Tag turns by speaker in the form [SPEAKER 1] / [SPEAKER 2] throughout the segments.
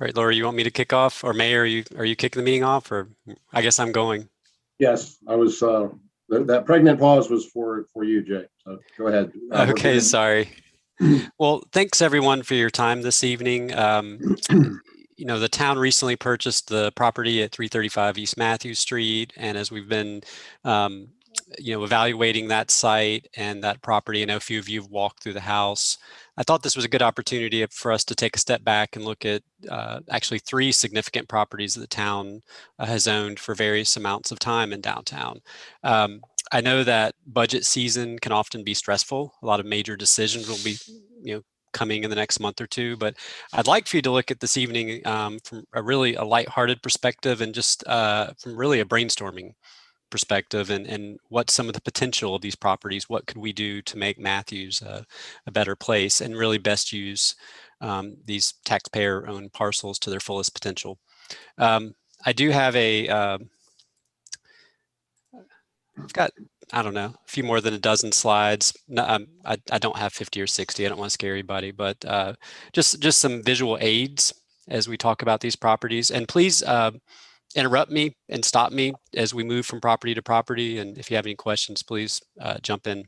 [SPEAKER 1] All right, Laura, you want me to kick off, or May, are you kicking the meeting off, or I guess I'm going.
[SPEAKER 2] Yes, I was. That pregnant pause was for you, Jay. So go ahead. We're
[SPEAKER 1] Okay,
[SPEAKER 2] good.
[SPEAKER 1] sorry. Well, thanks everyone for your time this evening. The town recently purchased the property at 335 East Matthews Street, and as we've been, um, evaluating that site and that property, I know a few of you have walked through the house. I thought this was a good opportunity for us to take a step back and look at actually three significant properties that the town has owned for various amounts of time in downtown. Um, I know that budget season can often be stressful. A lot of major decisions will be, coming in the next month or two. But I'd like for you to look at this evening from a lighthearted perspective and just from really a brainstorming perspective and what some of the potential of these properties, what could we do to make Matthews a better place and really best use these taxpayer-owned parcels to their fullest potential. I do have I've got, I don't know, a few more than a dozen slides. No, I don't have 50 or 60. I don't want to scare anybody, but just some visual aids as we talk about these properties. And please interrupt me and stop me as we move from property to property. And if you have any questions, please jump in.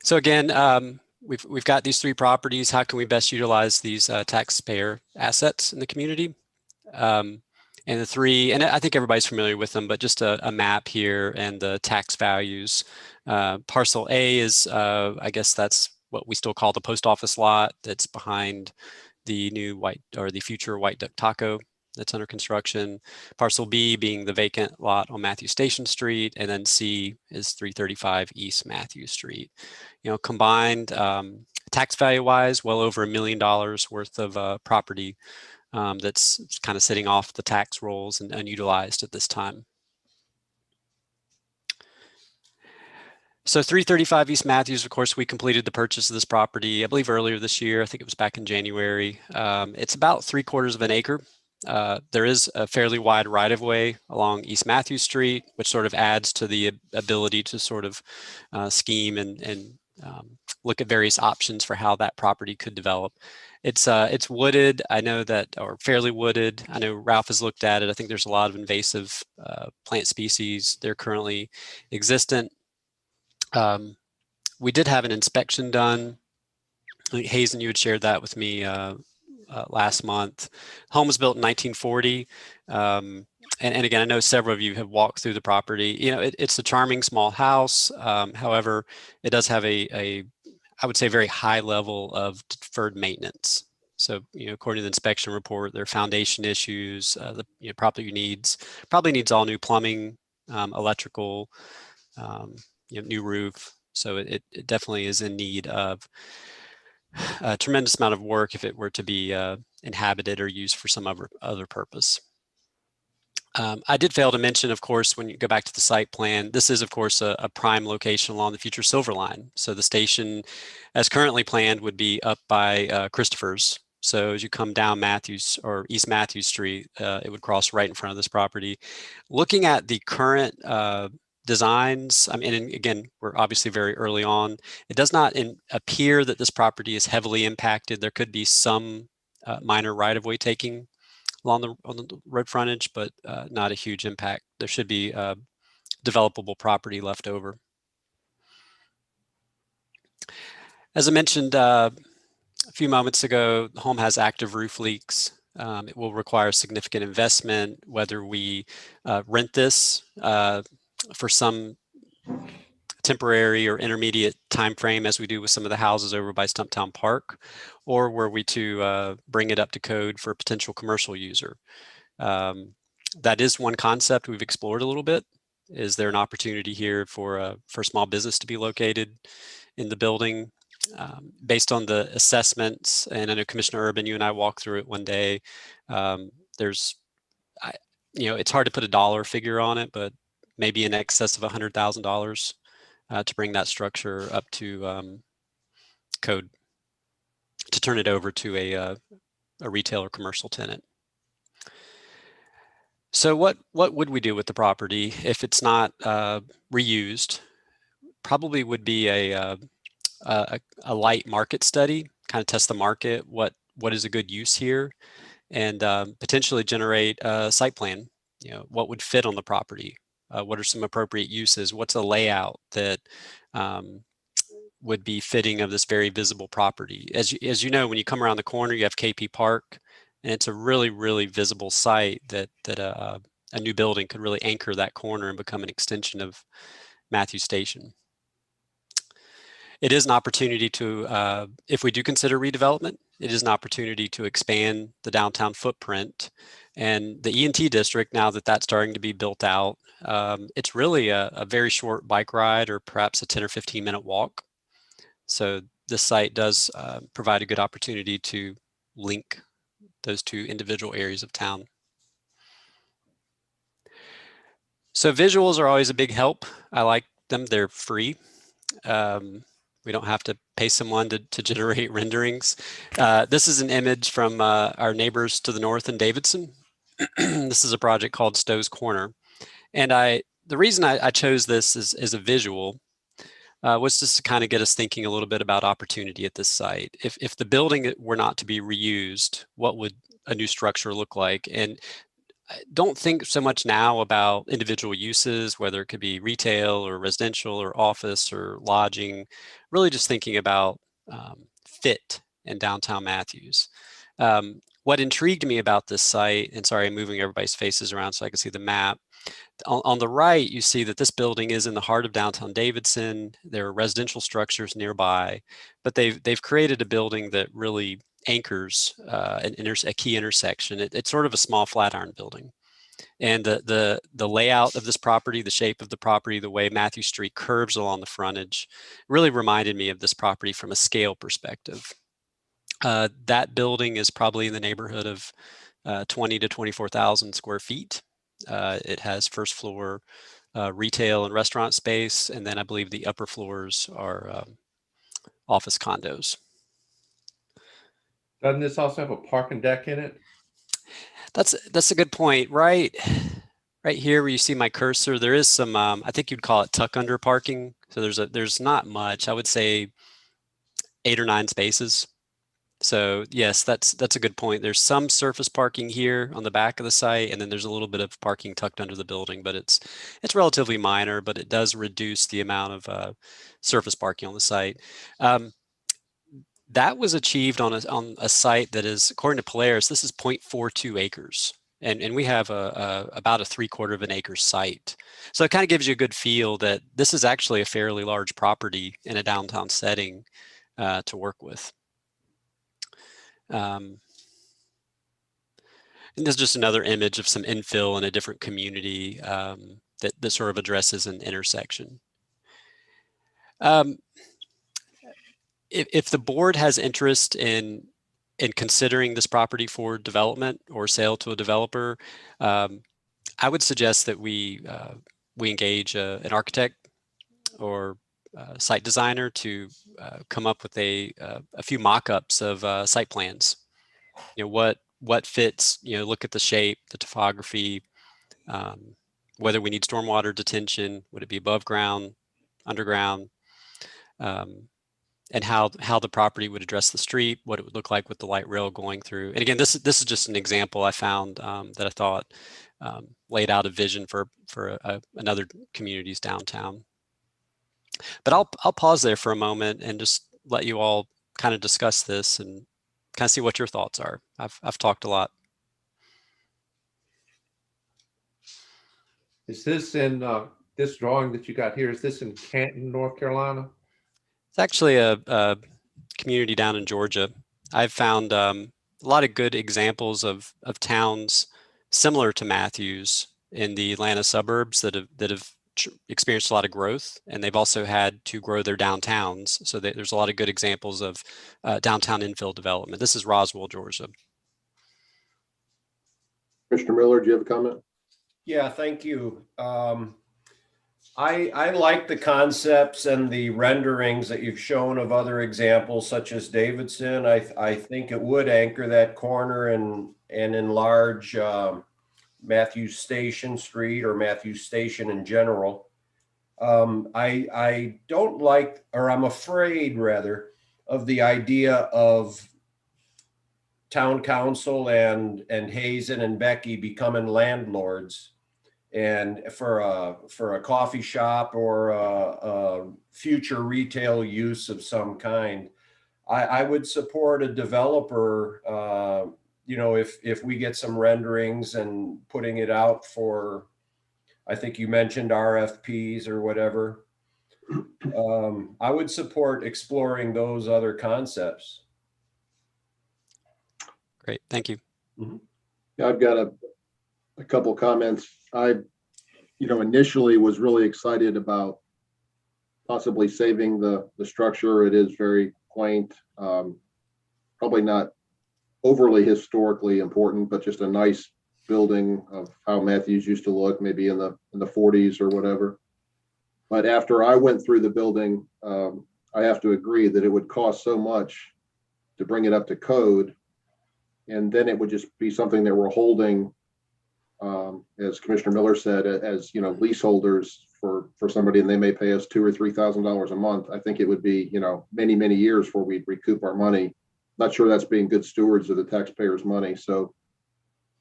[SPEAKER 1] So again, we've got these three properties. How can we best utilize these taxpayer assets in the community? And the three, and I think everybody's familiar with them, but just a map here and the tax values. Parcel A is, I guess that's what we still call the post office lot that's behind the new the future White Duck Taco that's under construction. Parcel B being the vacant lot on Matthews Station Street, and then C is 335 East Matthews Street. Combined tax value wise, well over $1 million worth of property that's kind of sitting off the tax rolls and unutilized at this time. So 335 East Matthews, of course, we completed the purchase of this property, I believe earlier this year. I think it was back in January. It's about 3/4 of an acre. There is a fairly wide right-of-way along East Matthews Street, which sort of adds to the ability to sort of scheme and look at various options for how that property could develop. It's wooded. I know that, or fairly wooded. I know Ralph has looked at it. I think there's a lot of invasive plant species. They're currently existent. We did have an inspection done. Hazen, you had shared that with me last month. Home was built in 1940. And again, I know several of you have walked through the property. It's a charming small house. However, it does have I would say, very high level of deferred maintenance. So, according to the inspection report, there are foundation issues. The property probably needs all new plumbing, electrical, new roof. So it definitely is in need of a tremendous amount of work if it were to be inhabited or used for some other purpose. I did fail to mention, of course, when you go back to the site plan, this is, of course, a prime location along the future Silver Line. So the station, as currently planned, would be up by Christopher's. So as you come down Matthews or East Matthews Street, it would cross right in front of this property. Looking at the current designs, I mean, and again, we're obviously very early on. It does not appear that this property is heavily impacted. There could be some minor right-of-way taking on the road frontage, but not a huge impact. There should be developable property left over. As I mentioned a few moments ago, the home has active roof leaks. It will require significant investment, whether we rent this for some temporary or intermediate time frame, as we do with some of the houses over by Stumptown Park, or were we to bring it up to code for a potential commercial user. That is one concept we've explored a little bit. Is there an opportunity here for small business to be located in the building? Based on the assessments, and I know Commissioner Urban, you and I walked through it one day. It's hard to put a dollar figure on it, but maybe in excess of $100,000 to bring that structure up to code, to turn it over to a retail or commercial tenant. So what would we do with the property if it's not reused? Probably would be a a light market study, kind of test the market, what is a good use here, and potentially generate a site plan. What would fit on the property? What are some appropriate uses? What's a layout that would be fitting of this very visible property? As you know, when you come around the corner, you have KP Park, and it's a really, really visible site that a new building could really anchor that corner and become an extension of Matthews Station. It is an opportunity to, if we do consider redevelopment, it is an opportunity to expand the downtown footprint. And the E&T district, now that that's starting to be built out, it's really a very short bike ride or perhaps a 10 or 15-minute walk. So this site does provide a good opportunity to link those two individual areas of town. So visuals are always a big help. I like them. They're free. We don't have to pay someone to generate renderings. This is an image from our neighbors to the north in Davidson. This is a project called Stowe's Corner. And the reason I chose this as a visual was just to kind of get us thinking a little bit about opportunity at this site. If the building were not to be reused, what would a new structure look like? And I don't think so much now about individual uses, whether it could be retail or residential or office or lodging, really just thinking about fit in downtown Matthews. What intrigued me about this site, and sorry, I'm moving everybody's faces around so I can see the map. On the right, you see that this building is in the heart of downtown Davidson. There are residential structures nearby, but they've created a building that really anchors a key intersection. It's sort of a small Flatiron building. And the layout of this property, the shape of the property, the way Matthew Street curves along the frontage really reminded me of this property from a scale perspective. That building is probably in the neighborhood of 20 to 24,000 square feet. It has first floor retail and restaurant space, and then I believe the upper floors are office condos.
[SPEAKER 3] Doesn't this also have a parking deck in it?
[SPEAKER 1] That's a good point, right? Right here where you see my cursor, there is some, I think you'd call it tuck under parking. So there's not much, I would say 8 or 9 spaces. So yes, that's a good point. There's some surface parking here on the back of the site, and then there's a little bit of parking tucked under the building, but it's relatively minor, but it does reduce the amount of surface parking on the site. That was achieved on a site that is, according to Polaris, this is 0.42 acres. And we have about a 3/4 of an acre site. So it kind of gives you a good feel that this is actually a fairly large property in a downtown setting to work with. And this is just another image of some infill in a different community that sort of addresses an intersection. If the board has interest in considering this property for development or sale to a developer, I would suggest that we engage an architect or site designer to come up with a few mock-ups of site plans. What fits. Look at the shape, the topography, whether we need stormwater detention, would it be above ground, underground, and how the property would address the street, what it would look like with the light rail going through. And again, this is just an example I found that I thought laid out a vision for another community's downtown. But I'll pause there for a moment and just let you all kind of discuss this and kind of see what your thoughts are. I've talked a lot.
[SPEAKER 3] Is this in this drawing that you got here? Is this in Canton, North Carolina?
[SPEAKER 1] It's actually a community down in Georgia. I've found a lot of good examples of towns similar to Matthews in the Atlanta suburbs that have experienced a lot of growth, and they've also had to grow their downtowns. So there's a lot of good examples of downtown infill development. This is Roswell, Georgia.
[SPEAKER 2] Commissioner Miller, do you have a comment?
[SPEAKER 4] Yeah, thank you. I like the concepts and the renderings that you've shown of other examples such as Davidson. I think it would anchor that corner and enlarge Matthews Station Street or Matthews Station in general. I don't like, or I'm afraid rather, of the idea of town council and Hazen and Becky becoming landlords and for a coffee shop or a future retail use of some kind. I would support a developer, if we get some renderings and putting it out for, I think you mentioned RFPs or whatever. I would support exploring those other concepts.
[SPEAKER 1] Great, thank you.
[SPEAKER 2] Yeah, I've got a couple comments. I, initially was really excited about possibly saving the structure. It is very quaint, probably not overly historically important, but just a nice building of how Matthews used to look, maybe in the 40s or whatever. But after I went through the building, I have to agree that it would cost so much to bring it up to code. And then it would just be something that we're holding, as Commissioner Miller said, as leaseholders for somebody, and they may pay us $2,000 or $3,000 a month. I think it would be many, many years before we'd recoup our money. Not sure that's being good stewards of the taxpayers' money. So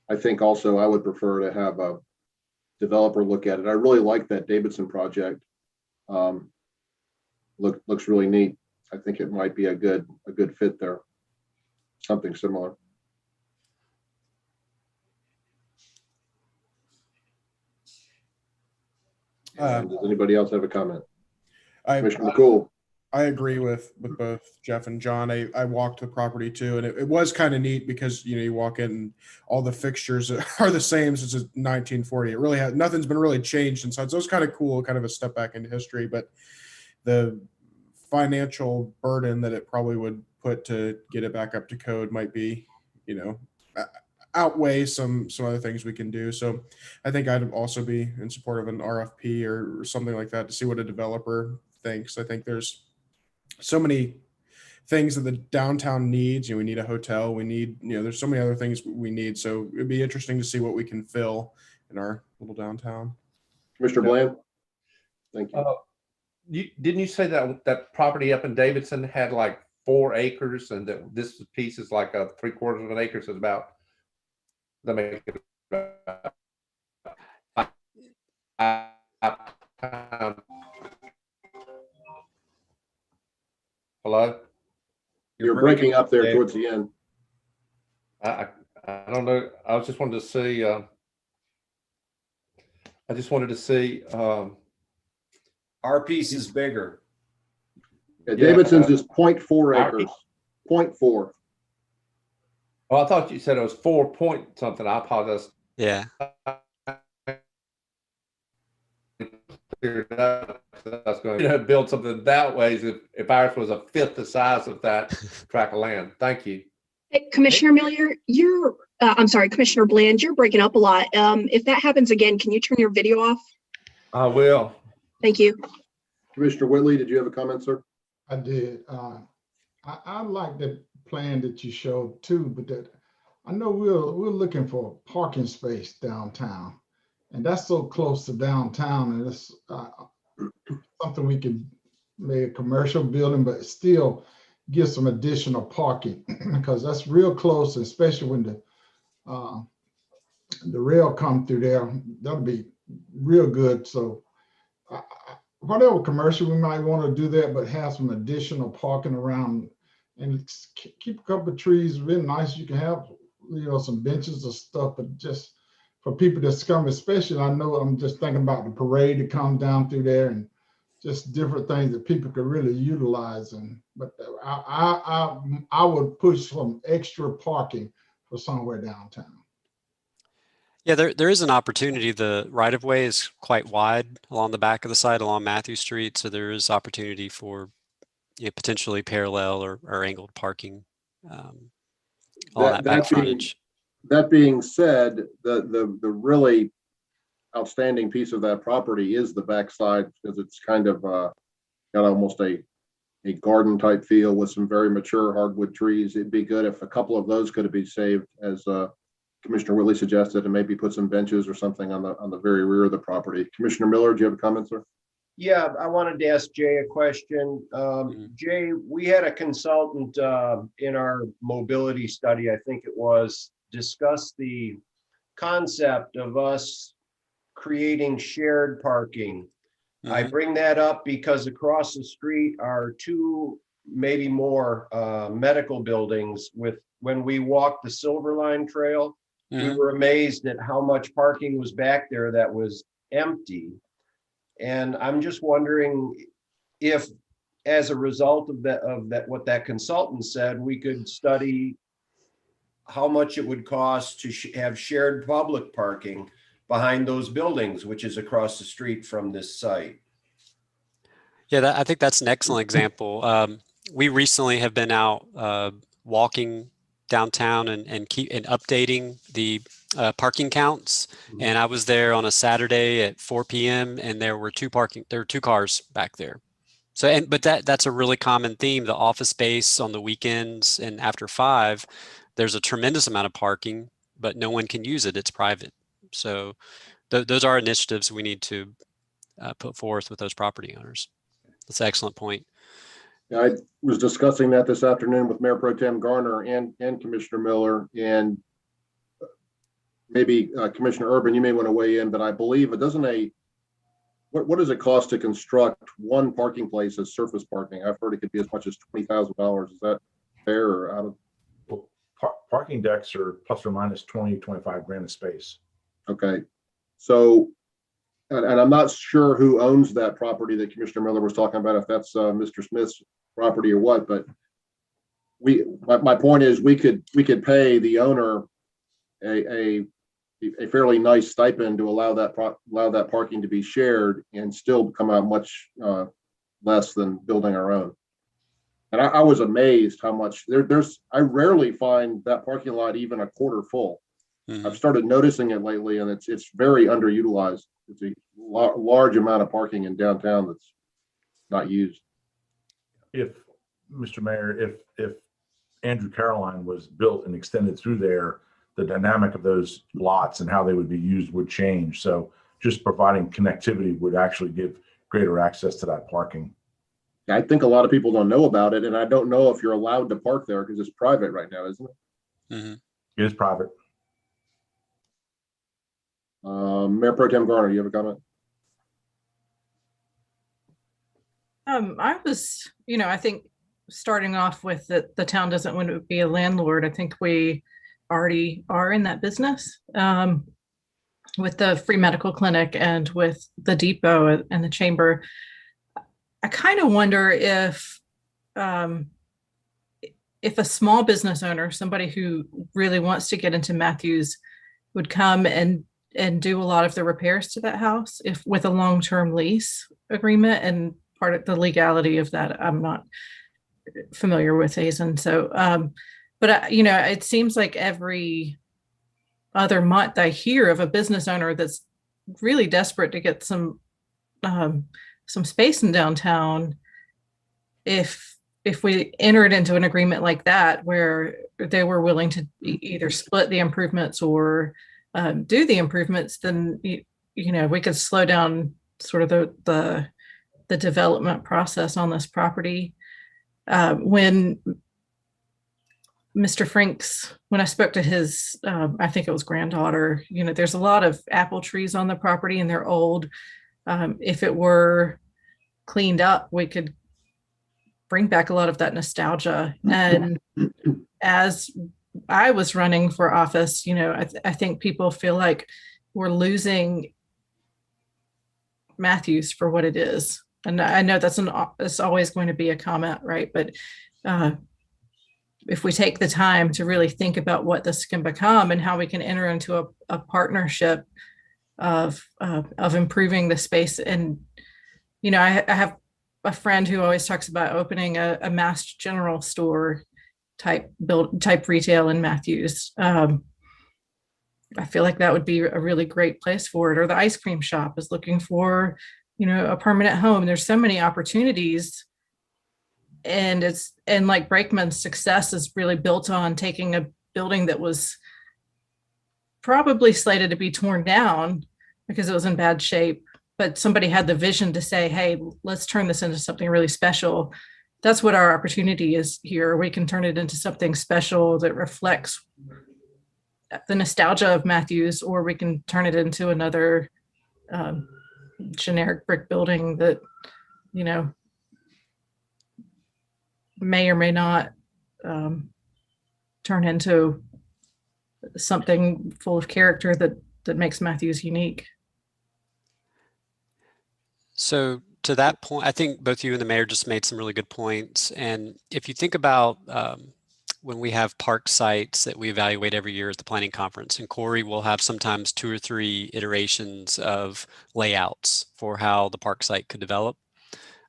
[SPEAKER 2] I think also I would prefer to have a developer look at it. I really like that Davidson project. Looks really neat. I think it might be a good fit there. Something similar. Does anybody else have a comment? Commissioner McCool.
[SPEAKER 5] I agree with both Jeff and John. I walked the property too, and it was kind of neat because you walk in and all the fixtures are the same since 1940. It really nothing's been really changed inside. So it's kind of cool, kind of a step back into history. But the financial burden that it probably would put to get it back up to code might be, outweigh some other things we can do. So I think I'd also be in support of an RFP or something like that to see what a developer thinks. I think there's so many things that the downtown needs. We need a hotel. We need, there's so many other things we need. So it'd be interesting to see what we can fill in our little downtown.
[SPEAKER 2] Commissioner Bland. Thank you.
[SPEAKER 3] Didn't you say that property up in Davidson had like 4 acres and that this piece is like a 3/4 of an acre? So it's about, let me make it hello?
[SPEAKER 2] You're breaking up there towards the end.
[SPEAKER 3] I don't know. I was just wanted to see. I just wanted to see.
[SPEAKER 4] Our piece is bigger.
[SPEAKER 2] Yeah, Davidson's is 0.4 acres. 0.4.
[SPEAKER 3] Oh, I thought you said it was 4 point something. I apologize.
[SPEAKER 1] Yeah.
[SPEAKER 3] That's going to build something that way if ours was a fifth the size of that tract of land. Thank you.
[SPEAKER 6] Hey, Commissioner Miller, Commissioner Bland, you're breaking up a lot. If that happens again, can you turn your video off?
[SPEAKER 3] I will.
[SPEAKER 6] Thank you.
[SPEAKER 2] Commissioner Whitley, did you have a comment, sir?
[SPEAKER 7] I did. I like the plan that you showed too, but I know we're looking for a parking space downtown, and that's so close to downtown, and it's something we can make a commercial building, but still give some additional parking because that's real close, especially when the rail come through there. That'll be real good. So whatever commercial, we might want to do that, but have some additional parking around and keep a couple of trees really nice. You can have, some benches or stuff, but just for people that's come, especially, I know I'm just thinking about the parade to come down through there and just different things that people could really utilize. But I would push some extra parking for somewhere downtown.
[SPEAKER 1] Yeah, there is an opportunity. The right-of-way is quite wide along the back of the site, along Matthew Street. So there is opportunity for potentially parallel or angled parking on that back frontage.
[SPEAKER 2] That being said, the really outstanding piece of that property is the backside because it's kind of got almost a garden type feel with some very mature hardwood trees. It'd be good if a couple of those could be saved, as Commissioner Whitley suggested, and maybe put some benches or something on the very rear of the property. Commissioner Miller, do you have a comment, sir?
[SPEAKER 4] Yeah, I wanted to ask Jay a question. Jay, we had a consultant in our mobility study, I think it was, discuss the concept of us creating shared parking. I bring that up because across the street are two, maybe more medical buildings with, when we walked the Silver Line Trail, we were amazed at how much parking was back there that was empty. And I'm just wondering if, as a result of that, what that consultant said, we could study how much it would cost to have shared public parking behind those buildings, which is across the street from this site.
[SPEAKER 1] Yeah, I think that's an excellent example. We recently have been out walking downtown and updating the parking counts. And I was there on a Saturday at 4 p.m. and there were two cars back there. So, but that's a really common theme. The office space on the weekends and after 5, there's a tremendous amount of parking, but no one can use it. It's private. So those are initiatives we need to put forth with those property owners. That's an excellent point.
[SPEAKER 2] Yeah, I was discussing that this afternoon with Mayor Pro Tem Garner and Commissioner Miller, and maybe Commissioner Urban, you may want to weigh in, but I believe it doesn't what does it cost to construct one parking place as surface parking? I've heard it could be as much as $20,000. Is that fair or out of?
[SPEAKER 8] Well, parking decks are plus or minus 20, 25 grand a space.
[SPEAKER 2] Okay. So, and I'm not sure who owns that property that Commissioner Miller was talking about, if that's Mr. Smith's property or what, but my point is we could pay the owner a fairly nice stipend to allow that parking to be shared and still come out much less than building our own. And I was amazed how much I rarely find that parking lot even a quarter full. I've started noticing it lately, and it's very underutilized. It's a large amount of parking in downtown that's not used.
[SPEAKER 8] If, Mr. Mayor, if Andrew Caroline was built and extended through there, the dynamic of those lots and how they would be used would change. So just providing connectivity would actually give greater access to that parking.
[SPEAKER 2] I think a lot of people don't know about it, and I don't know if you're allowed to park there because it's private right now, isn't it?
[SPEAKER 8] It is private.
[SPEAKER 2] Mayor Pro Tem Garner, you have a comment?
[SPEAKER 9] I was, I think starting off with that the town doesn't want to be a landlord. I think we already are in that business with the free medical clinic and with the depot and the chamber. I kind of wonder if a small business owner, somebody who really wants to get into Matthews, would come and do a lot of the repairs to that house if with a long-term lease agreement. And part of the legality of that, I'm not familiar with, Hazen. So, but it seems like every other month I hear of a business owner that's really desperate to get some space in downtown. If we entered into an agreement like that, where they were willing to either split the improvements or do the improvements, then we could slow down sort of the development process on this property. When Mr. Franks, when I spoke to his, I think it was granddaughter, there's a lot of apple trees on the property and they're old. If it were cleaned up, we could bring back a lot of that nostalgia. And as I was running for office, I think people feel like we're losing Matthews for what it is. And I know it's always going to be a comment, right? But if we take the time to really think about what this can become and how we can enter into a partnership of improving the space. And, I have a friend who always talks about opening a Mass General store type retail in Matthews. I feel like that would be a really great place for it. Or the ice cream shop is looking for, a permanent home. There's so many opportunities. And like Brakeman's success is really built on taking a building that was probably slated to be torn down because it was in bad shape but somebody had the vision to say, hey, let's turn this into something really special. That's what our opportunity is here. We can turn it into something special that reflects the nostalgia of Matthews, or we can turn it into another generic brick building that, you know, may or may not turn into something full of character that makes Matthews unique.
[SPEAKER 1] So to that point, I think both you and the mayor just made some really good points. And if you think about when we have park sites that we evaluate every year at the planning conference, and Corey will have sometimes 2 or 3 iterations of layouts for how the park site could develop.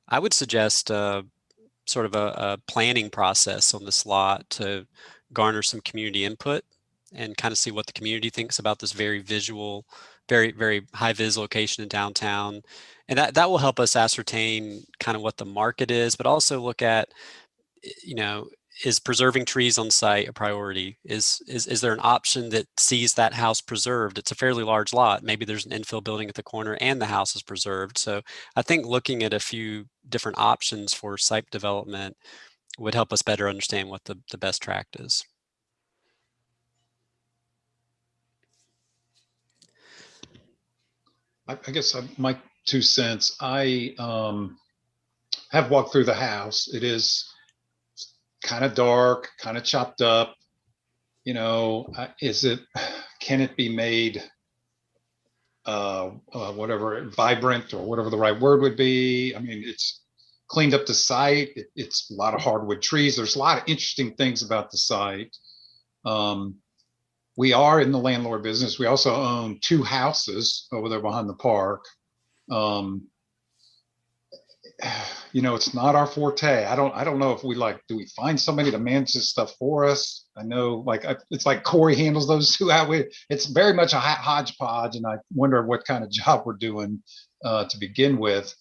[SPEAKER 1] I would suggest sort of a planning process on this lot to garner some community input and kind of see what the community thinks about this very visual, very, very high vis location in downtown. And that will help us ascertain kind of what the market is, but also look at, you know, is preserving trees on site a priority? Is there an option that sees that house preserved? It's a fairly large lot. Maybe there's an infill building at the corner and the house is preserved. So I think looking at a few different options for site development would help us better understand what the best tract is.
[SPEAKER 10] I guess my 2 cents. I have walked through the house. It is kind of dark, kind of chopped up. You know, can it be made whatever, vibrant, or whatever the right word would be? I mean, it's cleaned up the site. It's a lot of hardwood trees. There's a lot of interesting things about the site. We are in the landlord business. We also own 2 houses over there behind the park. You know, it's not our forte. I don't know if do we find somebody to manage this stuff for us? I know, it's like Corey handles those 2 out. It's very much a hodgepodge, and I wonder what kind of job we're doing to begin with.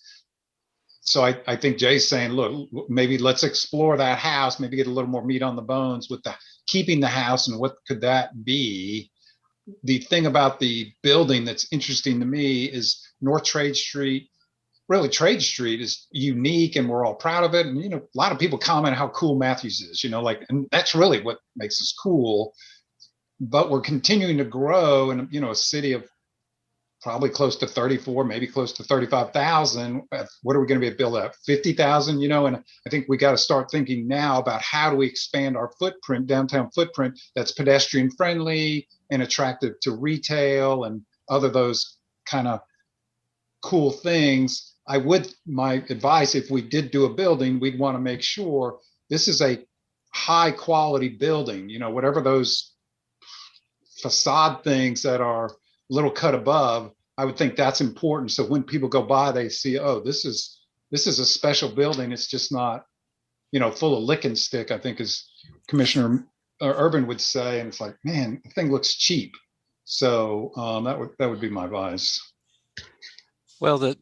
[SPEAKER 10] So I think Jay's saying, look, maybe let's explore that house, maybe get a little more meat on the bones with keeping the house, and what could that be? The thing about the building that's interesting to me is North Trade Street. Really, Trade Street is unique, and we're all proud of it. And, you know, a lot of people comment how cool Matthews is, you know, and that's really what makes us cool. But we're continuing to grow, and, you know, a city of probably close to 34, maybe close to 35,000. What are we going to be able to build at 50,000? You know, and I think we got to start thinking now about how do we expand our footprint, downtown footprint, that's pedestrian friendly and attractive to retail and other those kind of cool things. My advice, if we did do a building, we'd want to make sure this is a high quality building, you know, whatever those facade things that are a little cut above, I would think that's important. So when people go by, they see, oh, this is a special building. It's just not, you know, full of lick and stick, I think, as Commissioner Urban would say. And it's like, man, the thing looks cheap. So that would be my advice.
[SPEAKER 1] Well,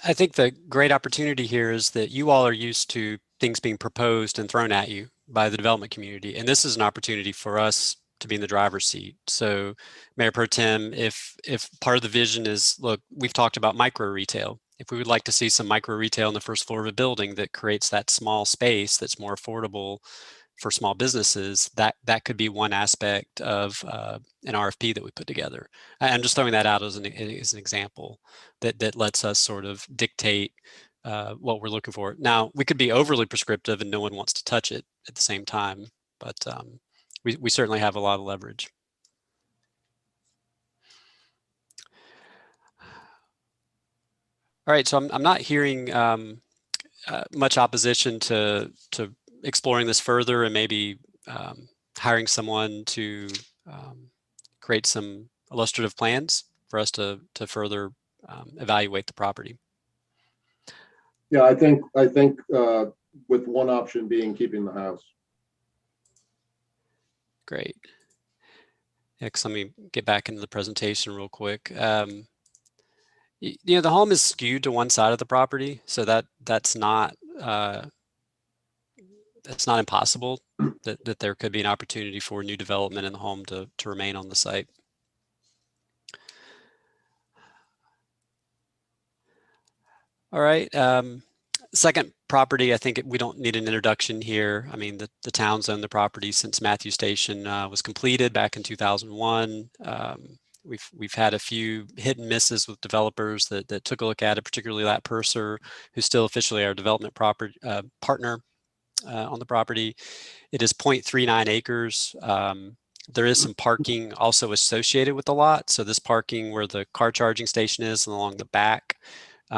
[SPEAKER 1] I think the great opportunity here is that you all are used to things being proposed and thrown at you by the development community. And this is an opportunity for us to be in the driver's seat. So Mayor Pro Tem, if part of the vision is, look, we've talked about micro retail. If we would like to see some micro retail on the first floor of a building that creates that small space that's more affordable for small businesses, that could be one aspect of an RFP that we put together. I'm just throwing that out as an example that lets us sort of dictate what we're looking for. Now, we could be overly prescriptive and no one wants to touch it at the same time, but we certainly have a lot of leverage. All right, so I'm not hearing much opposition to exploring this further and maybe hiring someone to create some illustrative plans for us to further evaluate the property.
[SPEAKER 2] Yeah, I think with one option being keeping the house.
[SPEAKER 1] Great. Next, let me get back into the presentation real quick. You know, the home is skewed to one side of the property, so that's not impossible that there could be an opportunity for new development in the home to remain on the site. All right. Second property, I think we don't need an introduction here. I mean, the town's owned the property since Matthew Station was completed back in 2001. We've had a few hit and misses with developers that took a look at it, particularly Lat Purser, who's still officially our development partner on the property. It is 0.39 acres. There is some parking also associated with the lot. So this parking where the car charging station is and along the back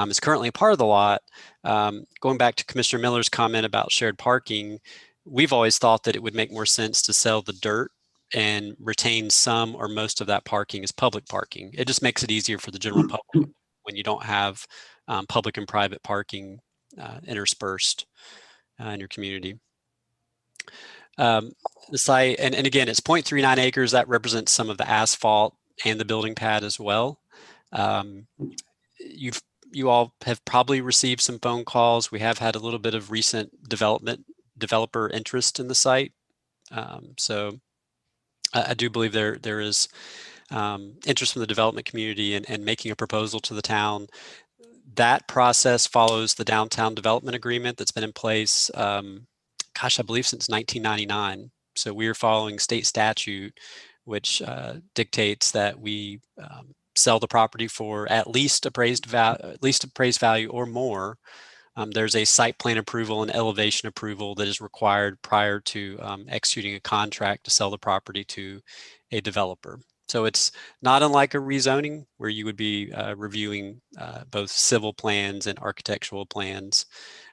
[SPEAKER 1] is currently a part of the lot. Going back to Commissioner Miller's comment about shared parking, we've always thought that it would make more sense to sell the dirt and retain some or most of that parking as public parking. It just makes it easier for the general public when you don't have public and private parking interspersed in your community. The site, and again, it's 0.39 acres. That represents some of the asphalt and the building pad as well. You all have probably received some phone calls. We have had a little bit of recent developer interest in the site. So I do believe there is interest from the development community in making a proposal to the town. That process follows the downtown development agreement that's been in place, gosh, I believe since 1999. So we are following state statute, which dictates that we sell the property for at least appraised value or more. There's a site plan approval and elevation approval that is required prior to executing a contract to sell the property to a developer. So it's not unlike a rezoning where you would be reviewing both civil plans and architectural plans.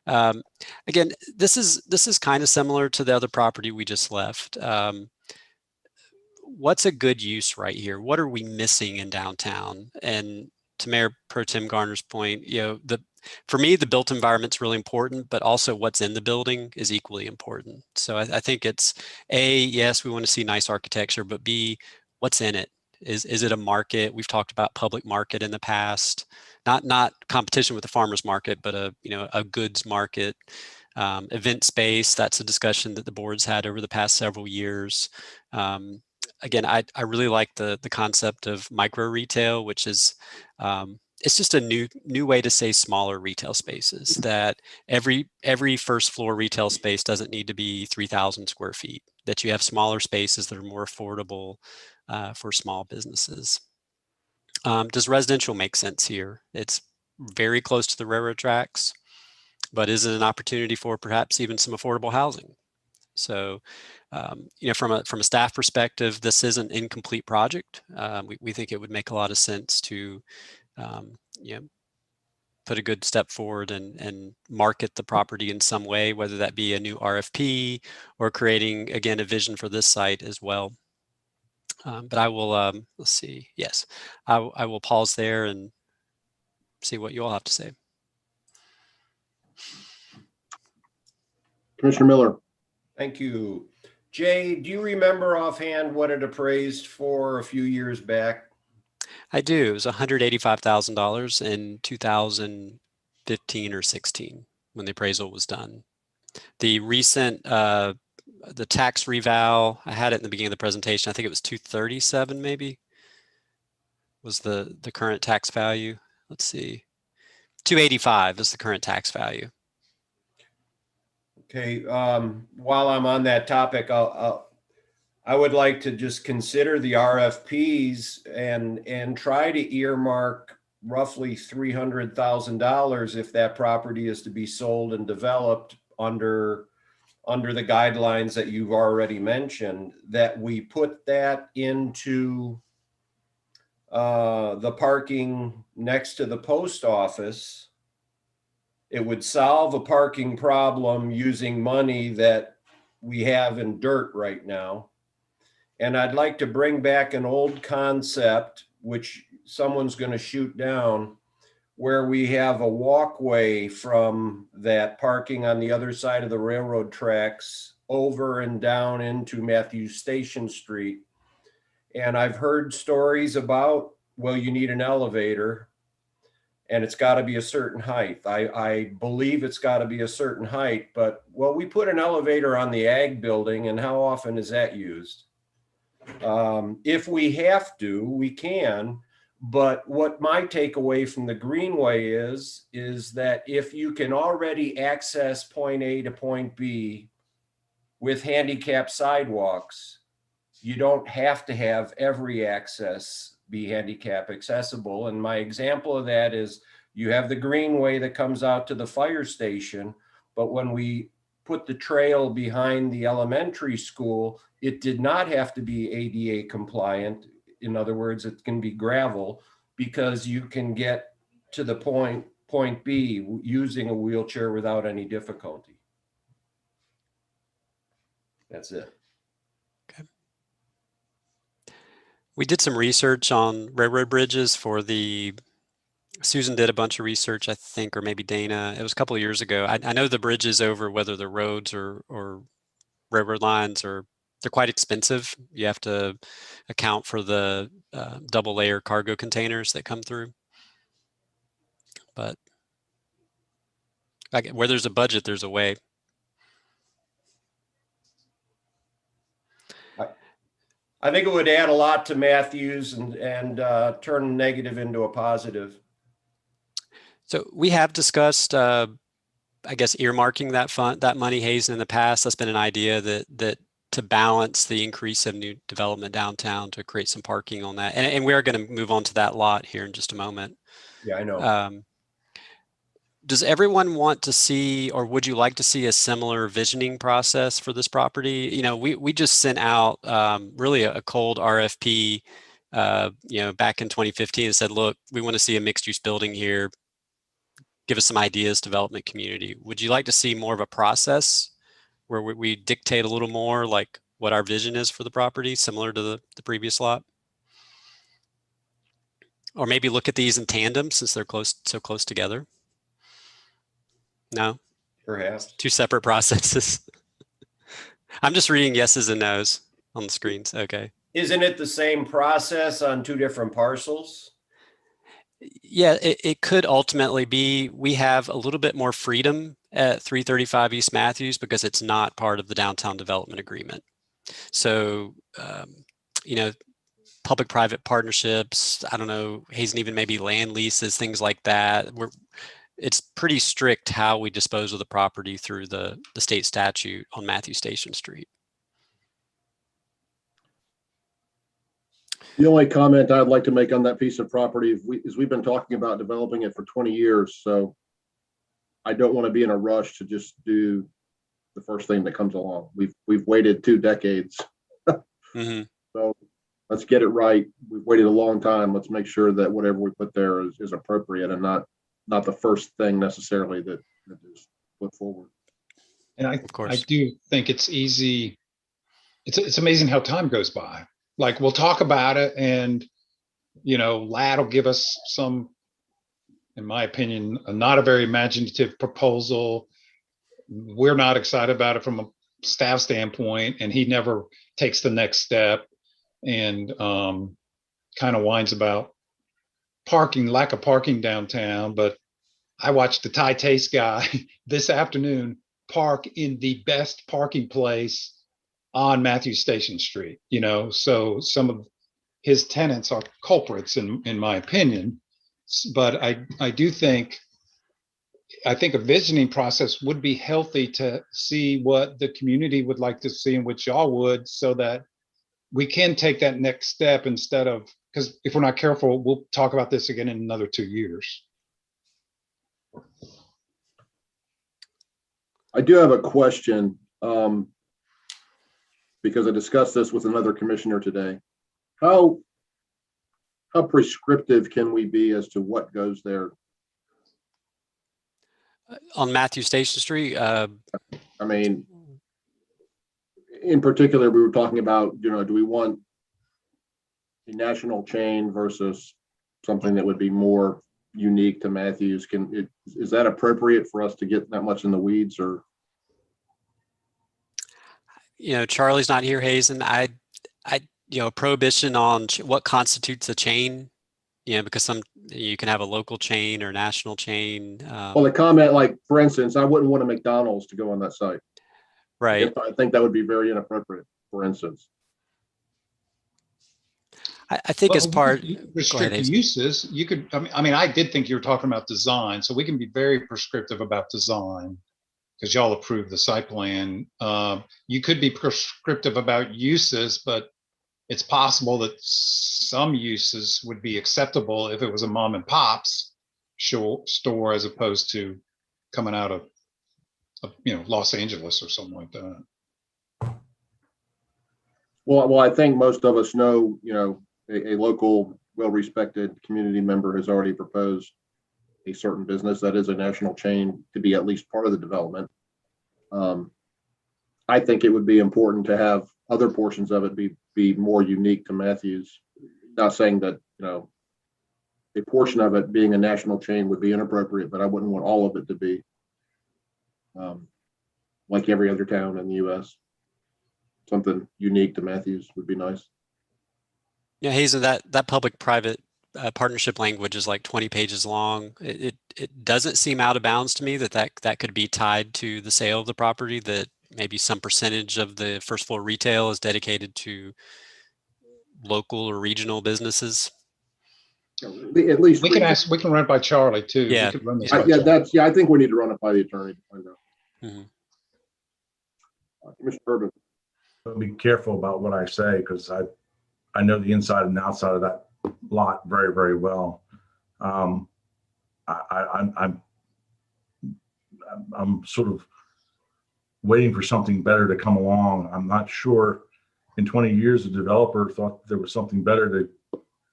[SPEAKER 1] Again, this is kind of similar to the other property we just left. What's a good use right here? What are we missing in downtown? And to Mayor Pro Tem Garner's point, for me, the built environment's really important, but also what's in the building is equally important. So I think it's A, yes, we want to see nice architecture, but B, what's in it? Is it a market? We've talked about public market in the past, not competition with the farmer's market, but a goods market. Event space, that's a discussion that the board's had over the past several years. Again, I really like the concept of micro retail, which is it's just a new way to say smaller retail spaces, that every first floor retail space doesn't need to be 3,000 square feet, that you have smaller spaces that are more affordable for small businesses. Does residential make sense here? It's very close to the railroad tracks, but is it an opportunity for perhaps even some affordable housing? So, from a staff perspective, this is an incomplete project. We think it would make a lot of sense to, put a good step forward and market the property in some way, whether that be a new RFP or creating, again, a vision for this site as well. But I will, let's see. Yes, I will pause there and see what you all have to say.
[SPEAKER 2] Commissioner Miller.
[SPEAKER 4] Thank you. Jay, do you remember offhand what it appraised for a few years back?
[SPEAKER 1] I do. It was $185,000 in 2015 or 16 when the appraisal was done. The recent, the tax reval, I had it in the beginning of the presentation. I think it was 237 maybe was the current tax value. Let's see. 285 is the current tax value.
[SPEAKER 4] Okay, while I'm on that topic, I would like to just consider the RFPs and try to earmark roughly $300,000 if that property is to be sold and developed under the guidelines that you've already mentioned, that we put that into the parking next to the post office. It would solve a parking problem using money that we have in dirt right now. And I'd like to bring back an old concept, which someone's going to shoot down, where we have a walkway from that parking on the other side of the railroad tracks over and down into Matthews Station Street. And I've heard stories about, well, you need an elevator. And it's got to be a certain height. I believe it's got to be a certain height, but well, we put an elevator on the ag building, and how often is that used? If we have to, we can, But what my takeaway from the Greenway is that if you can already access point A to point B with handicap sidewalks, you don't have to have every access be handicap accessible. And my example of that is you have the Greenway that comes out to the fire station, but when we put the trail behind the elementary school, it did not have to be ADA compliant. In other words, it can be gravel because you can get to the point B using a wheelchair without any difficulty. That's it.
[SPEAKER 1] We did some research on railroad bridges for Susan did a bunch of research, I think, or maybe Dana. It was a couple of years ago. I know the bridges over, whether they're roads or railroad lines, they're quite expensive. You have to account for the double layer cargo containers that come through. But where there's a budget, there's a way.
[SPEAKER 4] I think it would add a lot to Matthews and turn negative into a positive.
[SPEAKER 1] So we have discussed, I guess, earmarking that money, Hazen, in the past. That's been an idea that to balance the increase of new development downtown to create some parking on that. And we are going to move on to that lot here in just a moment.
[SPEAKER 4] Yeah, I know.
[SPEAKER 1] Does everyone want to see, or would you like to see a similar visioning process for this property? You know, we just sent out really a cold RFP, back in 2015 and said, look, we want to see a mixed use building here. Give us some ideas, development community. Would you like to see more of a process where we dictate a little more like what our vision is for the property, similar to the previous lot? Or maybe look at these in tandem since they're so close together? No?
[SPEAKER 4] Perhaps.
[SPEAKER 1] Two separate processes. I'm just reading yeses and nos on the screens. Okay.
[SPEAKER 4] Isn't it the same process on two different parcels?
[SPEAKER 1] Yeah, it could ultimately be. We have a little bit more freedom at 335 East Matthews because it's not part of the downtown development agreement. So, public-private partnerships, I don't know, Hazen, even maybe land leases, things like that. It's pretty strict how we dispose of the property through the state statute on Matthews Station Street.
[SPEAKER 2] The only comment I'd like to make on that piece of property is we've been talking about developing it for 20 years. So I don't want to be in a rush to just do the first thing that comes along. We've waited 2 decades.
[SPEAKER 1] Mm-hmm.
[SPEAKER 2] So let's get it right. We've waited a long time. Let's make sure that whatever we put there is appropriate and not the first thing necessarily that is put forward.
[SPEAKER 10] And I do think it's easy. It's amazing how time goes by. Like we'll talk about it and, Ladd will give us some, in my opinion, not a very imaginative proposal. We're not excited about it from a staff standpoint, and he never takes the next step and kind of whines about lack of parking downtown. But I watched the Thai Taste guy this afternoon park in the best parking place on Matthews Station Street, so some of his tenants are culprits in my opinion. But I do think a visioning process would be healthy to see what the community would like to see and what y'all would, so that we can take that next step instead of, because if we're not careful, we'll talk about this again in another 2 years.
[SPEAKER 2] I do have a question, because I discussed this with another commissioner today. How prescriptive can we be as to what goes there?
[SPEAKER 1] On Matthews Station Street?
[SPEAKER 2] I mean, in particular, we were talking about, do we want a national chain versus something that would be more unique to Matthews? Is that appropriate for us to get that much in the weeds? Or
[SPEAKER 1] Charlie's not here, Hazen. Prohibition on what constitutes a chain, because you can have a local chain or national chain.
[SPEAKER 2] Well, the comment, like, for instance, I wouldn't want a McDonald's to go on that site.
[SPEAKER 1] Right.
[SPEAKER 2] I think that would be very inappropriate, for instance.
[SPEAKER 1] I think as
[SPEAKER 10] Well,
[SPEAKER 1] part,
[SPEAKER 10] you could
[SPEAKER 1] go ahead,
[SPEAKER 10] restrict
[SPEAKER 1] Hazel.
[SPEAKER 10] uses. You could, I did think you were talking about design, so we can be very prescriptive about design because y'all approved the site plan. You could be prescriptive about uses, but it's possible that some uses would be acceptable if it was a mom and pop's store as opposed to coming out of, Los Angeles or something like that.
[SPEAKER 2] Well, I think most of us know, a local, well-respected community member has already proposed a certain business that is a national chain to be at least part of the development. I think it would be important to have other portions of it be more unique to Matthews. Not saying that, a portion of it being a national chain would be inappropriate, but I wouldn't want all of it to be like every other town in the US. Something unique to Matthews would be nice.
[SPEAKER 1] Yeah, Hazen, that public-private partnership language is like 20 pages long. It doesn't seem out of bounds to me that could be tied to the sale of the property, that maybe some percentage of the first floor retail is dedicated to local or regional businesses.
[SPEAKER 2] At least
[SPEAKER 10] We can run it by Charlie too.
[SPEAKER 1] Yeah.
[SPEAKER 10] We could run this
[SPEAKER 1] Yeah.
[SPEAKER 10] by Charlie.
[SPEAKER 2] I think we need to run it by the attorney to find out.
[SPEAKER 1] Mhm.
[SPEAKER 2] Mr. Urban.
[SPEAKER 8] I'll be careful about what I say because I know the inside and outside of that lot very, very well. I'm sort of waiting for something better to come along. I'm not sure in 20 years the developer thought there was something better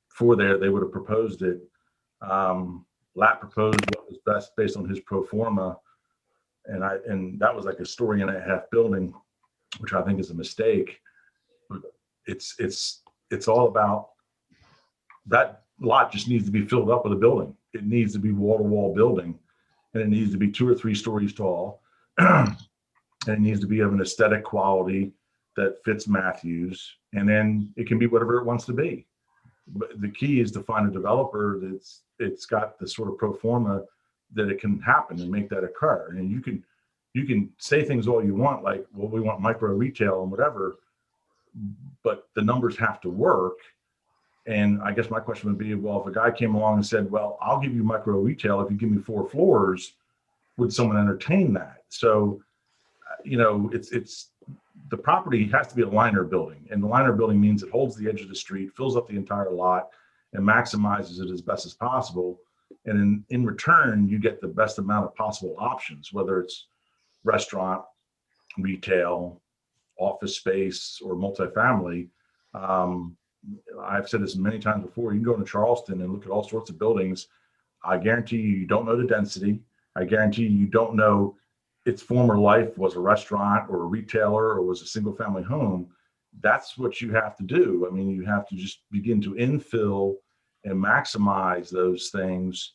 [SPEAKER 8] for there, they would have proposed it. Lat proposed what was best based on his pro forma, and that was like a story and a half building, which I think is a mistake. But it's all about that lot just needs to be filled up with a building. It needs to be wall-to-wall building, and it needs to be 2 or 3 stories tall, and it needs to be of an aesthetic quality that fits Matthews, and then it can be whatever it wants to be. But the key is to find a developer it's got the sort of pro forma that it can happen and make that occur. And you can say things all you want, like, well, we want micro retail and whatever, but the numbers have to work. And I guess my question would be, well, if a guy came along and said, well, I'll give you micro retail if you give me 4 floors, would someone entertain that? So, it's the property has to be a liner building, and the liner building means it holds the edge of the street, fills up the entire lot, and maximizes it as best as possible. And in return, you get the best amount of possible options, whether it's restaurant, retail, office space, or multifamily. I've said this many times before. You can go to Charleston and look at all sorts of buildings. I guarantee you don't know the density. I guarantee you don't know its former life was a restaurant or a retailer or was a single family home. That's what you have to do. I mean, you have to just begin to infill and maximize those things,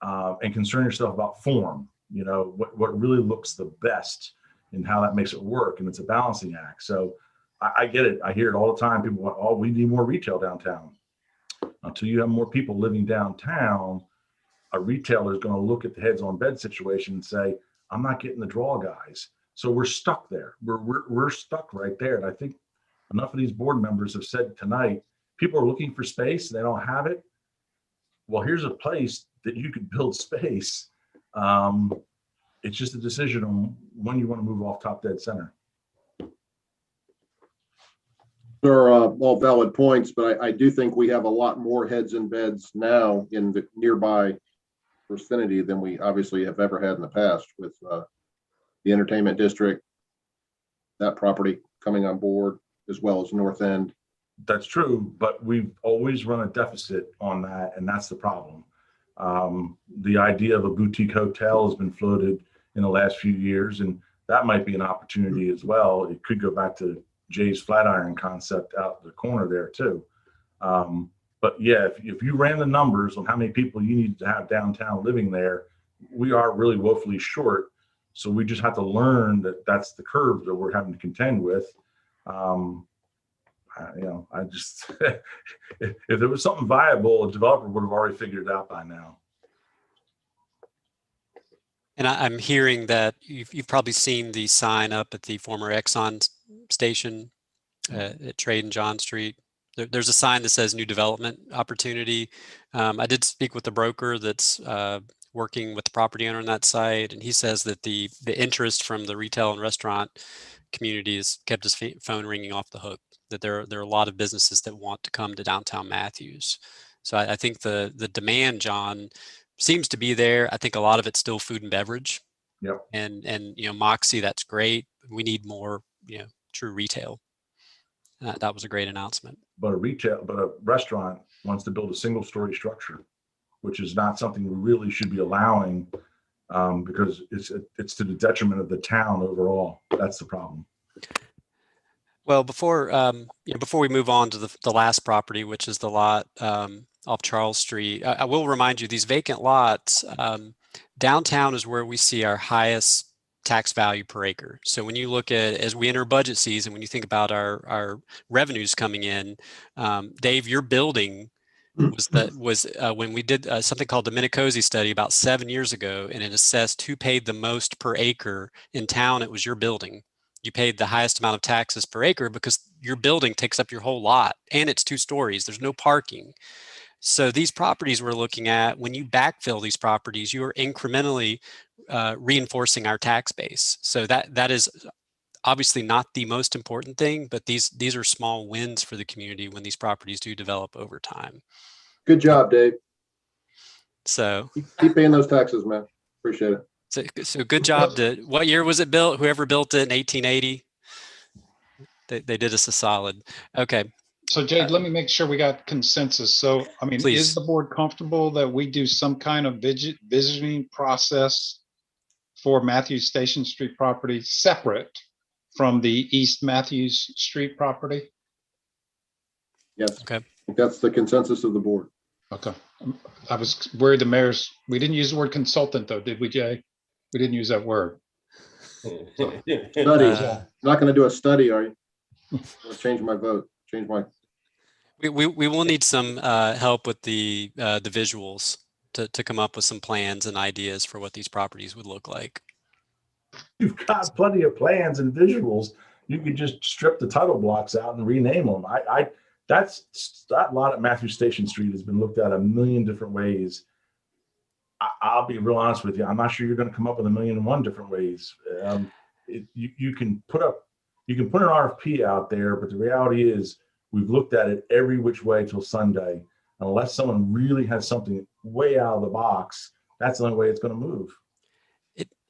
[SPEAKER 8] and concern yourself about form, what really looks the best and how that makes it work. And it's a balancing act. So I get it. I hear it all the time. People want, oh, we need more retail downtown. Until you have more people living downtown, a retailer is going to look at the heads on bed situation and say, I'm not getting the draw guys. So we're stuck there. We're stuck right there. And I think enough of these board members have said tonight, people are looking for space and they don't have it. Well, here's a place that you can build space. It's just a decision on when you want to move off top dead center.
[SPEAKER 2] They're all valid points, but I do think we have a lot more heads and beds now in the nearby vicinity than we obviously have ever had in the past with the entertainment district, that property coming on board, as well as North End.
[SPEAKER 8] That's true, but we've always run a deficit on that, and that's the problem. The idea of a boutique hotel has been floated in the last few years, and that might be an opportunity as well. It could go back to Jay's Flatiron concept out the corner there too. But yeah, if you ran the numbers on how many people you need to have downtown living there, we are really woefully short. So we just have to learn that that's the curve that we're having to contend with. I just, if there was something viable, a developer would have already figured it out by now.
[SPEAKER 1] And I'm hearing that you've probably seen the sign up at the former Exxon station at Trade and John Street. there's a sign that says new development opportunity. I did speak with the broker that's working with the property owner on that site, and he says that the interest from the retail and restaurant community has kept his phone ringing off the hook, that there are a lot of businesses that want to come to downtown Matthews. So I think the demand, John, seems to be there. I think a lot of it's still food and beverage.
[SPEAKER 8] Yep.
[SPEAKER 1] And Moxie, that's great. We need more, true retail. That was a great announcement.
[SPEAKER 8] But a restaurant wants to build a single story structure, which is not something we really should be allowing, because it's to the detriment of the town overall. That's the problem.
[SPEAKER 1] Well, before we move on to the last property, which is the lot off Charles Street, I will remind you, these vacant lots, downtown is where we see our highest tax value per acre. So when you look at, as we enter budget season, when you think about our revenues coming in, Dave, your building was when we did something called the Minicozy study about 7 years ago, and it assessed who paid the most per acre in town. It was your building. You paid the highest amount of taxes per acre because your building takes up your whole lot, and it's 2 stories. There's no parking. So these properties we're looking at, when you backfill these properties, you are incrementally reinforcing our tax base. So that is obviously not the most important thing, but these are small wins for the community when these properties do develop over time.
[SPEAKER 2] Good job, Dave.
[SPEAKER 1] So
[SPEAKER 2] Keep paying those taxes, man. Appreciate it.
[SPEAKER 1] So good job. What year was it built? Whoever built it in 1880, they did us a solid. Okay.
[SPEAKER 10] So Jade, let me make sure we got consensus. So, I mean,
[SPEAKER 1] Please.
[SPEAKER 10] is the board comfortable that we do some kind of visiting process for Matthews Station Street property separate from the East Matthews Street property?
[SPEAKER 2] Yes.
[SPEAKER 1] Okay.
[SPEAKER 2] That's the consensus of the board.
[SPEAKER 10] Okay. I was worried we didn't use the word consultant though, did we, Jay? We didn't use that word.
[SPEAKER 2] Study. Not going to do a study, are you? I'll change my vote. We
[SPEAKER 1] will need some help with the visuals to come up with some plans and ideas for what these properties would look like.
[SPEAKER 8] You've got plenty of plans and visuals. You could just strip the title blocks out and rename them. That lot at Matthews Station Street has been looked at a million different ways. I'll be real honest with you. I'm not sure you're going to come up with 1,000,001 different ways. You can put an RFP out there, but the reality is we've looked at it every which way till Sunday. Unless someone really has something way out of the box, that's the only way it's going to move.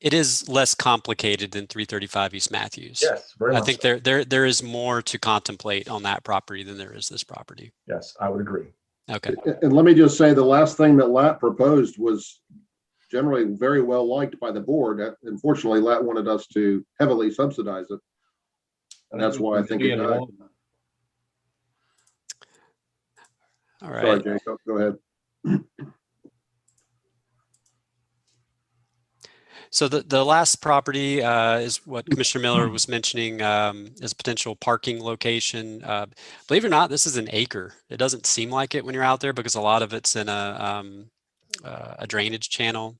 [SPEAKER 1] It is less complicated than 335 East Matthews.
[SPEAKER 8] Yes, very much.
[SPEAKER 1] I think
[SPEAKER 8] so.
[SPEAKER 1] there is more to contemplate on that property than there is this property.
[SPEAKER 8] Yes, I would agree.
[SPEAKER 1] Okay.
[SPEAKER 2] And let me just say, the last thing that LAT proposed was generally very well liked by the board. Unfortunately, LAT wanted us to heavily subsidize it. And that's why I think it died.
[SPEAKER 1] All right.
[SPEAKER 2] Sorry, Jay, go ahead.
[SPEAKER 1] So the last property is what Commissioner Miller was mentioning as a potential parking location. Believe it or not, this is an acre. It doesn't seem like it when you're out there because a lot of it's in a drainage channel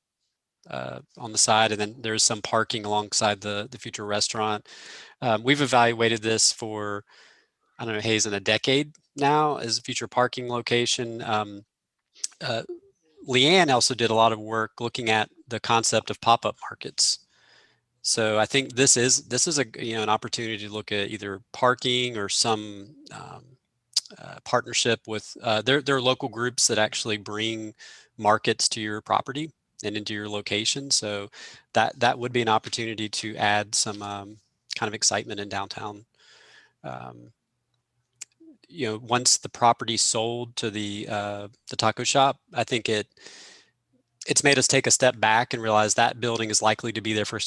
[SPEAKER 1] on the side, and then there's some parking alongside the future restaurant. We've evaluated this for, I don't know, Hazen, a decade now as a future parking location. Leanne also did a lot of work looking at the concept of pop-up markets. So I think this is an opportunity to look at either parking or some partnership with there are local groups that actually bring markets to your property and into your location. So that would be an opportunity to add some kind of excitement in downtown. Once the property sold to the taco shop, I think it's made us take a step back and realize that building is likely to be there for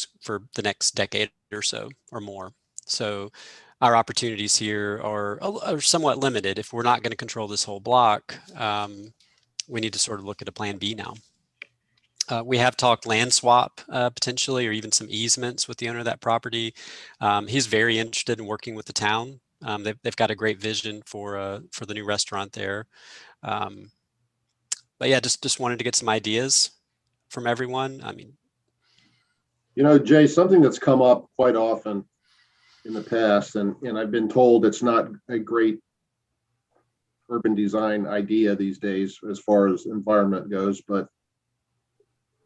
[SPEAKER 1] the next decade or so or more. So our opportunities here are somewhat limited. If we're not going to control this whole block, we need to sort of look at a plan B now. We have talked land swap potentially, or even some easements with the owner of that property. He's very interested in working with the town. They've got a great vision for the new restaurant there. But yeah, just wanted to get some ideas from everyone. I mean,
[SPEAKER 2] Jay, something that's come up quite often in the past, and I've been told it's not a great urban design idea these days as far as environment goes, but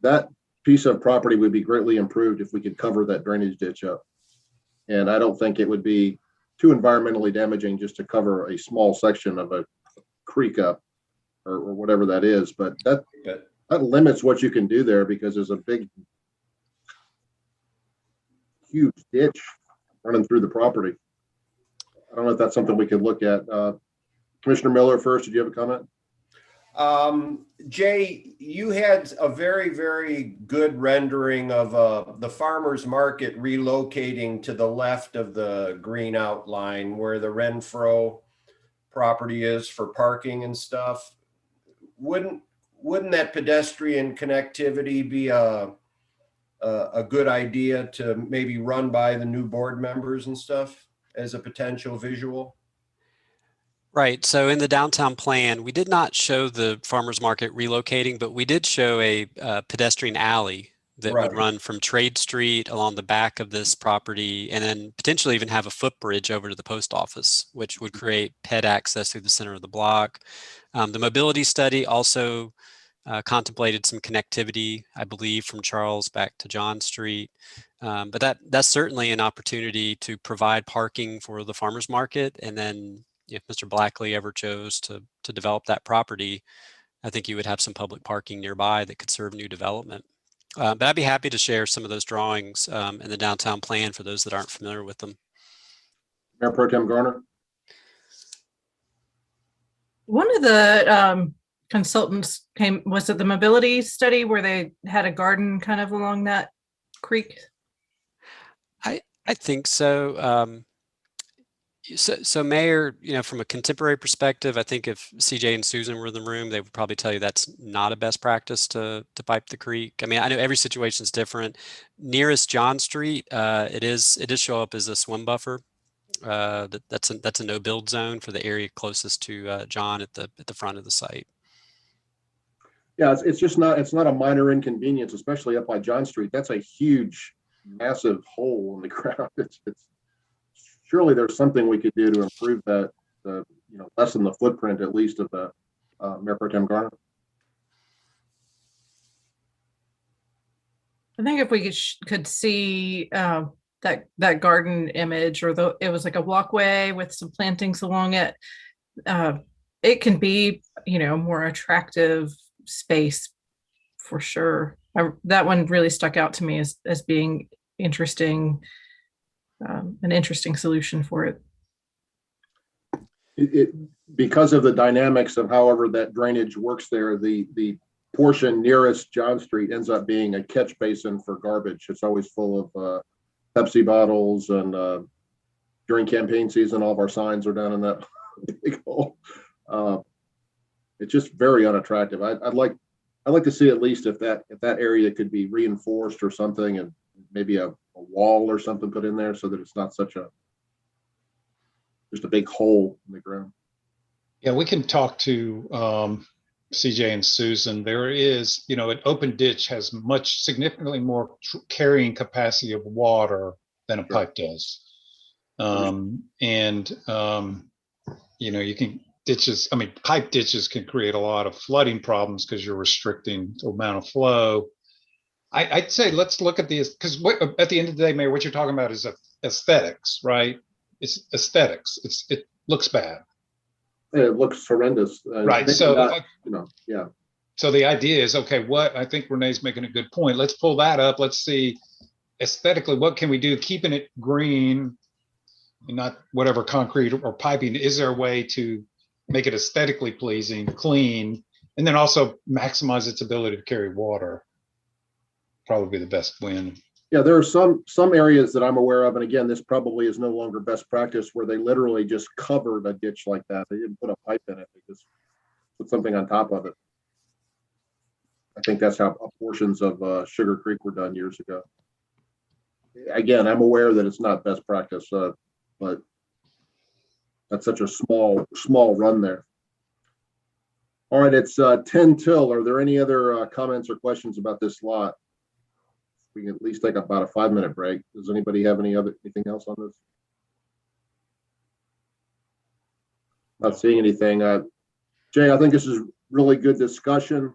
[SPEAKER 2] that piece of property would be greatly improved if we could cover that drainage ditch up. And I don't think it would be too environmentally damaging just to cover a small section of a creek up or whatever that is, but that limits what you can do there because there's a big, huge ditch running through the property. I don't know if that's something we could look at. Commissioner Miller first, did you have a comment?
[SPEAKER 4] Jay, you had a very, very good rendering of the farmer's market relocating to the left of the green outline where the Renfro property is for parking and stuff. Wouldn't that pedestrian connectivity be a good idea to maybe run by the new board members and stuff as a potential visual?
[SPEAKER 1] Right. So in the downtown plan, we did not show the farmers market relocating, but we did show a pedestrian alley that
[SPEAKER 4] Right.
[SPEAKER 1] would run from Trade Street along the back of this property and then potentially even have a footbridge over to the post office, which would create ped access through the center of the block. The mobility study also contemplated some connectivity, I believe, from Charles back to John Street. But that's certainly an opportunity to provide parking for the farmers market. And then if Mr. Blackley ever chose to develop that property, I think you would have some public parking nearby that could serve new development. But I'd be happy to share some of those drawings in the downtown plan for those that aren't familiar with them.
[SPEAKER 2] Mayor Pro Tem Garner?
[SPEAKER 9] One of the consultants was it the mobility study where they had a garden kind of along that creek?
[SPEAKER 1] I think so. So Mayor, from a contemporary perspective, I think if CJ and Susan were in the room, they would probably tell you that's not a best practice to pipe the creek. I mean, I know every situation is different. Nearest John Street, it does show up as a swim buffer. That's a no build zone for the area closest to John at the front of the site.
[SPEAKER 2] Yeah, it's not a minor inconvenience, especially up by John Street. That's a huge, massive hole in the ground. It's surely there's something we could do to improve that, lessen the footprint at least of the Mayor Pro Tem Garner.
[SPEAKER 9] I think if we could see that garden image, or it was like a walkway with some plantings along it, it can be, more attractive space for sure. That one really stuck out to me as being interesting. An interesting solution for it.
[SPEAKER 2] Because of the dynamics of however that drainage works there, the portion nearest John Street ends up being a catch basin for garbage. It's always full of Pepsi bottles, and during campaign season, all of our signs are down in that big hole. It's just very unattractive. I'd like to see at least if that area could be reinforced or something, and maybe a wall or something put in there so that it's not just a big hole in the ground.
[SPEAKER 10] Yeah, we can talk to CJ and Susan. There is, an open ditch has significantly more carrying capacity of water than a pipe does. You can pipe ditches can create a lot of flooding problems because you're restricting the amount of flow. I'd say let's look at these, because at the end of the day, Mayor, what you're talking about is aesthetics, right? It's aesthetics. It looks bad.
[SPEAKER 2] It looks horrendous.
[SPEAKER 10] Right. So,
[SPEAKER 2] yeah.
[SPEAKER 10] So the idea is, okay, I think Renee's making a good point. Let's pull that up. Let's see aesthetically, what can we do? Keeping it green and not whatever concrete or piping. Is there a way to make it aesthetically pleasing, clean, and then also maximize its ability to carry water? Probably the best win.
[SPEAKER 2] Yeah, there are some areas that I'm aware of, and again, this probably is no longer best practice, where they literally just covered a ditch like that. They didn't put a pipe in it; they just put something on top of it. I think that's how portions of Sugar Creek were done years ago. Again, I'm aware that it's not best practice, but that's such a small run there. All right, it's 10 till. Are there any other comments or questions about this lot? We can at least take about a 5-minute break. Does anybody have anything else on this? Not seeing anything. Jay, I think this is really good discussion.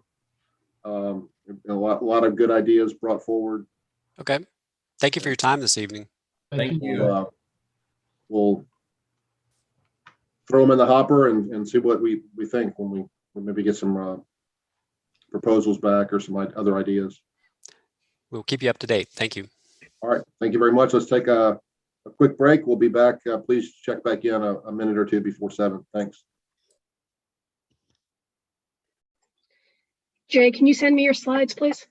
[SPEAKER 2] A lot of good ideas brought forward.
[SPEAKER 1] Okay. Thank you for your time this evening.
[SPEAKER 4] Thank you.
[SPEAKER 2] We'll throw them in the hopper and see what we think when we maybe get some proposals back or some other ideas.
[SPEAKER 1] We'll keep you up to date. Thank you.
[SPEAKER 2] All right, thank you very much. Let's take a quick break. We'll be back. Please check back in a minute or two before 7. Thanks.
[SPEAKER 6] Jay, can you send me your slides, please?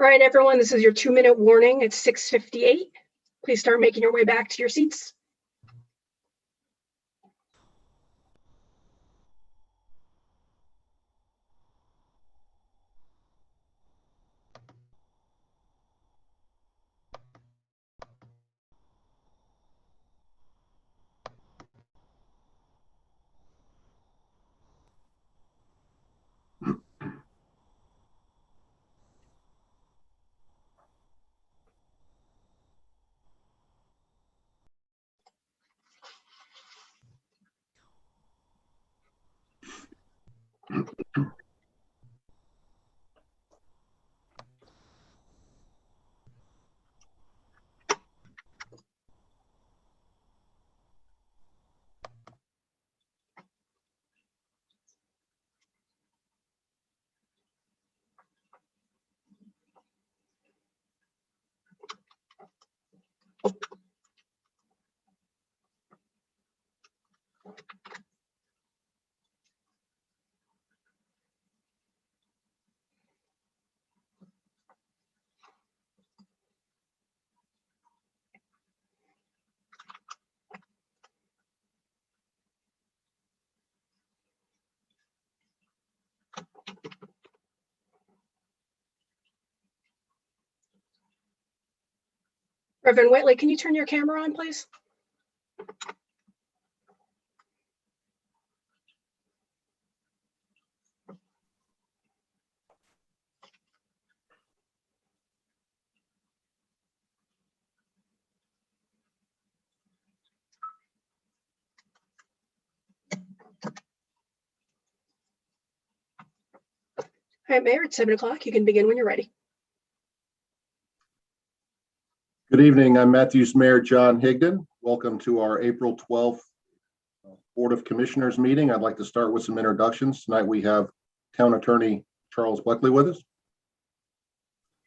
[SPEAKER 6] All right, everyone, this is your 2-minute warning. It's 6:58. Please start making your way back to your seats. Reverend Whitley, can you turn your camera on, please? All right, Mayor, it's 7 o'clock. You can begin when you're ready.
[SPEAKER 2] Good evening. I'm Matthews Mayor John Higdon. Welcome to our April 12th Board of Commissioners meeting. I'd like to start with some introductions. Tonight we have Town Attorney Charles Buckley with us,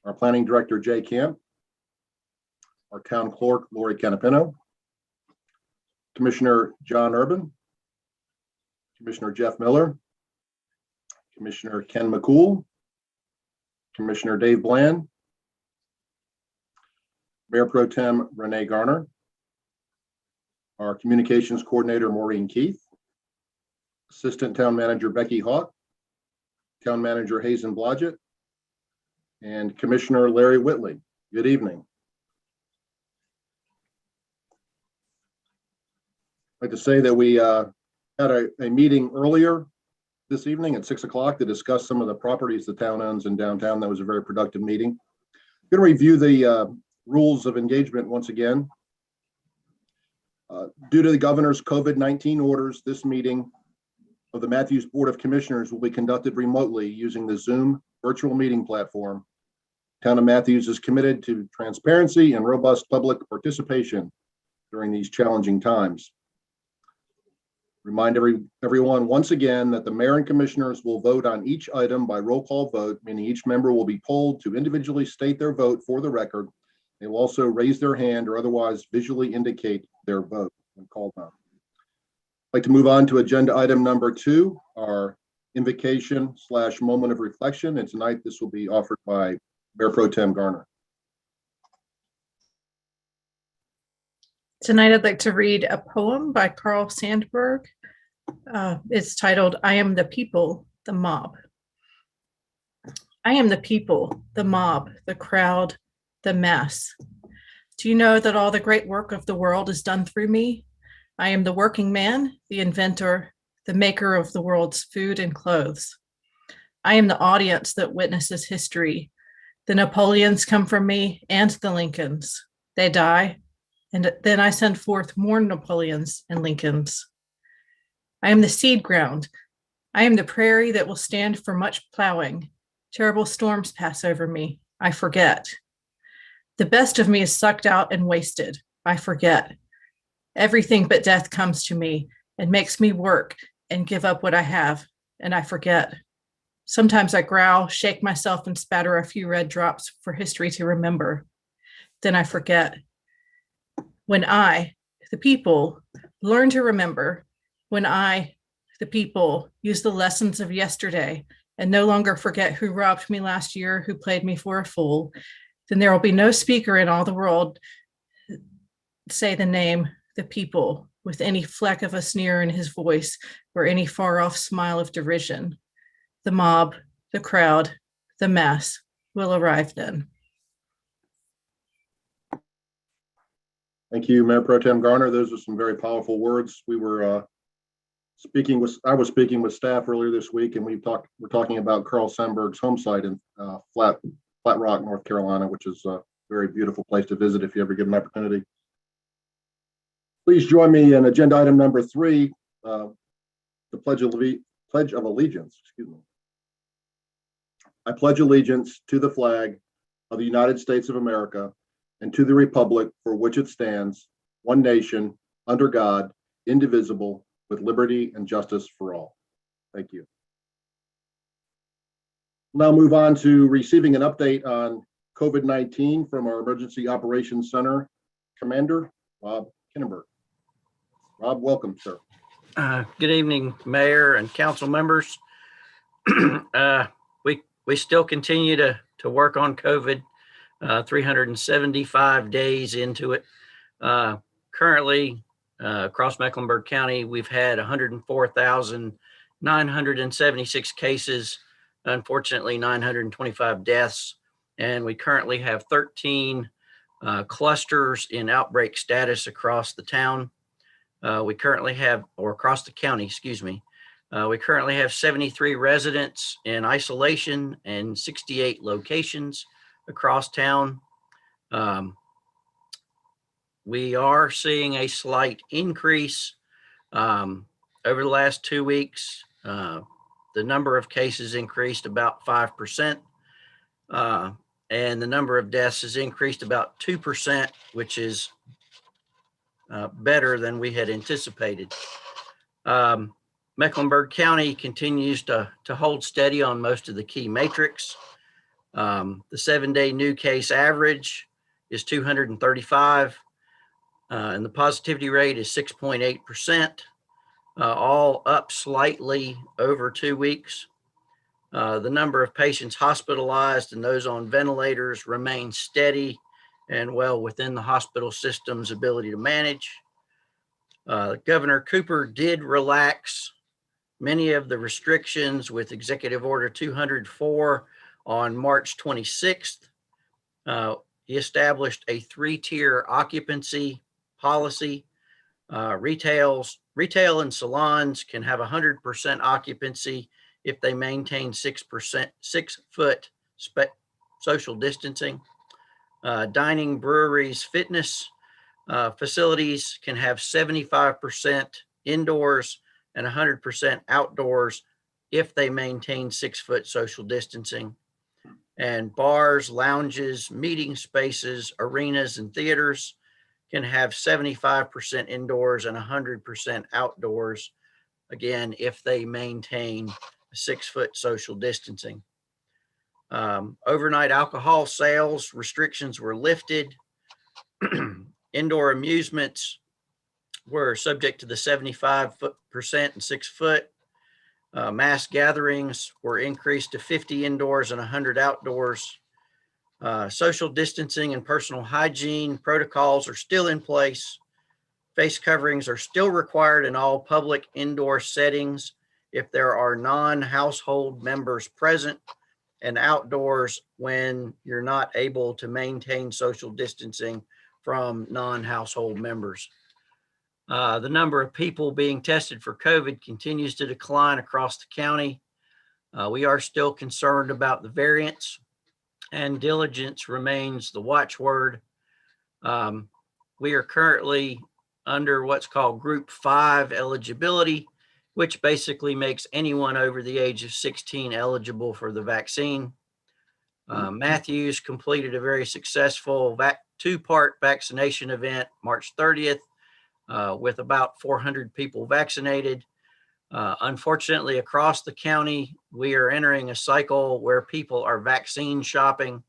[SPEAKER 2] our Planning Director Jay Camp, our Town Clerk Lori Canapino, Commissioner John Urban, Commissioner Jeff Miller, Commissioner Ken McCool, Commissioner Dave Bland, Mayor Pro Tem Renee Garner, our Communications Coordinator Maureen Keith, Assistant Town Manager Becky Hawk, Town Manager Hazen Blodgett, and Commissioner Larry Whitley. Good evening. I'd like to say that we had a meeting earlier this evening at 6 o'clock to discuss some of the properties the town owns in downtown. That was a very productive meeting. I'm going to review the rules of engagement once again. Due to the governor's COVID-19 orders, this meeting of the Matthews Board of Commissioners will be conducted remotely using the Zoom virtual meeting platform. Town of Matthews is committed to transparency and robust public participation during these challenging times. Remind everyone once again that the mayor and commissioners will vote on each item by roll call vote, meaning each member will be polled to individually state their vote for the record. They will also raise their hand or otherwise visually indicate their vote when called on. I'd like to move on to agenda item number 2, our invocation / moment of reflection. And tonight this will be offered by Mayor Pro Tem Garner.
[SPEAKER 9] Tonight, I'd like to read a poem by Carl Sandburg. It's titled, I Am the People, the Mob. I am the people, the mob, the crowd, the mass. Do you know that all the great work of the world is done through me? I am the working man, the inventor, the maker of the world's food and clothes. I am the audience that witnesses history. The Napoleons come from me and the Lincolns. They die, and then I send forth more Napoleons and Lincolns. I am the seed ground. I am the prairie that will stand for much plowing. Terrible storms pass over me. I forget. The best of me is sucked out and wasted. I forget. Everything but death comes to me and makes me work and give up what I have, and I forget. Sometimes I growl, shake myself, and spatter a few red drops for history to remember. Then I forget. When I, the people, learn to remember, when I, the people, use the lessons of yesterday and no longer forget who robbed me last year, who played me for a fool, then there will be no speaker in all the world say the name, the people, with any fleck of a sneer in his voice or any far-off smile of derision. The mob, the crowd, the mass will arrive then.
[SPEAKER 2] Thank you, Mayor Pro Tem Garner. Those are some very powerful words. We were I was speaking with staff earlier this week, and we're talking about Carl Sandburg's home site in Flat Rock, North Carolina, which is a very beautiful place to visit if you ever get an opportunity. Please join me in agenda item number 3, the Pledge of Allegiance. Excuse me. I pledge allegiance to the flag of the United States of America and to the republic for which it stands, one nation, under God, indivisible, with liberty and justice for all. Thank you. Now move on to receiving an update on COVID-19 from our Emergency Operations Center Commander, Rob Kinnenberg. Rob, welcome, sir.
[SPEAKER 11] Good evening, Mayor and council members. We still continue to work on COVID, 375 days into it. Currently, across Mecklenburg County, we've had 104,976 cases, unfortunately 925 deaths, and we currently have 13 clusters in outbreak status across the town. We currently have, or across the county, excuse me. We currently have 73 residents in isolation and 68 locations across town. We are seeing a slight increase over the last 2 weeks. The number of cases increased about 5%, and the number of deaths has increased about 2%, which is better than we had anticipated. Mecklenburg County continues to hold steady on most of the key metrics. The 7-day new case average is 235, and the positivity rate is 6.8%, all up slightly over 2 weeks. The number of patients hospitalized and those on ventilators remain steady and well within the hospital system's ability to manage. Governor Cooper did relax many of the restrictions with Executive Order 204 on March 26th. He established a 3-tier occupancy policy. Retail and salons can have 100% occupancy if they maintain 6-foot social distancing. Dining, breweries, fitness facilities can have 75% indoors and 100% outdoors if they maintain 6-foot social distancing. And bars, lounges, meeting spaces, arenas, and theaters can have 75% indoors and 100% outdoors, again, if they maintain 6-foot social distancing. Overnight alcohol sales restrictions were lifted. Indoor amusements were subject to the 75% and 6-foot. Mass gatherings were increased to 50 indoors and 100 outdoors. Social distancing and personal hygiene protocols are still in place. Face coverings are still required in all public indoor settings if there are non-household members present, and outdoors when you're not able to maintain social distancing from non-household members. The number of people being tested for COVID continues to decline across the county. We are still concerned about the variants, and diligence remains the watchword. We are currently under what's called Group 5 eligibility, which basically makes anyone over the age of 16 eligible for the vaccine. Matthews completed a very successful 2-part vaccination event March 30th with about 400 people vaccinated. Unfortunately, across the county, we are entering a cycle where people are vaccine shopping,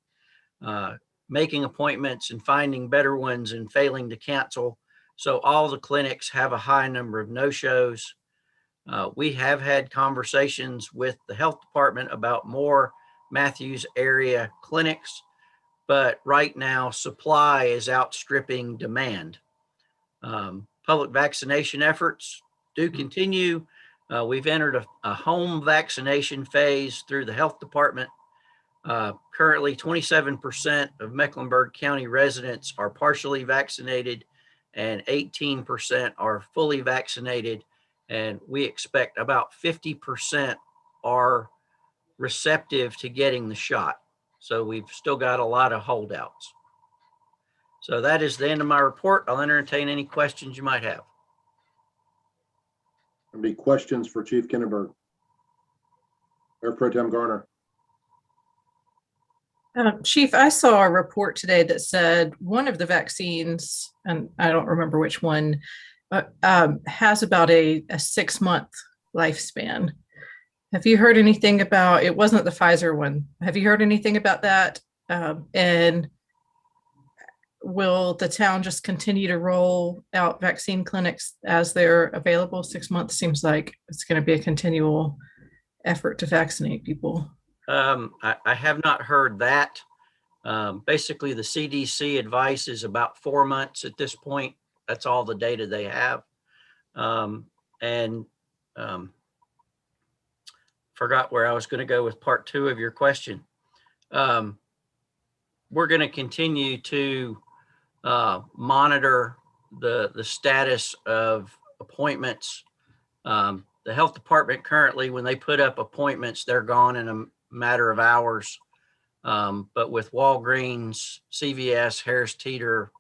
[SPEAKER 11] making appointments and finding better ones and failing to cancel. So all the clinics have a high number of no-shows. We have had conversations with the health department about more Matthews area clinics, but right now supply is outstripping demand. Public vaccination efforts do continue. We've entered a home vaccination phase through the health department. Currently, 27% of Mecklenburg County residents are partially vaccinated and 18% are fully vaccinated. And we expect about 50% are receptive to getting the shot. So we've still got a lot of holdouts. So that is the end of my report. I'll entertain any questions you might have.
[SPEAKER 2] Any questions for Chief Kinneberg? Mayor Pro Tem Garner.
[SPEAKER 9] Chief, I saw a report today that said one of the vaccines, and I don't remember which one, has about a 6-month lifespan. Have you heard anything about, it wasn't the Pfizer one. Have you heard anything about that? And will the town just continue to roll out vaccine clinics as they're available? 6 months seems like it's going to be a continual effort to vaccinate people.
[SPEAKER 11] I have not heard that. Basically, the CDC advice is about 4 months at this point. That's all the data they have. Forgot where I was going to go with part 2 of your question. We're going to continue to monitor the status of appointments. The health department currently, when they put up appointments, they're gone in a matter of hours. But with Walgreens, CVS, Harris Teeter,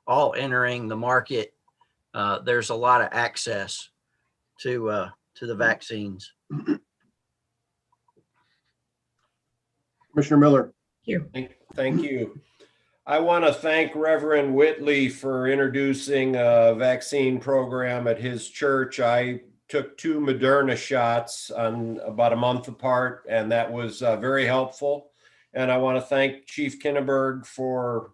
[SPEAKER 11] all entering the market, there's a lot of access to the vaccines.
[SPEAKER 2] Commissioner Miller.
[SPEAKER 4] Thank you. I want to thank Reverend Whitley for introducing a vaccine program at his church. I took 2 Moderna shots on about a month apart, and that was very helpful. And I want to thank Chief Kinneberg for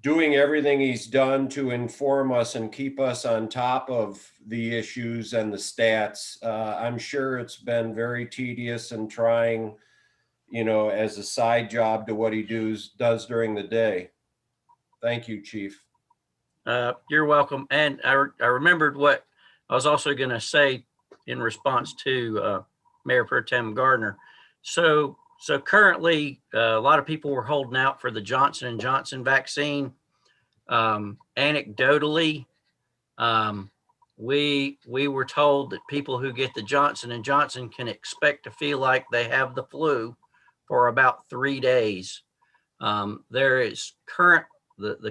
[SPEAKER 4] doing everything he's done to inform us and keep us on top of the issues and the stats. I'm sure it's been very tedious and trying, you know, as a side job to what he does during the day. Thank you, Chief.
[SPEAKER 11] You're welcome. And I remembered what I was also going to say in response to Mayor Pro Tem Gardner. So currently, a lot of people were holding out for the Johnson & Johnson vaccine. Anecdotally, we were told that people who get the Johnson & Johnson can expect to feel like they have the flu for about 3 days. The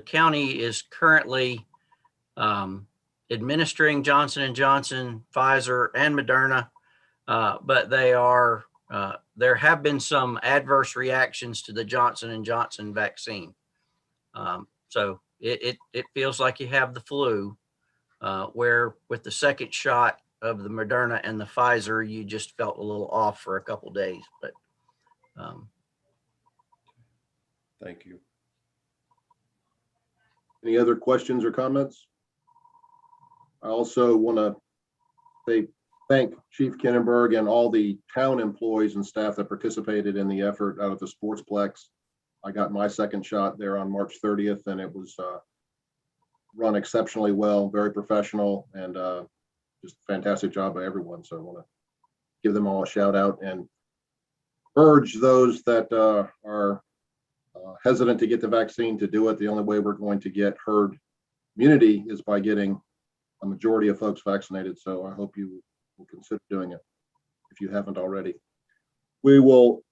[SPEAKER 11] county is currently administering Johnson & Johnson, Pfizer, and Moderna, but there have been some adverse reactions to the Johnson & Johnson vaccine. So it feels like you have the flu, where with the second shot of the Moderna and the Pfizer, you just felt a little off for a couple days. But
[SPEAKER 4] thank you.
[SPEAKER 2] Any other questions or comments? I also want to thank Chief Kinneberg and all the town employees and staff that participated in the effort out at the Sportsplex. I got my second shot there on March 30th, and it was run exceptionally well, very professional, and just a fantastic job by everyone. So I want to give them all a shout out and urge those that are hesitant to get the vaccine to do it. The only way we're going to get herd immunity is by getting a majority of folks vaccinated. So I hope you will consider doing it if you haven't already. We will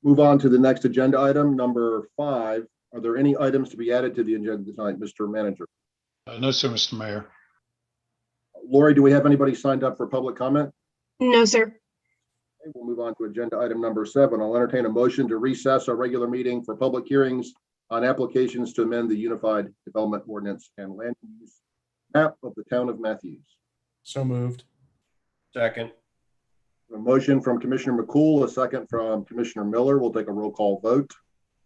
[SPEAKER 2] move on to the next agenda item, number 5. Are there any items to be added to the agenda tonight, Mr. Manager?
[SPEAKER 10] No, sir, Mr. Mayor.
[SPEAKER 2] Lori, do we have anybody signed up for public comment?
[SPEAKER 6] No, sir.
[SPEAKER 2] Okay, we'll move on to agenda item number 7. I'll entertain a motion to recess our regular meeting for public hearings on applications to amend the Unified Development Ordinance and land use map of the town of Matthews.
[SPEAKER 5] So moved.
[SPEAKER 4] Second.
[SPEAKER 2] A motion from Commissioner McCool, a second from Commissioner Miller. We'll take a roll call vote.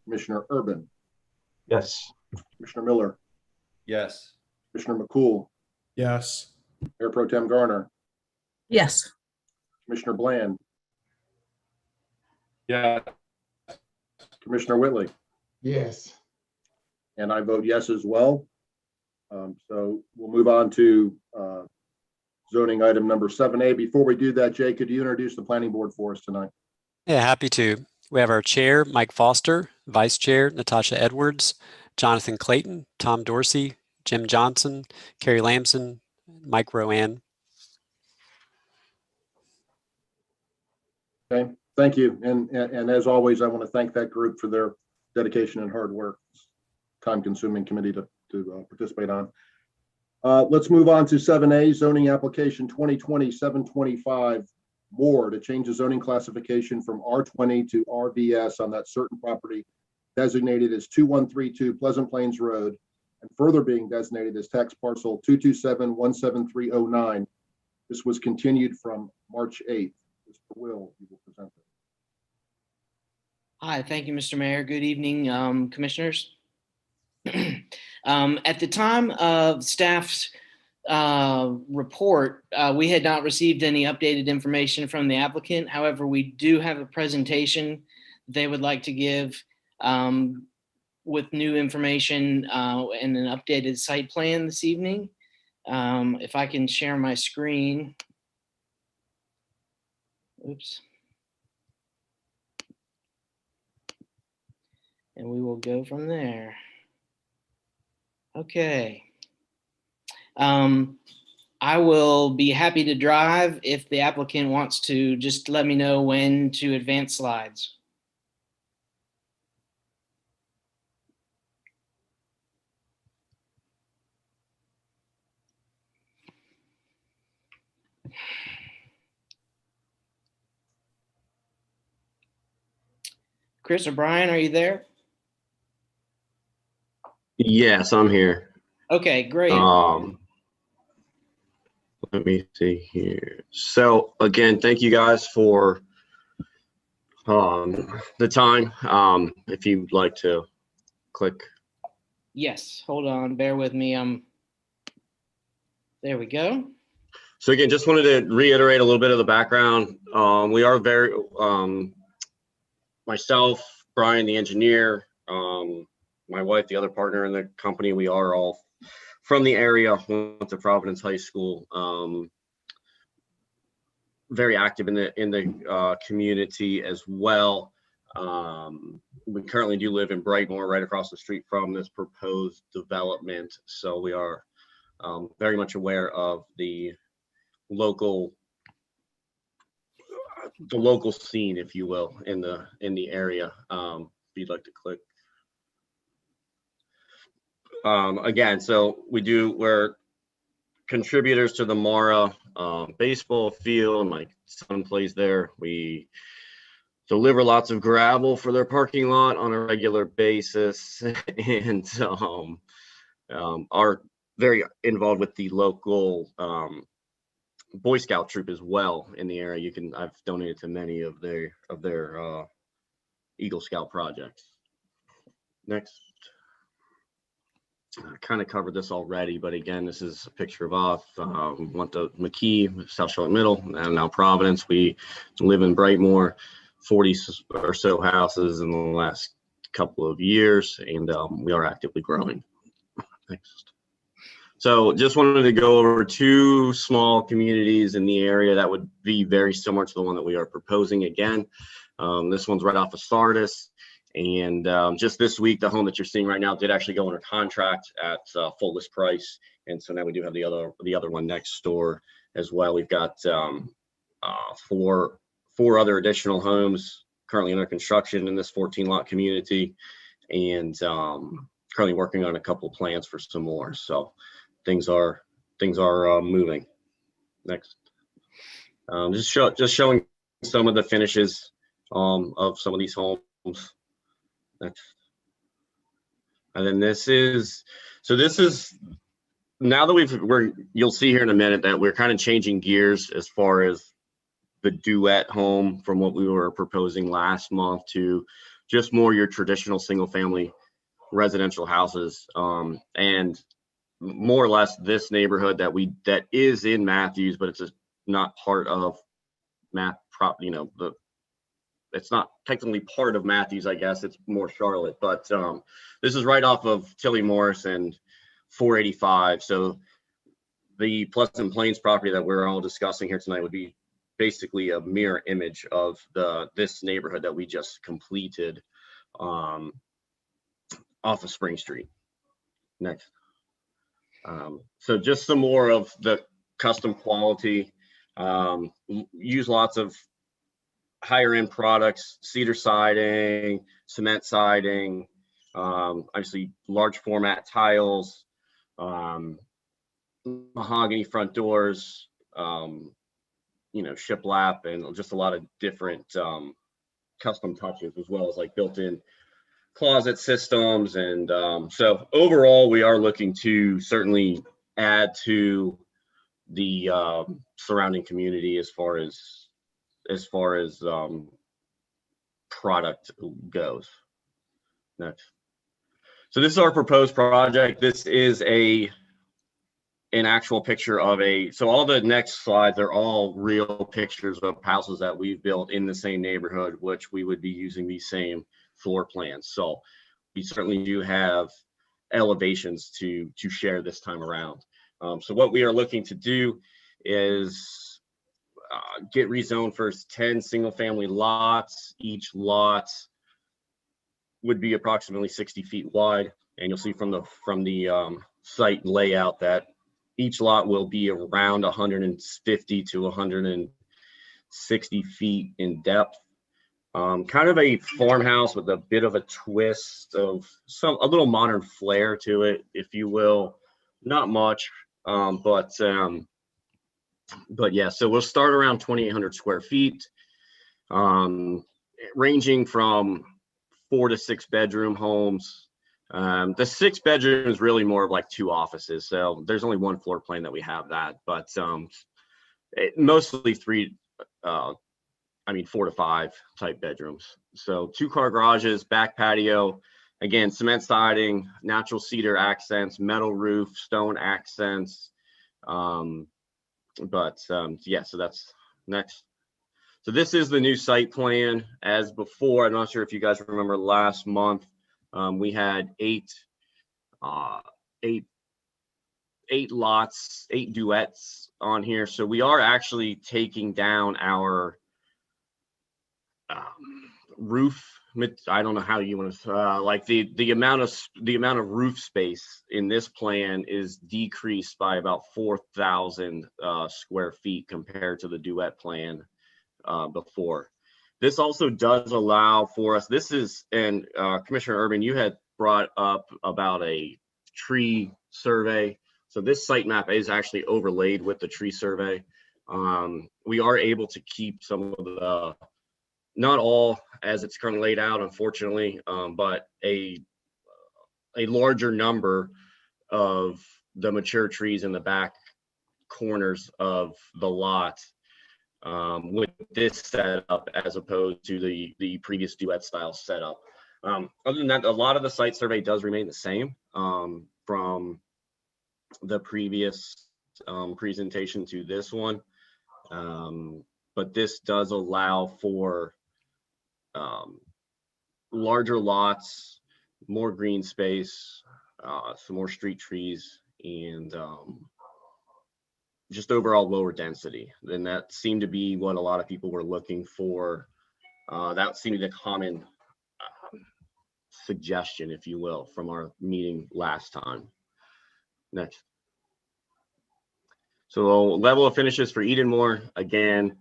[SPEAKER 2] Commissioner Urban.
[SPEAKER 12] Yes.
[SPEAKER 2] Commissioner Miller.
[SPEAKER 4] Yes.
[SPEAKER 2] Commissioner McCool.
[SPEAKER 5] Yes.
[SPEAKER 2] Mayor Pro Tem Garner.
[SPEAKER 9] Yes.
[SPEAKER 2] Commissioner Bland,
[SPEAKER 3] Yeah,
[SPEAKER 2] Commissioner Whitley,
[SPEAKER 7] Yes.
[SPEAKER 2] and I vote yes as well. So we'll move on to zoning item number 7A. Before we do that, Jay, could you introduce the planning board for us tonight?
[SPEAKER 1] Yeah, happy to. We have our chair, Mike Foster, vice chair, Natasha Edwards, Jonathan Clayton, Tom Dorsey, Jim Johnson, Carrie Lamson, Mike Rowan.
[SPEAKER 2] Okay, thank you. And as always, I want to thank that group for their dedication and hard work. Time-consuming committee to participate on. Let's move on to 7A, zoning application 2020-725, more to change the zoning classification from R20 to RVS on that certain property designated as 2132 Pleasant Plains Road, and further being designated as tax parcel 227-17309. This was continued from March 8th. Mr. Will, you will present it.
[SPEAKER 12] Hi, thank you, Mr. Mayor. Good evening, commissioners. At the time of staff's report, we had not received any updated information from the applicant. However, we do have a presentation they would like to give with new information and an updated site plan this evening. If I can share my screen. Oops. And we will go from there. Okay. I will be happy to drive if the applicant wants to just let me know when to advance slides. Chris or Brian, are you there?
[SPEAKER 13] Yes, I'm here.
[SPEAKER 12] Okay, great.
[SPEAKER 13] Let me see here. So again, thank you guys for the time. If you'd like to click.
[SPEAKER 12] Yes, hold on, bear with me. There we go.
[SPEAKER 13] So again, just wanted to reiterate a little bit of the background. We are very, myself, Brian, the engineer, my wife, the other partner in the company, we are all from the area, went to Providence High School. Very active in the community as well. We currently do live in Brightmoor, right across the street from this proposed development. So we are very much aware of the local scene, if you will, in the area. If you'd like to click. Again, so we're contributors to the Mara baseball field. My son plays there. We deliver lots of gravel for their parking lot on a regular basis, and are very involved with the local Boy Scout troop as well in the area. I've donated to many of their Eagle Scout projects. Next. I kind of covered this already, but again, this is a picture of us. We went to McKee, South Charlotte Middle, and now Providence. We live in Brightmoor, 40 or so houses in the last couple of years, and we are actively growing. Next. So just wanted to go over two small communities in the area that would be very similar to the one that we are proposing again. This one's right off of Sardis. And just this week, the home that you're seeing right now did actually go under contract at full list price. And so now we do have the other one next door as well. We've got four other additional homes currently under construction in this 14 lot community, and currently working on a couple of plans for some more. So things are moving. Next. Just showing some of the finishes of some of these homes. And then this is now that you'll see here in a minute that we're kind of changing gears as far as the duet home from what we were proposing last month to just more your traditional single family residential houses. And more or less this neighborhood that is in Matthews, but it's not part of it's not technically part of Matthews, I guess. It's more Charlotte, but this is right off of Tilly Morris and 485. So the Pleasant Plains property that we're all discussing here tonight would be basically a mirror image of this neighborhood that we just completed off of Spring Street. Next. So just some more of the custom quality. Use lots of higher end products, cedar siding, cement siding, obviously large format tiles, mahogany front doors, shiplap, and just a lot of different custom touches, as well as like built-in closet systems. And so overall, we are looking to certainly add to the surrounding community as far as product goes. Next. So this is our proposed project. This is an actual picture of so all the next slides are all real pictures of houses that we've built in the same neighborhood, which we would be using these same floor plans. So we certainly do have elevations to share this time around. So what we are looking to do is get rezoned for 10 single family lots. Each lot would be approximately 60 feet wide. And you'll see from the site layout that each lot will be around 150 to 160 feet in depth. Kind of a farmhouse with a bit of a twist of a little modern flair to it, if you will. Not much, but yeah, so we'll start around 2,800 square feet, ranging from 4 to 6 bedroom homes. The 6 bedroom is really more of like 2 offices. So there's only 1 floor plan that we have that, but mostly 4 to 5 type bedrooms. So 2-car garages, back patio, again, cement siding, natural cedar accents, metal roof, stone accents. Yeah, so that's next. So this is the new site plan. As before, I'm not sure if you guys remember last month, we had 8 lots, 8 duets on here. So we are actually taking down our roof. I don't know how you want to like the amount of roof space in this plan is decreased by about 4,000 square feet compared to the duet plan before. This also does allow for us. This is, and Commissioner Urban, you had brought up about a tree survey. So this site map is actually overlaid with the tree survey. We are able to keep some of the, not all as it's currently laid out, unfortunately, but a larger number of the mature trees in the back corners of the lot with this setup as opposed to the previous duet style setup. Other than that, a lot of the site survey does remain the same from the previous presentation to this one, but this does allow for larger lots, more green space, some more street trees, and just overall lower density. And that seemed to be what a lot of people were looking for. That seemed to be the common suggestion, if you will, from our meeting last time. Next. So level of finishes for Edenmore, again,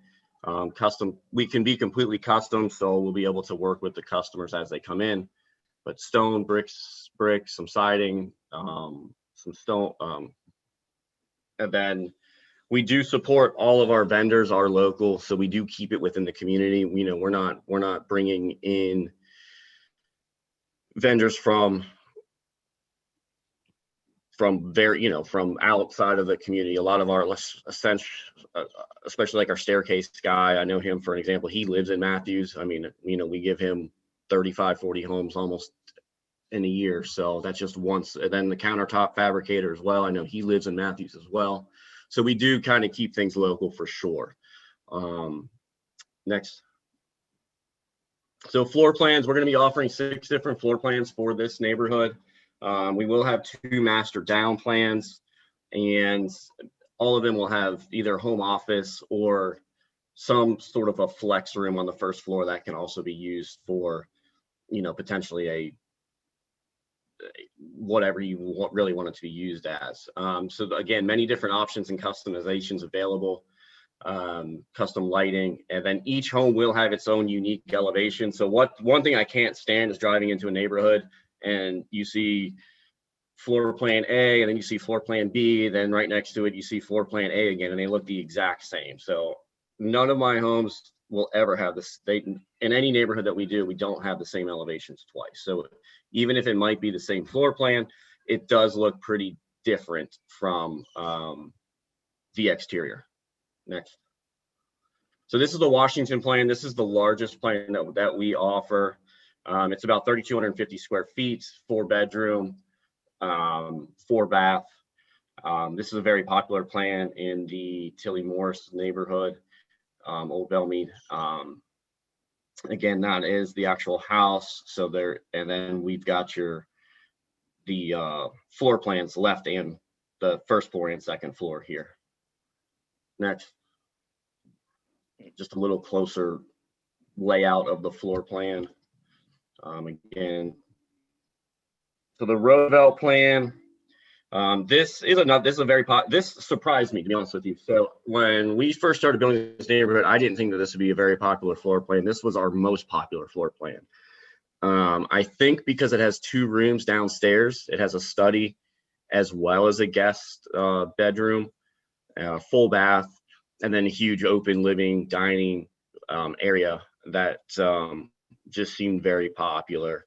[SPEAKER 13] custom. We can be completely custom, so we'll be able to work with the customers as they come in. But stone, bricks, some siding, some stone, and then we do support all of our vendors, are local, so we do keep it within the community. You know, we're not bringing in vendors from outside of the community. A lot of our especially like our staircase guy, I know him for an example. He lives in Matthews. I mean, you know, we give him 35, 40 homes almost in a year. So that's just once. And then the countertop fabricator as well, I know he lives in Matthews as well. So we do kind of keep things local for sure. Next. So floor plans, we're going to be offering 6 different floor plans for this neighborhood. We will have 2 master down plans, and all of them will have either home office or some sort of a flex room on the first floor that can also be used for, you know, potentially a whatever you really want it to be used as. So again, many different options and customizations available, custom lighting, and then each home will have its own unique elevation. So one thing I can't stand is driving into a neighborhood and you see floor plan A, and then you see floor plan B, then right next to it you see floor plan A again, and they look the exact same. So none of my homes will ever have this. In any neighborhood that we do, we don't have the same elevations twice. So even if it might be the same floor plan, it does look pretty different from the exterior. Next. So this is the Washington plan. This is the largest plan that we offer. It's about 3,250 square feet, 4 bedroom, 4 bath. This is a very popular plan in the Tilly Morris neighborhood, Old Belmead. Again, that is the actual house. So there, and then we've got the floor plans left and the first floor and second floor here. Next. Just a little closer layout of the floor plan. Again, so the Roosevelt plan. This surprised me, to be honest with you. So when we first started building this neighborhood, I didn't think that this would be a very popular floor plan. This was our most popular floor plan. I think because it has 2 rooms downstairs, it has a study as well as a guest bedroom, full bath, and then a huge open living dining area that just seemed very popular.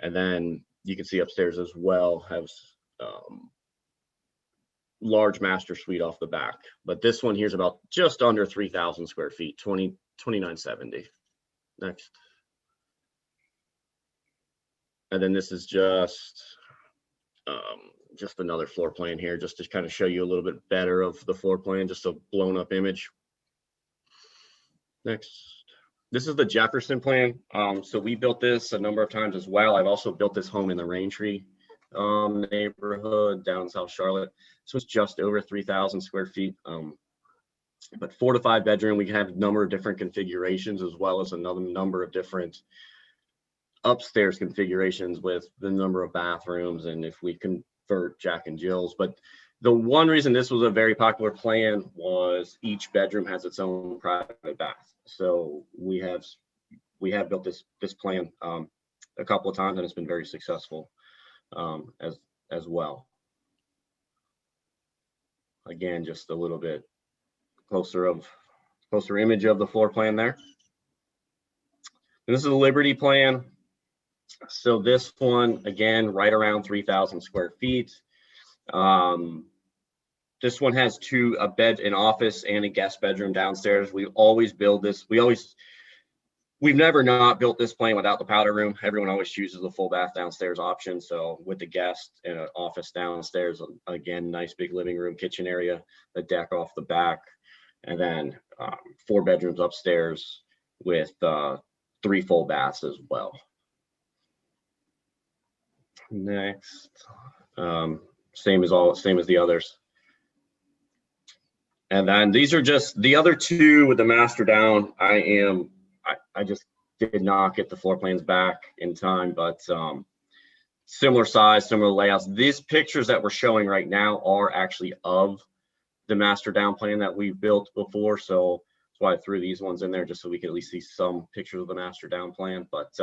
[SPEAKER 13] And then you can see upstairs as well has large master suite off the back. But this one here is about just under 3,000 square feet, 2970. Next. And then this is just another floor plan here, just to kind of show you a little bit better of the floor plan, just a blown up image. Next. This is the Jefferson plan. So we built this a number of times as well. I've also built this home in the Raintree neighborhood down in South Charlotte. This was just over 3,000 square feet. But 4 to 5 bedroom, we can have a number of different configurations as well as another number of different upstairs configurations with the number of bathrooms, and if we convert Jack and Jill's. But the one reason this was a very popular plan was each bedroom has its own private bath. So we have built this plan a couple of times, and it's been very successful as well. Again, just a little bit closer image of the floor plan there. And this is the Liberty plan. So this one, again, right around 3,000 square feet. This one has a bed, an office, and a guest bedroom downstairs. We always build this. We've never not built this plan without the powder room. Everyone always chooses the full bath downstairs option. So with the guest and an office downstairs, again, nice big living room, kitchen area, the deck off the back, and then 4 bedrooms upstairs with 3 full baths as well. Next, same as the others. And then these are just the other 2 with the master down. I just did not get the floor plans back in time, but similar size, similar layouts. These pictures that we're showing right now are actually of the master down plan that we've built before. So that's why I threw these ones in there, just so we can at least see some pictures of the master down plan. But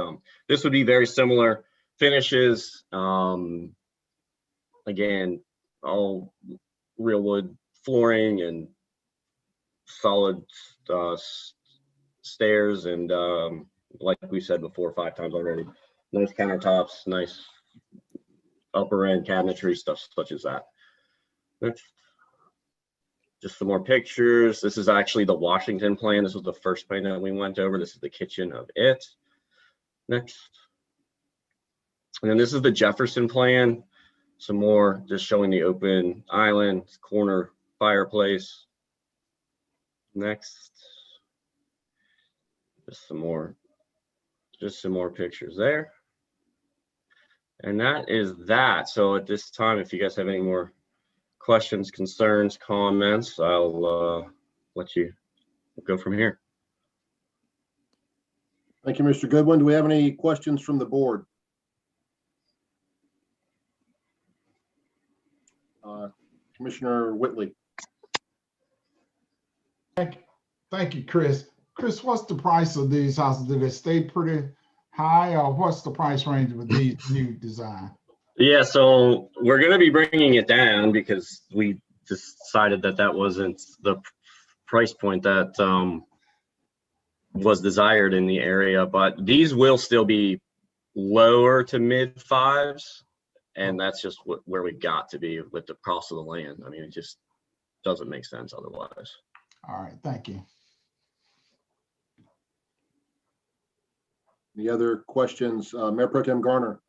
[SPEAKER 13] this would be very similar finishes. Again, all real wood flooring and solid stairs, and like we said before 5 times already, nice countertops, nice upper end cabinetry, stuff such as that. Next. Just some more pictures. This is actually the Washington plan. This was the first plan that we went over. This is the kitchen of it. Next. And then this is the Jefferson plan. Some more, just showing the open island, corner fireplace. Next, just some more pictures there. And that is that. So at this time, if you guys have any more questions, concerns, comments, I'll let you go from here.
[SPEAKER 2] Thank you, Mr. Goodwin. Do we have any questions from the board? Commissioner Whitley.
[SPEAKER 7] Thank you, Chris. Chris, what's the price of these houses? Do they stay pretty high, or what's the price range with these new design?
[SPEAKER 13] Yeah, so we're going to be bringing it down because we decided that that wasn't the price point that was desired in the area, but these will still be lower to mid fives, and that's just where we got to be with the cost of the land. I mean, it just doesn't make sense otherwise.
[SPEAKER 7] All right, thank you.
[SPEAKER 2] Any other questions? Mayor Pro Tem Garner.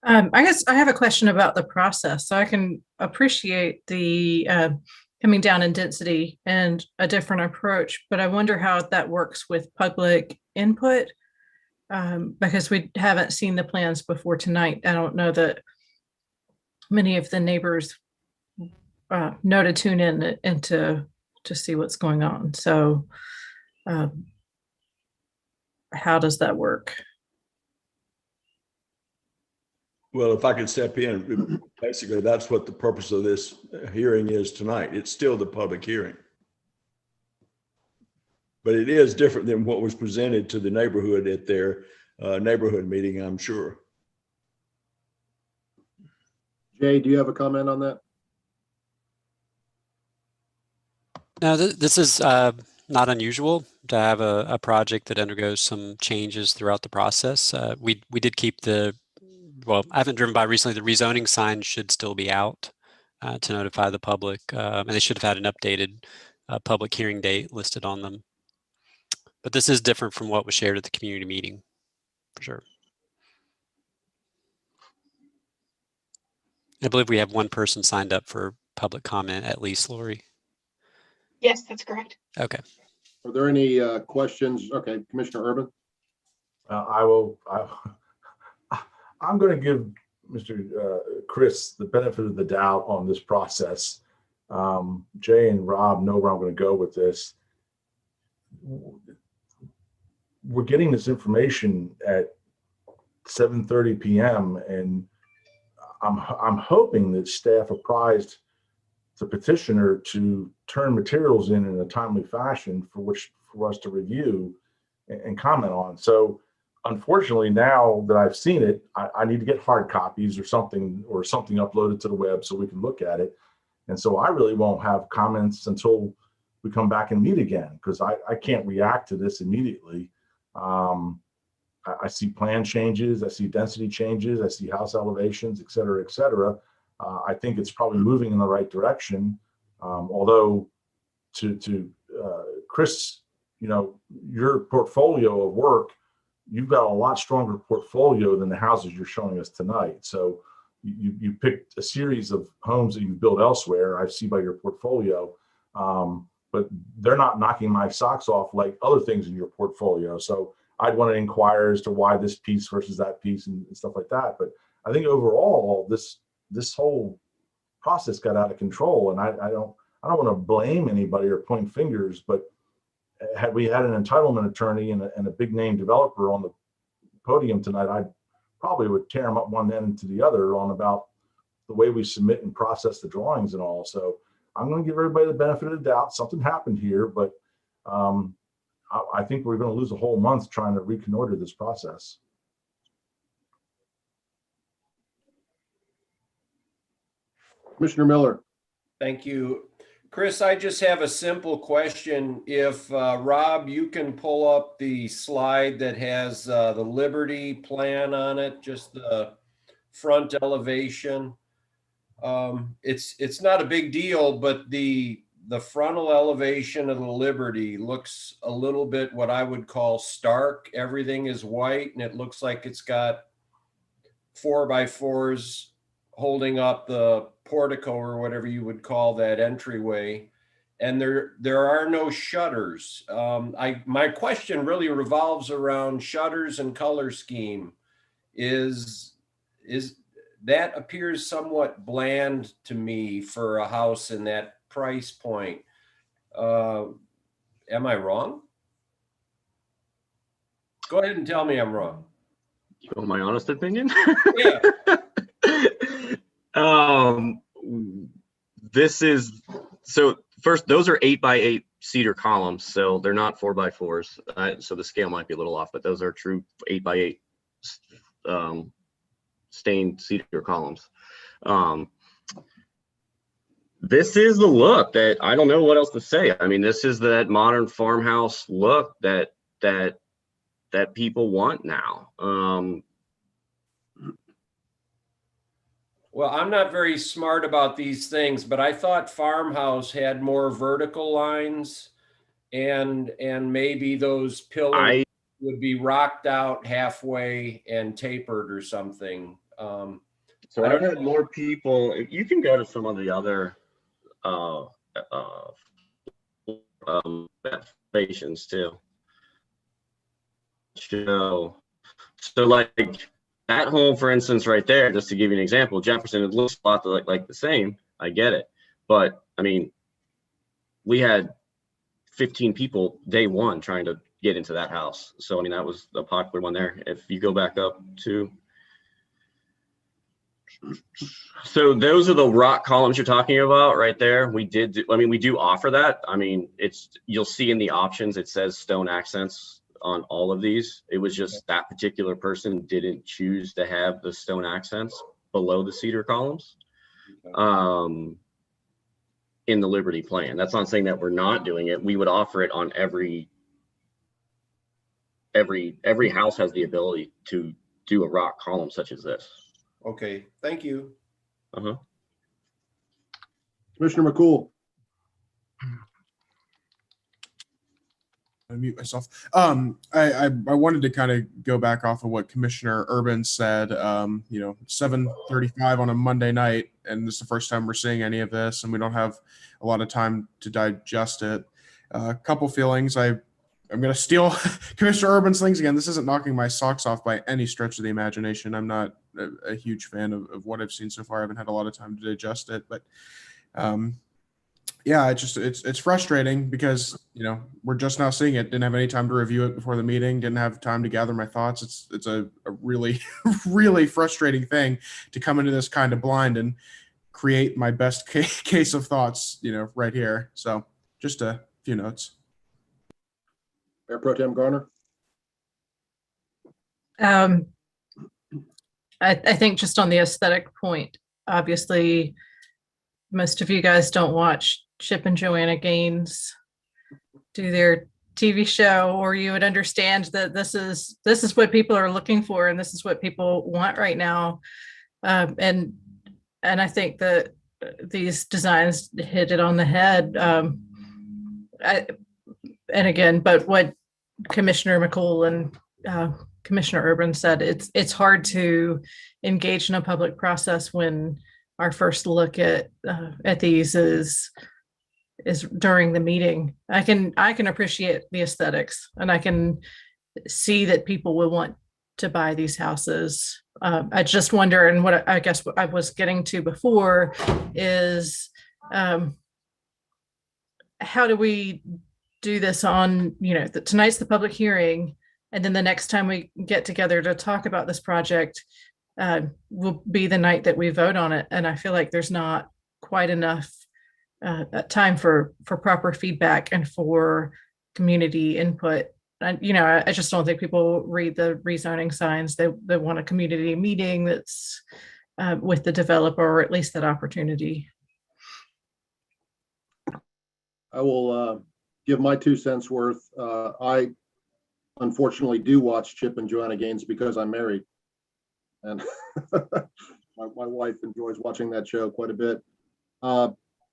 [SPEAKER 9] I guess I have a question about the process. So I can appreciate the coming down in density and a different approach, but I wonder how that works with public input, because we haven't seen the plans before tonight. I don't know that many of the neighbors know to tune in and to see what's going on. So how does that work?
[SPEAKER 14] Well, if I could step in, basically that's what the purpose of this hearing is tonight. It's still the public hearing. But it is different than what was presented to the neighborhood at their neighborhood meeting, I'm sure.
[SPEAKER 2] Jay, do you have a comment on that?
[SPEAKER 1] No, this is not unusual to have a project that undergoes some changes throughout the process. We did keep well, I haven't driven by recently. The rezoning sign should still be out to notify the public, and they should have had an updated public hearing date listed on them. But this is different from what was shared at the community meeting, for sure. I believe we have one person signed up for public comment, at least, Lori.
[SPEAKER 6] Yes, that's correct.
[SPEAKER 1] Okay.
[SPEAKER 2] Are there any questions? Okay, Commissioner Urban.
[SPEAKER 8] I'm going to give Mr. Chris the benefit of the doubt on this process. Jay and Rob know where I'm going to go with this. We're getting this information at 7:30 p.m. and I'm hoping that staff apprised the petitioner to turn materials in a timely fashion for us to review and comment on. So unfortunately, now that I've seen it, I need to get hard copies or something uploaded to the web so we can look at it. And so I really won't have comments until we come back and meet again, because I can't react to this immediately. I see plan changes, I see density changes, I see house elevations, et cetera, et cetera. I think it's probably moving in the right direction. Although to Chris, your portfolio of work, you've got a lot stronger portfolio than the houses you're showing us tonight. So you picked a series of homes that you've built elsewhere, I see by your portfolio, but they're not knocking my socks off like other things in your portfolio. So I'd want to inquire as to why this piece versus that piece and stuff like that. But I think overall, this whole process got out of control, and I don't want to blame anybody or point fingers, but had we had an entitlement attorney and a big name developer on the podium tonight, I probably would tear them up one end to the other on about the way we submit and process the drawings and all. So I'm going to give everybody the benefit of the doubt. Something happened here, but I think we're going to lose a whole month trying to reconnoiter this process.
[SPEAKER 2] Commissioner Miller.
[SPEAKER 4] Thank you. Chris, I just have a simple question. If Rob, you can pull up the slide that has the Liberty plan on it, just the front elevation. It's not a big deal, but the frontal elevation of the Liberty looks a little bit what I would call stark. Everything is white and it looks like it's got 4x4s holding up the portico or whatever you would call that entryway. And there are no shutters. My question really revolves around shutters and color scheme. Is that appears somewhat bland to me for a house in that price point. Am I wrong? Go ahead and tell me I'm wrong.
[SPEAKER 13] You want my honest opinion?
[SPEAKER 4] Yeah.
[SPEAKER 13] This is, so first, those are 8x8 cedar columns, so they're not 4x4s. So the scale might be a little off, but those are true 8x8 stained cedar columns. This is the look that, I don't know what else to say. I mean, this is that modern farmhouse look that people want now.
[SPEAKER 4] Well, I'm not very smart about these things, but I thought farmhouse had more vertical lines, and maybe those pillars would be rocked out halfway and tapered or something.
[SPEAKER 13] So I've had more people. You can go to some of the other stations too. So like that home, for instance, right there, just to give you an example, Jefferson, it looks a lot like the same. I get it. But I mean, we had 15 people day one trying to get into that house. So, I mean, that was a popular one there. If you go back up to, so those are the rock columns you're talking about right there. We do offer that. I mean, you'll see in the options, it says stone accents on all of these. It was just that particular person didn't choose to have the stone accents below the cedar columns in the Liberty plan. That's not saying that we're not doing it. We would offer it on every house has the ability to do a rock column such as this.
[SPEAKER 4] Okay, thank you.
[SPEAKER 2] Commissioner McCool.
[SPEAKER 5] I mute myself. I wanted to kind of go back off of what Commissioner Urban said. 7:35 on a Monday night, and this is the first time we're seeing any of this, and we don't have a lot of time to digest it. A couple feelings. I'm going to steal Commissioner Urban's things again. This isn't knocking my socks off by any stretch of the imagination. I'm not a huge fan of what I've seen so far. I haven't had a lot of time to digest it, but yeah, it's frustrating because, we're just now seeing it. Didn't have any time to review it before the meeting. Didn't have time to gather my thoughts. It's a really, really frustrating thing to come into this kind of blind and create my best case of thoughts, right here. So just a few notes.
[SPEAKER 2] Mayor Pro Tem Garner.
[SPEAKER 9] I think just on the aesthetic point, obviously, most of you guys don't watch Chip and Joanna Gaines do their TV show, or you would understand that this is what people are looking for, and this is what people want right now. And I think that these designs hit it on the head. But what Commissioner McCool and Commissioner Urban said, it's hard to engage in a public process when our first look at these is during the meeting. I can appreciate the aesthetics, and I can see that people will want to buy these houses. I just wonder, and what I guess what I was getting to before is how do we do this on, tonight's the public hearing, and then the next time we get together to talk about this project will be the night that we vote on it. And I feel like there's not quite enough time for proper feedback and for community input. And, I just don't think people read the rezoning signs. They want a community meeting that's with the developer, or at least that opportunity.
[SPEAKER 2] I will give my 2 cents worth. I unfortunately do watch Chip and Joanna Gaines because I'm married. And my wife enjoys watching that show quite a bit.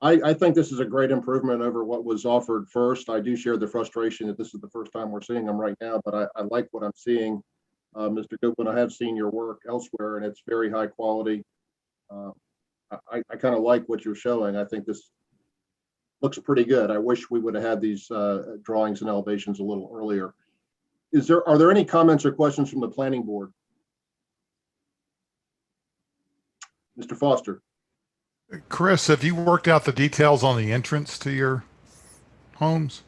[SPEAKER 2] I think this is a great improvement over what was offered first. I do share the frustration that this is the first time we're seeing them right now, but I like what I'm seeing. Mr. Copeland, I have seen your work elsewhere, and it's very high quality. I kind of like what you're showing. I think this looks pretty good. I wish we would have had these drawings and elevations a little earlier. Are there any comments or questions from the planning board? Mr. Foster.
[SPEAKER 15] Chris, have you worked out the details on the entrance to your homes?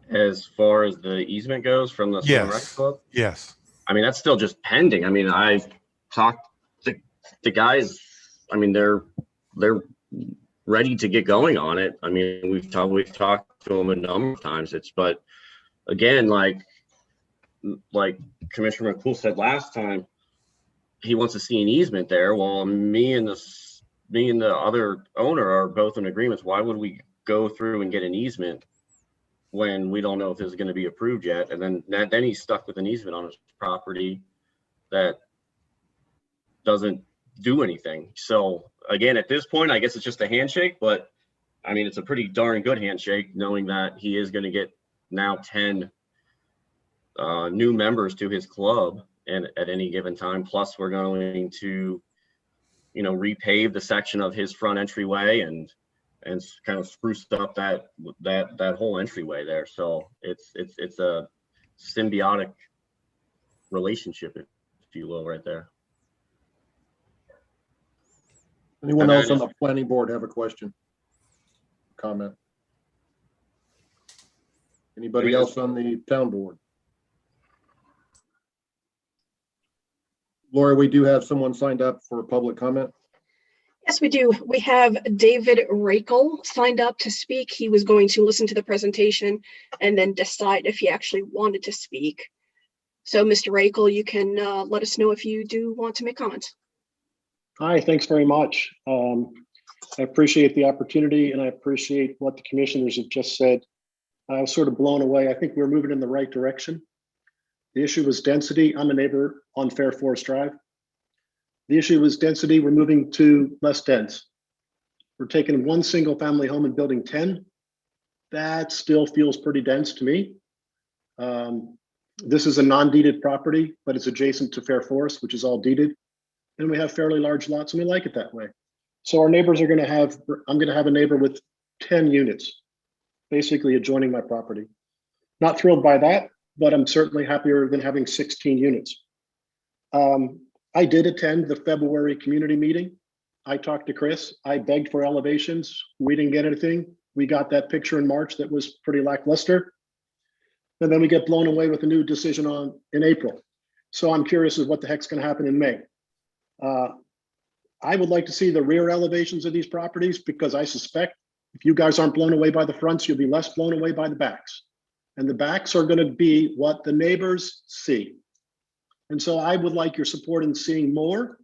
[SPEAKER 13] As far as the easement goes from the Southern Rec
[SPEAKER 15] Yes.
[SPEAKER 13] Club,
[SPEAKER 15] Yes.
[SPEAKER 13] I mean, that's still just pending. I mean, I talked to the guys. I mean, they're ready to get going on it. I mean, we've talked to them a number of times. But again, like Commissioner McCool said last time, he wants to see an easement there. Well, me and the other owner are both in agreement. Why would we go through and get an easement when we don't know if this is going to be approved yet? And then he's stuck with an easement on his property that doesn't do anything. So again, at this point, I guess it's just a handshake, but I mean, it's a pretty darn good handshake knowing that he is going to get now 10 new members to his club and at any given time. Plus we're going to, repave the section of his front entryway and kind of spruce up that whole entryway there. So it's a symbiotic relationship, if you will, right there.
[SPEAKER 2] Anyone else on the planning board have a question? Comment? Anybody else on the town board? Laura, we do have someone signed up for public comment.
[SPEAKER 6] Yes, we do. We have David Rakel signed up to speak. He was going to listen to the presentation and then decide if he actually wanted to speak. So, Mr. Rakel, you can let us know if you do want to make comments.
[SPEAKER 16] Hi, thanks very much. I appreciate the opportunity and I appreciate what the commissioners have just said. I was sort of blown away. I think we're moving in the right direction. The issue was density. I'm a neighbor on Fair Forest Drive. The issue was density. We're moving to less dense. We're taking one single family home and building 10. That still feels pretty dense to me. This is a non-deeded property, but it's adjacent to Fair Forest, which is all deeded. And we have fairly large lots and we like it that way. So our neighbors are I'm gonna have a neighbor with 10 units, basically adjoining my property. Not thrilled by that, but I'm certainly happier than having 16 units. I did attend the February community meeting. I talked to Chris. I begged for elevations. We didn't get anything. We got that picture in March that was pretty lackluster. And then we get blown away with a new decision in April. So I'm curious as what the heck's gonna happen in May. I would like to see the rear elevations of these properties because I suspect if you guys aren't blown away by the fronts, you'll be less blown away by the backs. And the backs are going to be what the neighbors see. And so I would like your support in seeing more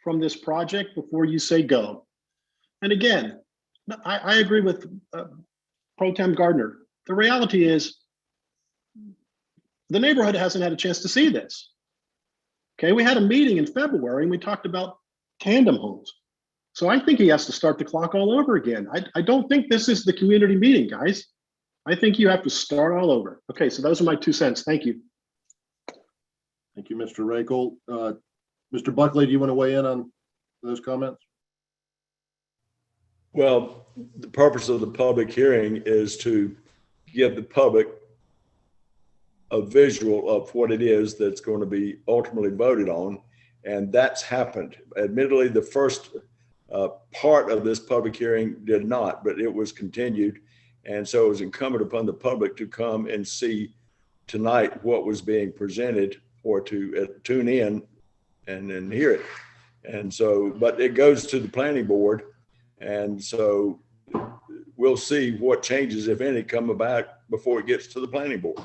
[SPEAKER 16] from this project before you say go. And again, I agree with Pro Tem Gardner. The reality is the neighborhood hasn't had a chance to see this. Okay, we had a meeting in February and we talked about tandem homes. So I think he has to start the clock all over again. I don't think this is the community meeting, guys. I think you have to start all over. Okay, so those are my 2 cents. Thank you.
[SPEAKER 2] Thank you, Mr. Rakel. Mr. Buckley, do you want to weigh in on those comments?
[SPEAKER 14] Well, the purpose of the public hearing is to give the public a visual of what it is that's going to be ultimately voted on. And that's happened. Admittedly, the first part of this public hearing did not, but it was continued. And so it was incumbent upon the public to come and see tonight what was being presented or to tune in and then hear it. And so, but it goes to the planning board. And so we'll see what changes, if any, come about before it gets to the planning board.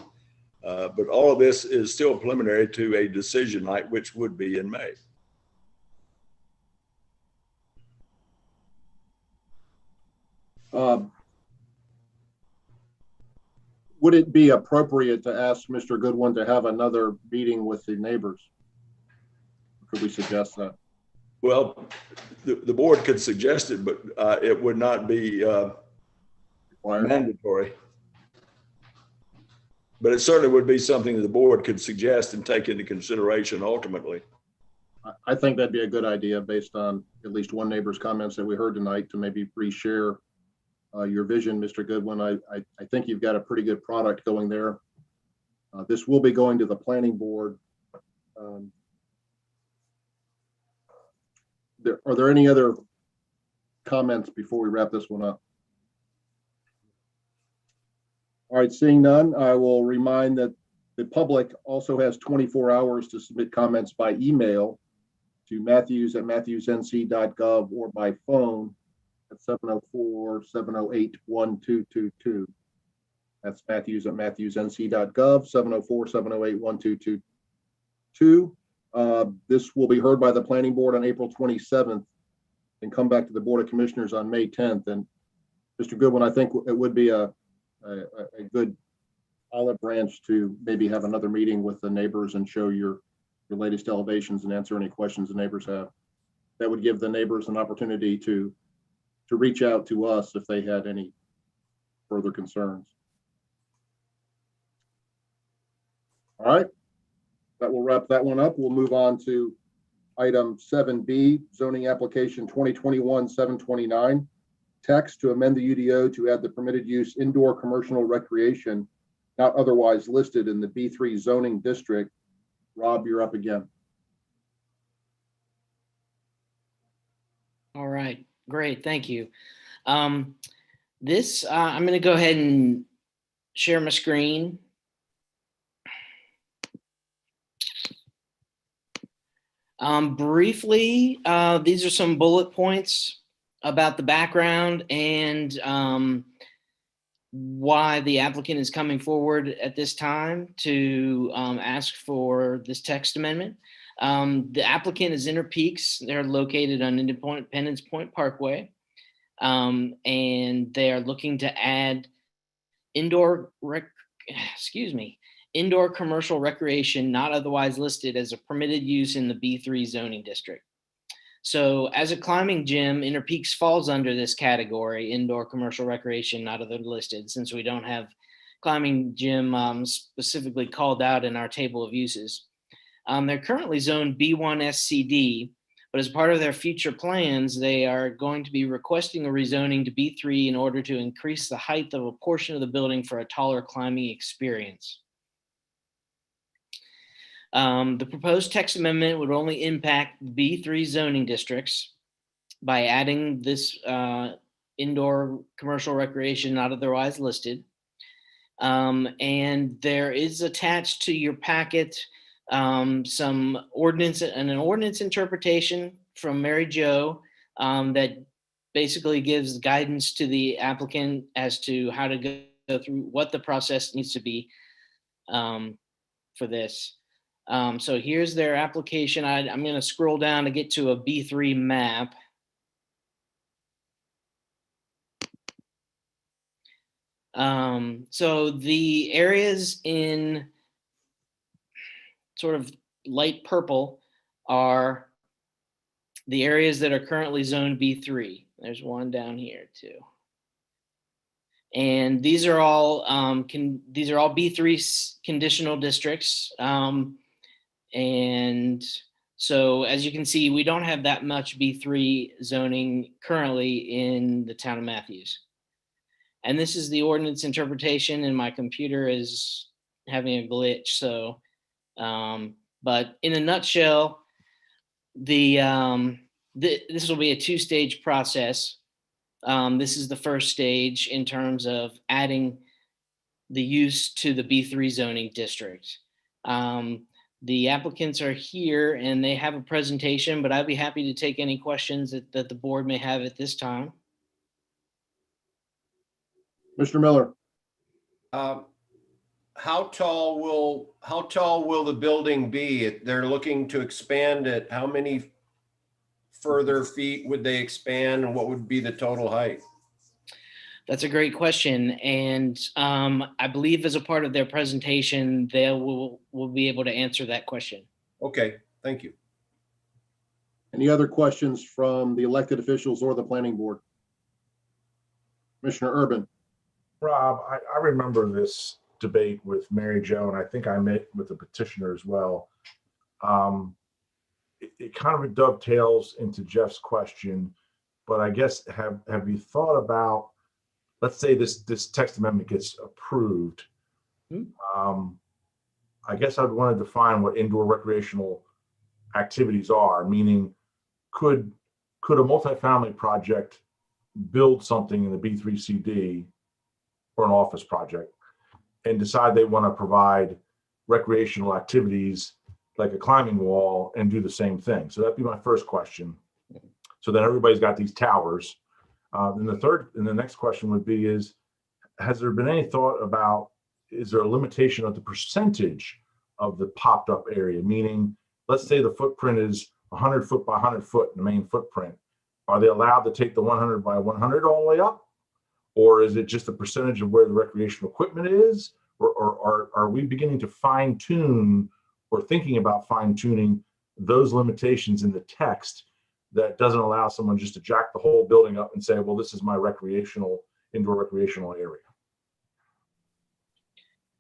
[SPEAKER 14] But all of this is still preliminary to a decision night, which would be in May.
[SPEAKER 2] Would it be appropriate to ask Mr. Goodwin to have another meeting with the neighbors? Could we suggest that?
[SPEAKER 14] Well, the board could suggest it, but it would not be mandatory. But it certainly would be something that the board could suggest and take into consideration ultimately.
[SPEAKER 2] I think that'd be a good idea based on at least one neighbor's comments that we heard tonight to maybe reshare your vision, Mr. Goodwin. I think you've got a pretty good product going there. This will be going to the planning board. Are there any other comments before we wrap this one up? All right, seeing none, I will remind that the public also has 24 hours to submit comments by email to matthews@matthewsnc.gov or by phone at 704-708-1222. That's matthews@matthewsnc.gov, 704-708-1222. This will be heard by the planning board on April 27th and come back to the Board of Commissioners on May 10th. And Mr. Goodwin, I think it would be a good olive branch to maybe have another meeting with the neighbors and show your latest elevations and answer any questions the neighbors have. That would give the neighbors an opportunity to reach out to us if they had any further concerns. All right, that will wrap that one up. We'll move on to item 7B, zoning application 2021-729, text to amend the UDO to add the permitted use indoor commercial recreation not otherwise listed in the B3 zoning district. Rob, you're up again.
[SPEAKER 12] All right, great, thank you. I'm going to go ahead and share my screen. Briefly, these are some bullet points about the background and why the applicant is coming forward at this time to ask for this text amendment. The applicant is Interpeaks. They're located on Independence Point Parkway, and they are looking to add indoor commercial recreation not otherwise listed as a permitted use in the B3 zoning district. So as a climbing gym, Interpeaks falls under this category, indoor commercial recreation not otherwise listed, since we don't have climbing gym specifically called out in our table of uses. They're currently zoned B1 SCD, but as part of their future plans, they are going to be requesting a rezoning to B3 in order to increase the height of a portion of the building for a taller climbing experience. The proposed text amendment would only impact B3 zoning districts by adding this indoor commercial recreation not otherwise listed. And there is attached to your packet some ordinance and an ordinance interpretation from Mary Jo that basically gives guidance to the applicant as to how to go through what the process needs to be for this. So here's their application. I'm going to scroll down to get to a B3 map. So the areas in sort of light purple are the areas that are currently zoned B3. There's one down here too. And these are all B3 conditional districts. And so as you can see, we don't have that much B3 zoning currently in the town of Matthews. And this is the ordinance interpretation, and my computer is having a glitch. So, but in a nutshell, this will be a two-stage process. This is the first stage in terms of adding the use to the B3 zoning district. The applicants are here and they have a presentation, but I'd be happy to take any questions that the board may have at this time.
[SPEAKER 2] Mr. Miller.
[SPEAKER 4] How tall will the building be? They're looking to expand it. How many further feet would they expand, and what would be the total height?
[SPEAKER 12] That's a great question. And I believe as a part of their presentation, they will be able to answer that question.
[SPEAKER 4] Okay, thank you.
[SPEAKER 2] Any other questions from the elected officials or the planning board? Commissioner Urban.
[SPEAKER 8] Rob, I remember this debate with Mary Jo, and I think I met with the petitioner as well. it kind of dovetails into Jeff's question, but I guess have you thought about, let's say this text amendment gets approved. I guess I'd want to define what indoor recreational activities are, meaning could a multifamily project build something in the B3CD or an office project and decide they want to provide recreational activities like a climbing wall and do the same thing? So that'd be my first question. So then everybody's got these towers. Then the next question would be has there been any thought about, is there a limitation of the percentage of the popped up area? Meaning, let's say the footprint is 100 foot by 100 foot in the main footprint. Are they allowed to take the 100 by 100 all the way up? Or is it just a percentage of where the recreational equipment is? Or are we beginning to fine tune or thinking about fine tuning those limitations in the text that doesn't allow someone just to jack the whole building up and say, well, this is my indoor recreational area?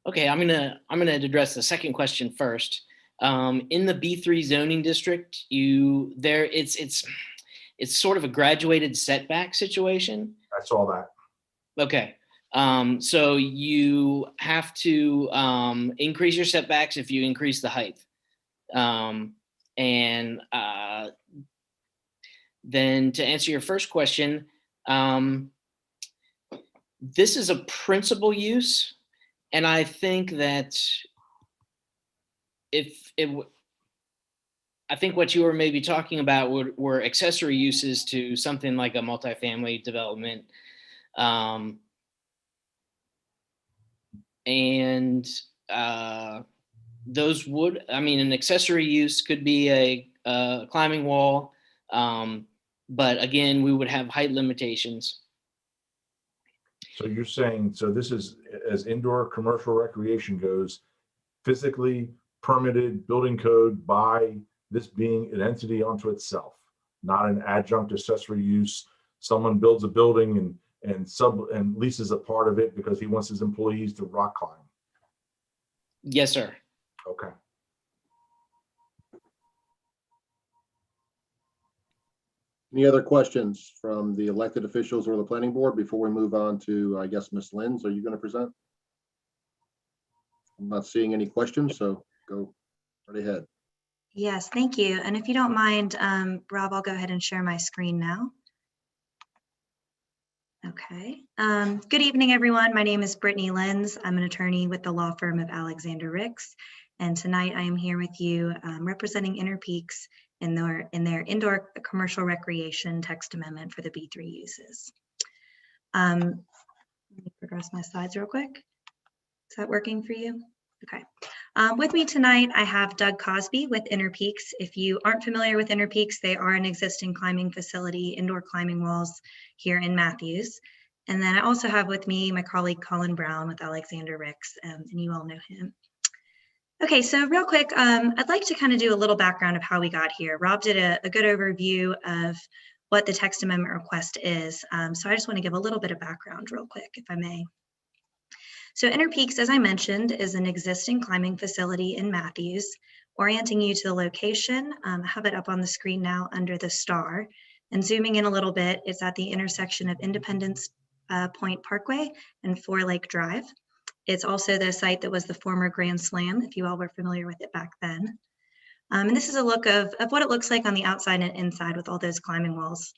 [SPEAKER 12] Okay, I'm gonna address the second question first. In the B3 zoning district, it's sort of a graduated setback situation.
[SPEAKER 8] I saw that.
[SPEAKER 12] Okay. So you have to increase your setbacks if you increase the height. Then to answer your first question, this is a principal use. And I think that I think what you were maybe talking about were accessory uses to something like a multifamily development. Those would, an accessory use could be a climbing wall. But again, we would have height limitations.
[SPEAKER 8] So you're saying, so this is, as indoor commercial recreation goes, physically permitted building code by this being an entity unto itself, not an adjunct accessory use. Someone builds a building and leases a part of it because he wants his employees to rock climb.
[SPEAKER 12] Yes, sir.
[SPEAKER 8] Okay.
[SPEAKER 2] Any other questions from the elected officials or the planning board before we move on to, I guess, Ms. Lenz, are you going to present? I'm not seeing any questions, so go right ahead.
[SPEAKER 17] Yes, thank you. And if you don't mind, Rob, I'll go ahead and share my screen now. Okay. Good evening, everyone. My name is Brittany Lenz. I'm an attorney with the law firm of Alexander Ricks. And tonight I am here with you representing Interpeaks in their indoor commercial recreation text amendment for the B3 uses. Let me progress my slides real quick. Is that working for you? Okay. With me tonight, I have Doug Cosby with Interpeaks. If you aren't familiar with Interpeaks, they are an existing climbing facility, indoor climbing walls here in Matthews. And then I also have with me my colleague Colin Brown with Alexander Ricks, and you all know him. Okay, so real quick, I'd like to kind of do a little background of how we got here. Rob did a good overview of what the text amendment request is. So I just want to give a little bit of background real quick, if I may. So Interpeaks, as I mentioned, is an existing climbing facility in Matthews. Orienting you to the location, I have it up on the screen now under the star. And zooming in a little bit, it's at the intersection of Independence Point Parkway and Four Lake Drive. It's also the site that was the former Grand Slam, if you all were familiar with it back then. And this is a look of what it looks like on the outside and inside with all those climbing walls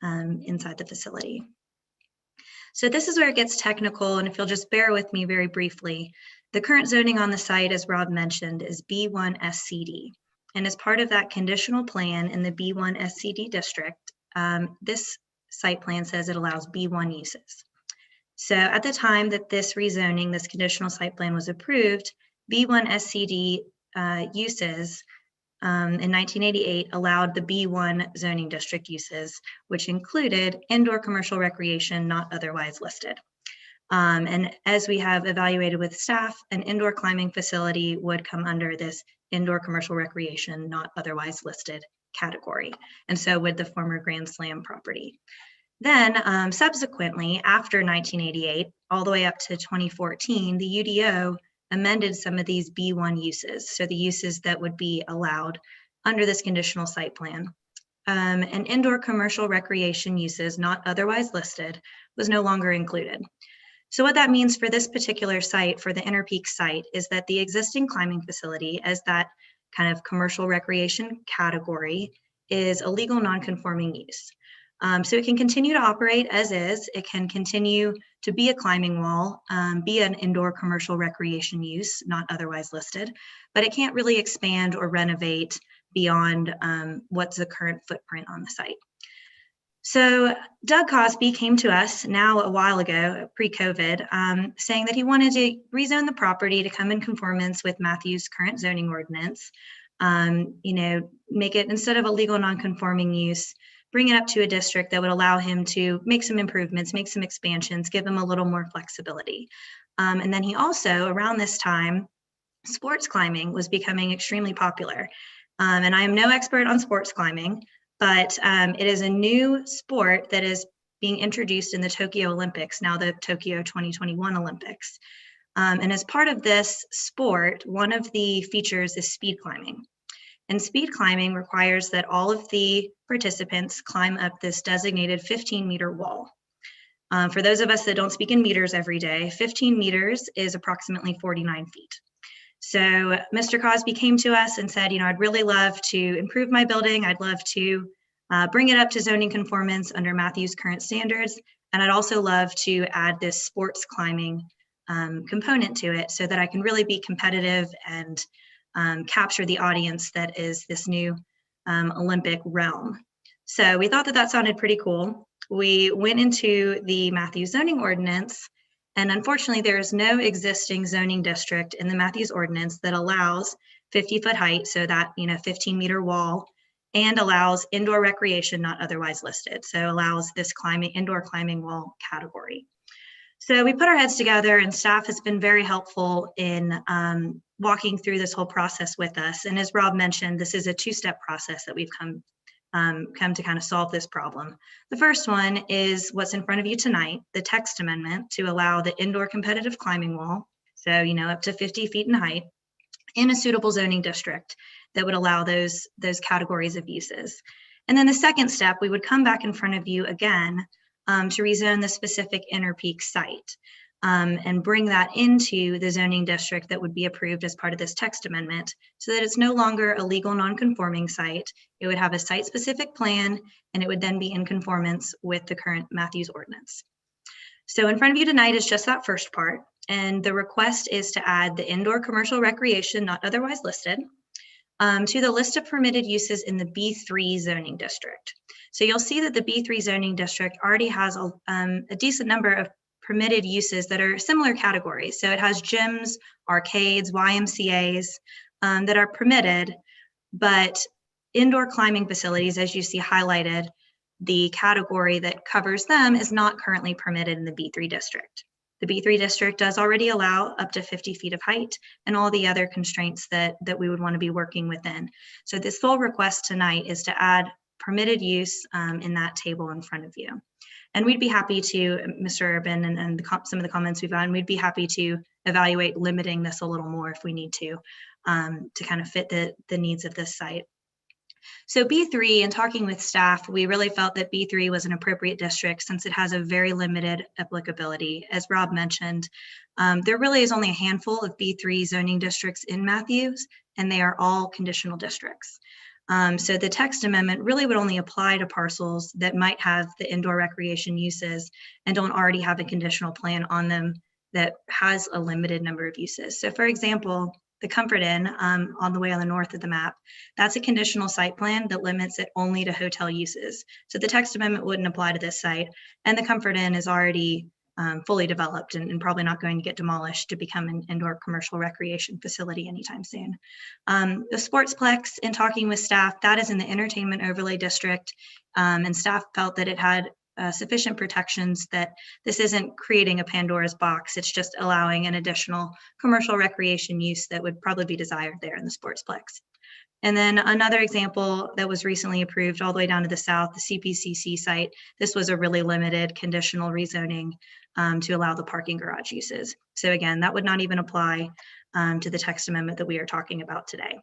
[SPEAKER 17] inside the facility. So this is where it gets technical, and if you'll just bear with me very briefly, the current zoning on the site, as Rob mentioned, is B1 SCD. And as part of that conditional plan in the B1 SCD district, this site plan says it allows B1 uses. So at the time that this rezoning, this conditional site plan was approved, B1 SCD uses in 1988 allowed the B1 zoning district uses, which included indoor commercial recreation not otherwise listed. And as we have evaluated with staff, an indoor climbing facility would come under this indoor commercial recreation not otherwise listed category. And so would the former Grand Slam property. Then subsequently, after 1988, all the way up to 2014, the UDO amended some of these B1 uses. So the uses that would be allowed under this conditional site plan. And indoor commercial recreation uses not otherwise listed was no longer included. So what that means for this particular site, for the Interpeak site, is that the existing climbing facility as that kind of commercial recreation category is a legal non-conforming use. So it can continue to operate as is. It can continue to be a climbing wall, be an indoor commercial recreation use, not otherwise listed, but it can't really expand or renovate beyond what's the current footprint on the site. So Doug Cosby came to us now a while ago, pre-COVID, saying that he wanted to rezone the property to come in conformance with Matthew's current zoning ordinance. Make it, instead of a legal non-conforming use, bring it up to a district that would allow him to make some improvements, make some expansions, give him a little more flexibility. And then he also, around this time, sports climbing was becoming extremely popular. And I am no expert on sports climbing, but it is a new sport that is being introduced in the Tokyo Olympics, now the Tokyo 2021 Olympics. And as part of this sport, one of the features is speed climbing. And speed climbing requires that all of the participants climb up this designated 15-meter wall. For those of us that don't speak in meters every day, 15 meters is approximately 49 feet. So Mr. Cosby came to us and said, I'd really love to improve my building. I'd love to bring it up to zoning conformance under Matthew's current standards. And I'd also love to add this sports climbing component to it so that I can really be competitive and capture the audience that is this new Olympic realm. So we thought that that sounded pretty cool. We went into the Matthews zoning ordinance, and unfortunately there is no existing zoning district in the Matthews ordinance that allows 50-foot height, so that 15-meter wall, and allows indoor recreation not otherwise listed. So allows this indoor climbing wall category. So we put our heads together, and staff has been very helpful in walking through this whole process with us. And as Rob mentioned, this is a two-step process that we've come to kind of solve this problem. The first one is what's in front of you tonight, the text amendment to allow the indoor competitive climbing wall, so up to 50 feet in height, in a suitable zoning district that would allow those categories of uses. And then the second step, we would come back in front of you again to rezone the specific Interpeak site and bring that into the zoning district that would be approved as part of this text amendment, so that it's no longer a legal non-conforming site. It would have a site-specific plan, and it would then be in conformance with the current Matthews ordinance. So in front of you tonight is just that first part, and the request is to add the indoor commercial recreation not otherwise listed to the list of permitted uses in the B3 zoning district. So you'll see that the B3 zoning district already has a decent number of permitted uses that are similar categories. So it has gyms, arcades, YMCAs that are permitted, but indoor climbing facilities, as you see highlighted, the category that covers them is not currently permitted in the B3 district. The B3 district does already allow up to 50 feet of height and all the other constraints that we would want to be working within. So this sole request tonight is to add permitted use in that table in front of you. And we'd be happy to, Mr. Urban, and some of the comments we've had, we'd be happy to evaluate limiting this a little more if we need to kind of fit the needs of this site. So B3, in talking with staff, we really felt that B3 was an appropriate district since it has a very limited applicability. As Rob mentioned, there really is only a handful of B3 zoning districts in Matthews, and they are all conditional districts. So the text amendment really would only apply to parcels that might have the indoor recreation uses and don't already have a conditional plan on them that has a limited number of uses. So for example, the Comfort Inn on the way on the north of the map, that's a conditional site plan that limits it only to hotel uses. So the text amendment wouldn't apply to this site, and the Comfort Inn is already fully developed and probably not going to get demolished to become an indoor commercial recreation facility anytime soon. The Sportsplex, in talking with staff, that is in the entertainment overlay district, and staff felt that it had sufficient protections, that this isn't creating a Pandora's box. It's just allowing an additional commercial recreation use that would probably be desired there in the Sportsplex. And then another example that was recently approved all the way down to the south, the CPCC site. This was a really limited conditional rezoning to allow the parking garage uses. So again, that would not even apply to the text amendment that we are talking about today.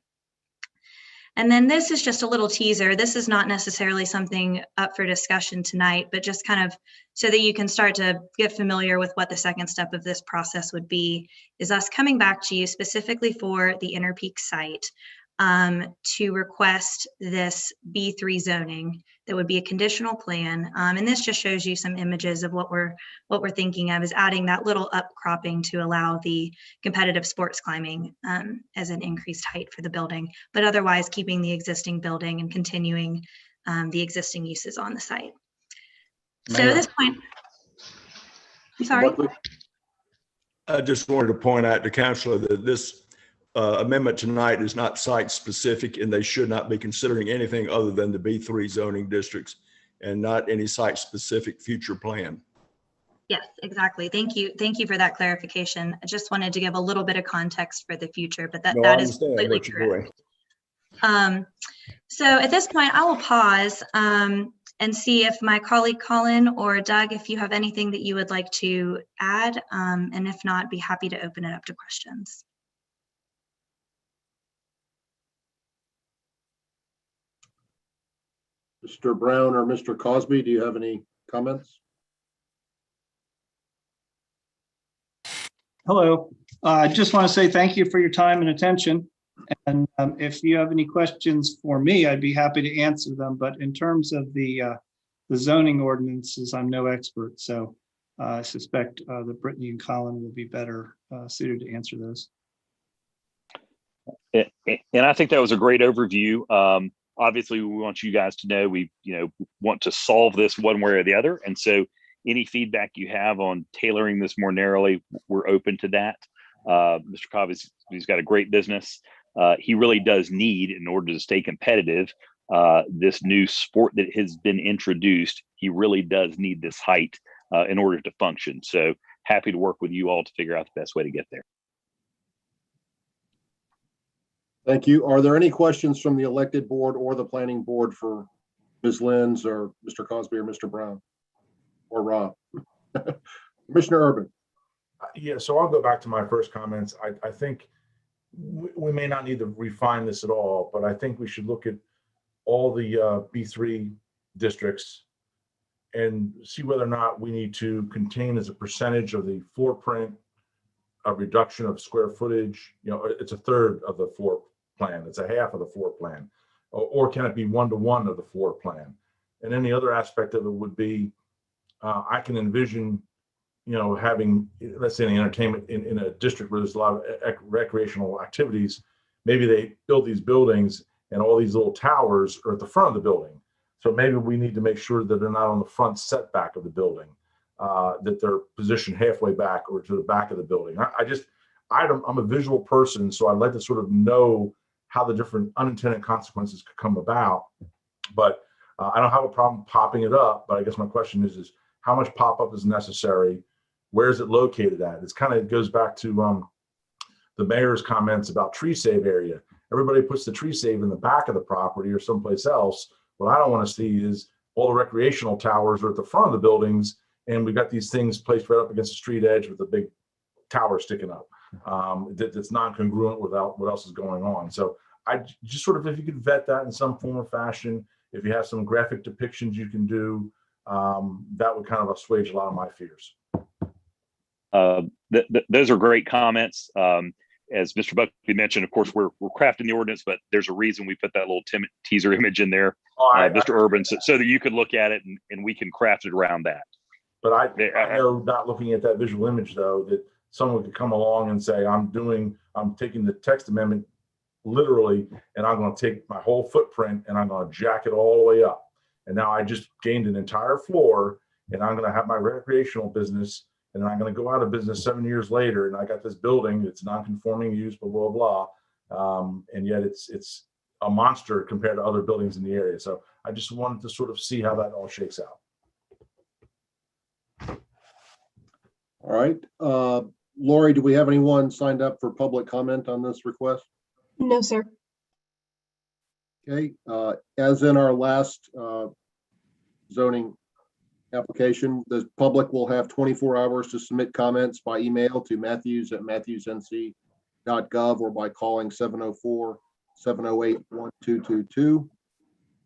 [SPEAKER 17] And then this is just a little teaser. This is not necessarily something up for discussion tonight, but just kind of so that you can start to get familiar with what the second step of this process would be, is us coming back to you specifically for the Inner Peaks site to request this B3 zoning that would be a conditional plan. And this just shows you some images of what we're thinking of, is adding that little upcropping to allow the competitive sports climbing as an increased height for the building, but otherwise keeping the existing building and continuing the existing uses on the site. So at this point, I'm sorry.
[SPEAKER 14] I just wanted to point out to Councilor that this amendment tonight is not site specific, and they should not be considering anything other than the B3 zoning districts and not any site specific future plan.
[SPEAKER 17] Yes, exactly. Thank you. Thank you for that clarification. I just wanted to give a little bit of context for the future, but that is completely correct. So at this point, I will pause and see if my colleague Colin or Doug, if you have anything that you would like to add, and if not, be happy to open it up to questions.
[SPEAKER 2] Mr. Brown or Mr. Cosby, do you have any comments?
[SPEAKER 18] Hello. I just want to say thank you for your time and attention. And if you have any questions for me, I'd be happy to answer them. But in terms of the zoning ordinances, I'm no expert. So I suspect that Brittany and Colin will be better suited to answer those.
[SPEAKER 19] And I think that was a great overview. Obviously, we want you guys to know we want to solve this one way or the other. And so any feedback you have on tailoring this more narrowly, we're open to that. Mr. Cobb, he's got a great business. He really does need, in order to stay competitive, this new sport that has been introduced. He really does need this height in order to function. So happy to work with you all to figure out the best way to get there.
[SPEAKER 2] Thank you. Are there any questions from the elected board or the planning board for Ms. Lenz or Mr. Cosby or Mr. Brown or Rob? Commissioner Urban.
[SPEAKER 8] Yeah, so I'll go back to my first comments. I think we may not need to refine this at all, but I think we should look at all the B3 districts and see whether or not we need to contain as a percentage of the floor print a reduction of square footage. It's a third of the floor plan. It's a half of the floor plan, or can it be 1-to-1 of the floor plan? And then the other aspect of it would be, I can envision, having, let's say, an entertainment in a district where there's a lot of recreational activities. Maybe they build these buildings and all these little towers are at the front of the building. So maybe we need to make sure that they're not on the front setback of the building, that they're positioned halfway back or to the back of the building. I'm a visual person, so I'd like to sort of know how the different unintended consequences could come about. But I don't have a problem popping it up. But I guess my question is how much pop-up is necessary? Where is it located at? It goes back to the mayor's comments about tree save area. Everybody puts the tree save in the back of the property or someplace else. What I don't want to see is all the recreational towers are at the front of the buildings, and we've got these things placed right up against the street edge with a big tower sticking up. That's non-congruent without what else is going on. So I just sort of, if you could vet that in some form or fashion, if you have some graphic depictions you can do, that would kind of assuage a lot of my fears.
[SPEAKER 19] Those are great comments. As Mr. Buckley mentioned, of course, we're crafting the ordinance, but there's a reason we put that little teaser image in there, Mr. Urban, so that you could look at it and we can craft it around that.
[SPEAKER 8] But I know, not looking at that visual image, though, that someone could come along and say, I'm taking the text amendment literally, and I'm going to take my whole footprint and I'm going to jack it all the way up. And now I just gained an entire floor, and I'm going to have my recreational business, and then I'm going to go out of business 7 years later, and I got this building, it's non-conforming use, blah, blah, blah. And yet it's a monster compared to other buildings in the area. So I just wanted to sort of see how that all shakes out.
[SPEAKER 2] All right. Lori, do we have anyone signed up for public comment on this request?
[SPEAKER 6] No, sir.
[SPEAKER 2] Okay. As in our last zoning application, the public will have 24 hours to submit comments by email to matthews@matthewsnc.gov or by calling 708-1222.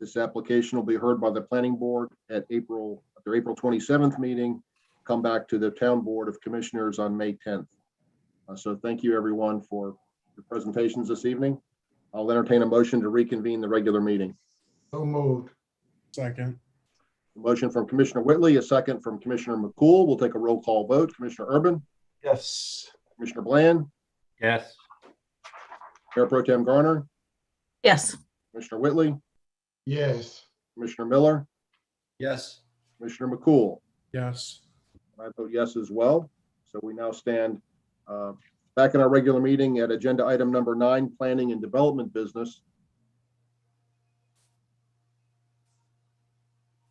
[SPEAKER 2] This application will be heard by the planning board at their April 27th meeting, come back to the town board of commissioners on May 10th. So thank you everyone for the presentations this evening. I'll entertain a motion to reconvene the regular meeting.
[SPEAKER 7] So moved.
[SPEAKER 5] Second.
[SPEAKER 2] A motion from Commissioner Whitley, a second from Commissioner McCool. We'll take a roll call vote. Commissioner Urban,
[SPEAKER 14] Yes.
[SPEAKER 2] Commissioner Bland,
[SPEAKER 3] Yes.
[SPEAKER 2] Mayor Pro Tem Garner,
[SPEAKER 9] Yes.
[SPEAKER 2] Commissioner Whitley,
[SPEAKER 7] Yes.
[SPEAKER 2] Commissioner Miller,
[SPEAKER 4] Yes.
[SPEAKER 2] Commissioner McCool.
[SPEAKER 5] Yes.
[SPEAKER 2] I vote yes as well. So we now stand back in our regular meeting at agenda item number 9, planning and development business.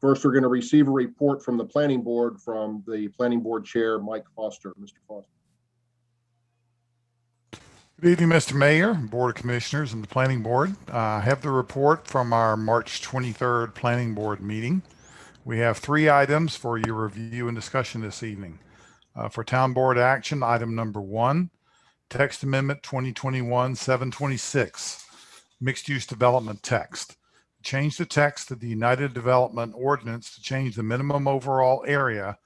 [SPEAKER 2] First, we're going to receive a report from the planning board from the planning board chair, Mike Foster. Mr. Foster.
[SPEAKER 15] Good evening, Mr. Mayor, Board of Commissioners, and the Planning Board. I have the report from our March 23rd Planning Board meeting. We have 3 items for your review and discussion this evening. For Town Board action, item number 1, Text Amendment 2021-726, Mixed Use Development Text. Change the text of the United Development Ordinance to change the minimum overall area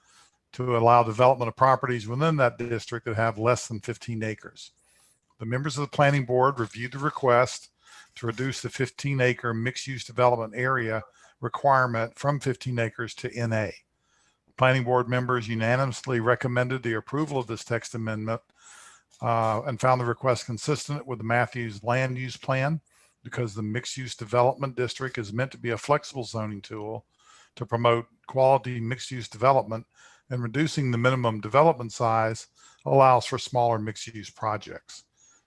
[SPEAKER 15] to allow development of properties within that district that have less than 15 acres. The members of the Planning Board reviewed the request to reduce the 15-acre mixed-use development area requirement from 15 acres to NA. Planning Board members unanimously recommended the approval of this text amendment and found the request consistent with the Matthews Land Use Plan, because the mixed-use development district is meant to be a flexible zoning tool to promote quality mixed-use development, and reducing the minimum development size allows for smaller mixed-use projects.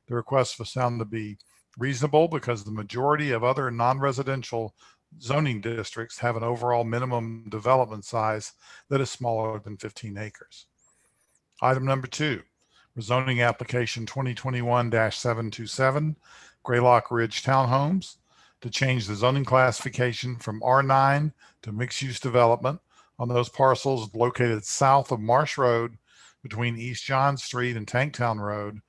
[SPEAKER 15] The request was found to be reasonable because the majority of other non-residential zoning districts have an overall minimum development size that is smaller than 15 acres. Item number 2, rezoning application 2021-727, Graylock Ridge Townhomes, to change the zoning classification from R9 to mixed-use development on those parcels located south of Marsh Road between East John Street and Tanktown Road,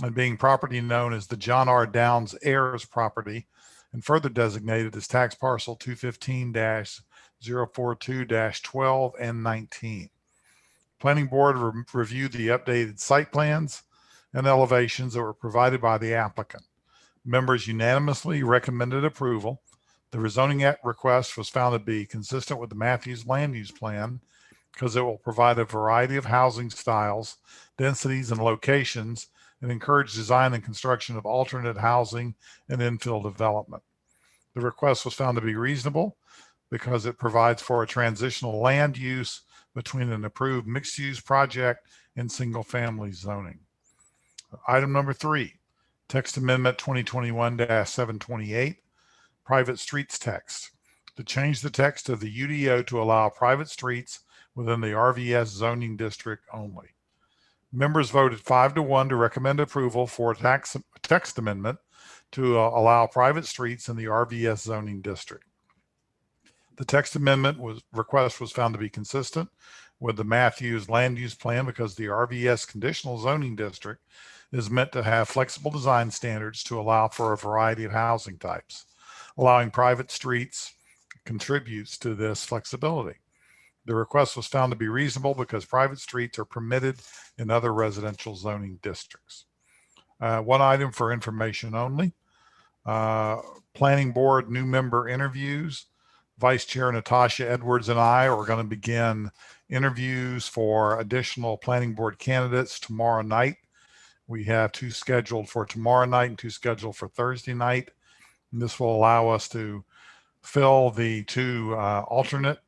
[SPEAKER 15] and being property known as the John R. Downs heirs property, and further designated as tax parcel 215-042-12 and 19. Planning Board reviewed the updated site plans and elevations that were provided by the applicant. Members unanimously recommended approval. The rezoning request was found to be consistent with the Matthews Land Use Plan because it will provide a variety of housing styles, densities, and locations, and encourage design and construction of alternate housing and infill development. The request was found to be reasonable because it provides for a transitional land use between an approved mixed-use project and single-family zoning. Item number 3, Text Amendment 2021-728, Private Streets Text, to change the text of the UDO to allow private streets within the RVS zoning district only. Members voted 5-1 to recommend approval for a text amendment to allow private streets in the RVS zoning district. The text amendment request was found to be consistent with the Matthews Land Use Plan because the RVS conditional zoning district is meant to have flexible design standards to allow for a variety of housing types. Allowing private streets contributes to this flexibility. The request was found to be reasonable because private streets are permitted in other residential zoning districts. One item for information only. Planning Board new member interviews. Vice Chair Natasha Edwards and I are going to begin interviews for additional Planning Board candidates tomorrow night. We have 2 scheduled for tomorrow night and 2 scheduled for Thursday night. And this will allow us to fill the 2 alternate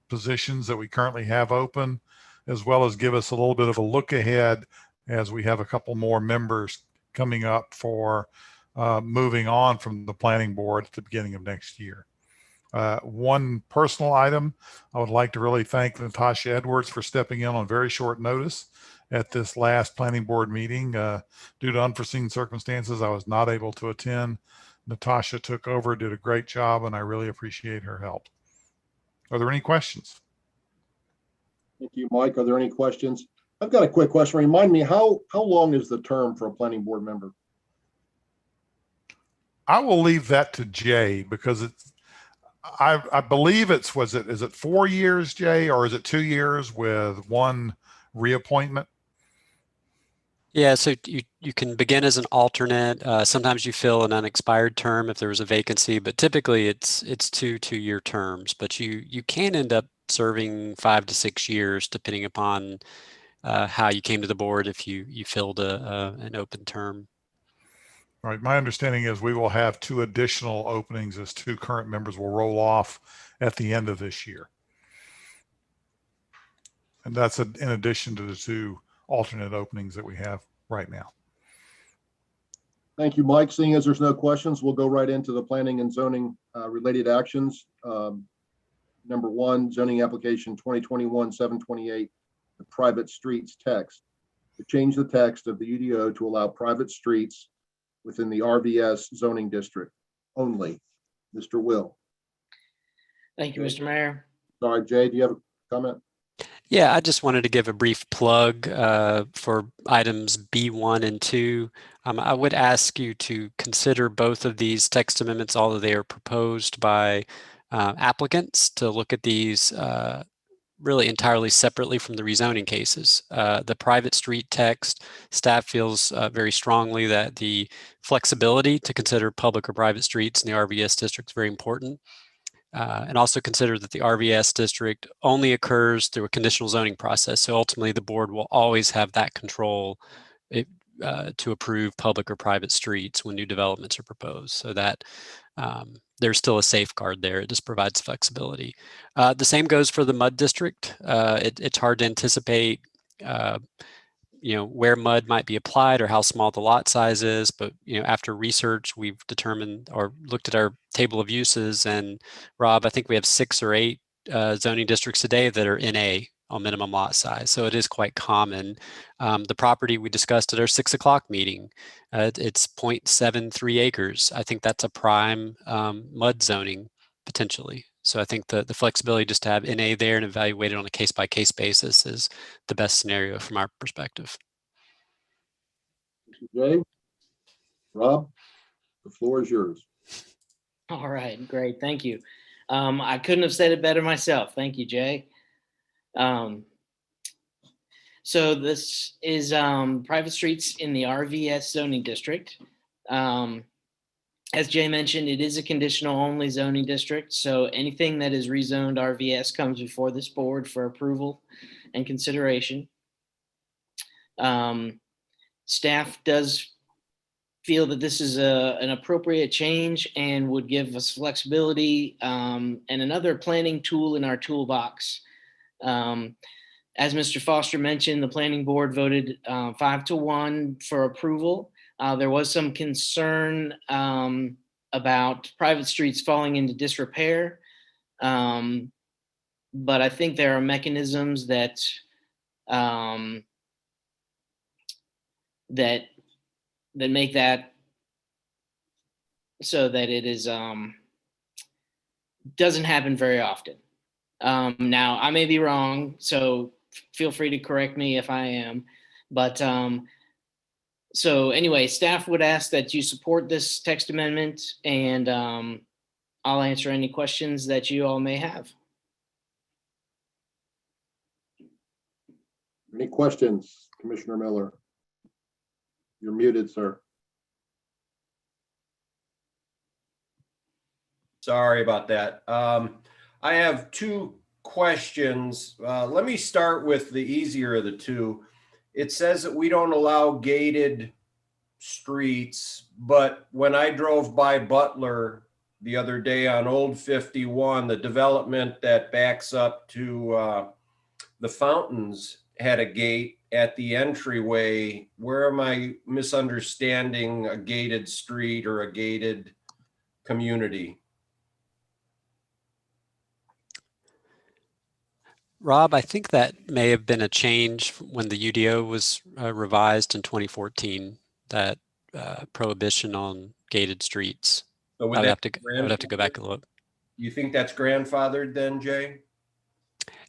[SPEAKER 15] positions that we currently have open, as well as give us a little bit of a look ahead as we have a couple more members coming up for moving on from the Planning Board at the beginning of next year. One personal item, I would like to really thank Natasha Edwards for stepping in on very short notice at this last Planning Board meeting. Due to unforeseen circumstances, I was not able to attend. Natasha took over, did a great job, and I really appreciate her help. Are there any questions?
[SPEAKER 2] Thank you, Mike. Are there any questions? I've got a quick question. Remind me, how long is the term for a planning board member?
[SPEAKER 15] I will leave that to Jay because it's, I believe is it 4 years, Jay, or is it 2 years with one reappointment?
[SPEAKER 1] Yeah, so you can begin as an alternate. Sometimes you fill an unexpired term if there was a vacancy, but typically it's 2 2-year terms. But you can end up serving 5 to 6 years depending upon how you came to the board if you filled an open term.
[SPEAKER 15] Right. My understanding is we will have 2 additional openings as 2 current members will roll off at the end of this year. And that's in addition to the 2 alternate openings that we have right now.
[SPEAKER 2] Thank you, Mike. Seeing as there's no questions, we'll go right into the planning and zoning related actions. Number 1, zoning application 2021-728, the private streets text. To change the text of the UDO to allow private streets within the RVS zoning district only. Mr. Will.
[SPEAKER 12] Thank you, Mr. Mayor.
[SPEAKER 2] Sorry, Jay, do you have a comment?
[SPEAKER 1] Yeah, I just wanted to give a brief plug for items B1 and 2. I would ask you to consider both of these text amendments, although they are proposed by applicants, to look at these really entirely separately from the rezoning cases. The private street text, staff feels very strongly that the flexibility to consider public or private streets in the RVS district is very important. And also consider that the RVS district only occurs through a conditional zoning process. So ultimately the board will always have that control to approve public or private streets when new developments are proposed. So that there's still a safeguard there. It just provides flexibility. The same goes for the MUD district. It's hard to anticipate where MUD might be applied or how small the lot size is. But, after research, we've determined or looked at our table of uses. And Rob, I think we have 6 or 8 zoning districts today that are NA on minimum lot size. So it is quite common. The property we discussed at our 6 o'clock meeting, it's 0.73 acres. I think that's a prime MUD zoning potentially. So I think the flexibility just to have NA there and evaluate it on a case-by-case basis is the best scenario from our perspective.
[SPEAKER 2] Jay, Rob, the floor is yours.
[SPEAKER 12] All right, great. Thank you. I couldn't have said it better myself. Thank you, Jay. So this is private streets in the RVS zoning district. As Jay mentioned, it is a conditional only zoning district. So anything that is rezoned RVS comes before this board for approval and consideration. Staff does feel that this is an appropriate change and would give us flexibility and another planning tool in our toolbox. As Mr. Foster mentioned, the planning board voted 5-1 for approval. There was some concern about private streets falling into disrepair. But I think there are mechanisms that that make that so that it is doesn't happen very often. Now I may be wrong, so feel free to correct me if I am, but so anyway, staff would ask that you support this text amendment, and I'll answer any questions that you all may have.
[SPEAKER 2] Any questions, Commissioner Miller? You're muted, sir.
[SPEAKER 4] Sorry about that. I have 2 questions. Let me start with the easier of the 2. It says that we don't allow gated streets, but when I drove by Butler the other day on Old 51, the development that backs up to the fountains had a gate at the entryway. Where am I misunderstanding a gated street or a gated community?
[SPEAKER 1] Rob, I think that may have been a change when the UDO was revised in 2014, that prohibition on gated streets.
[SPEAKER 4] So
[SPEAKER 1] I would have to go back and look.
[SPEAKER 4] You think that's grandfathered then, Jay?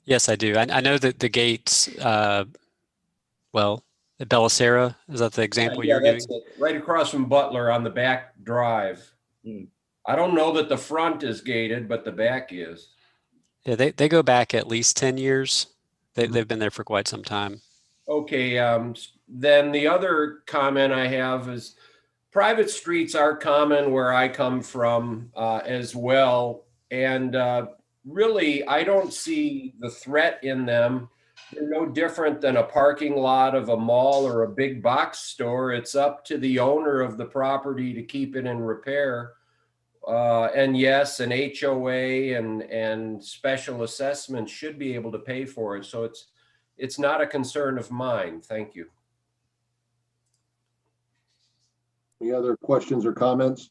[SPEAKER 1] Yes, I do. I know that the gates, well, at Bellicera, is that the example you're giving?
[SPEAKER 4] It. Right across from Butler on the back drive. I don't know that the front is gated, but the back is.
[SPEAKER 1] Yeah, they go back at least 10 years. They've been there for quite some time.
[SPEAKER 4] Okay, then the other comment I have is private streets are common where I come from as well. And really, I don't see the threat in them. They're no different than a parking lot of a mall or a big box store. It's up to the owner of the property to keep it in repair. And yes, an HOA and special assessment should be able to pay for it. So it's not a concern of mine. Thank you.
[SPEAKER 2] Any other questions or comments?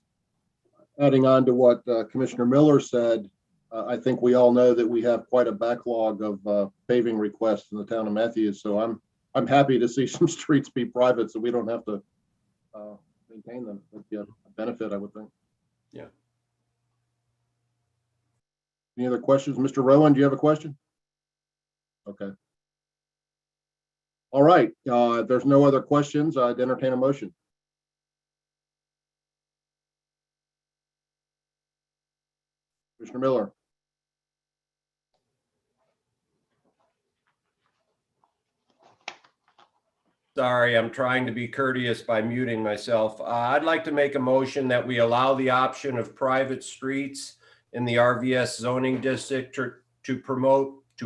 [SPEAKER 2] Adding on to what Commissioner Miller said, I think we all know that we have quite a backlog of paving requests in the town of Matthews. So I'm happy to see some streets be private so we don't have to maintain them. That'd be a benefit, I would think.
[SPEAKER 4] Yeah.
[SPEAKER 2] Any other questions? Mr. Rowan, do you have a question? Okay. All right. If there's no other questions, I'd entertain a motion. Commissioner Miller.
[SPEAKER 4] Sorry, I'm trying to be courteous by muting myself. I'd like to make a motion that we allow the option of private streets in the RVS zoning district to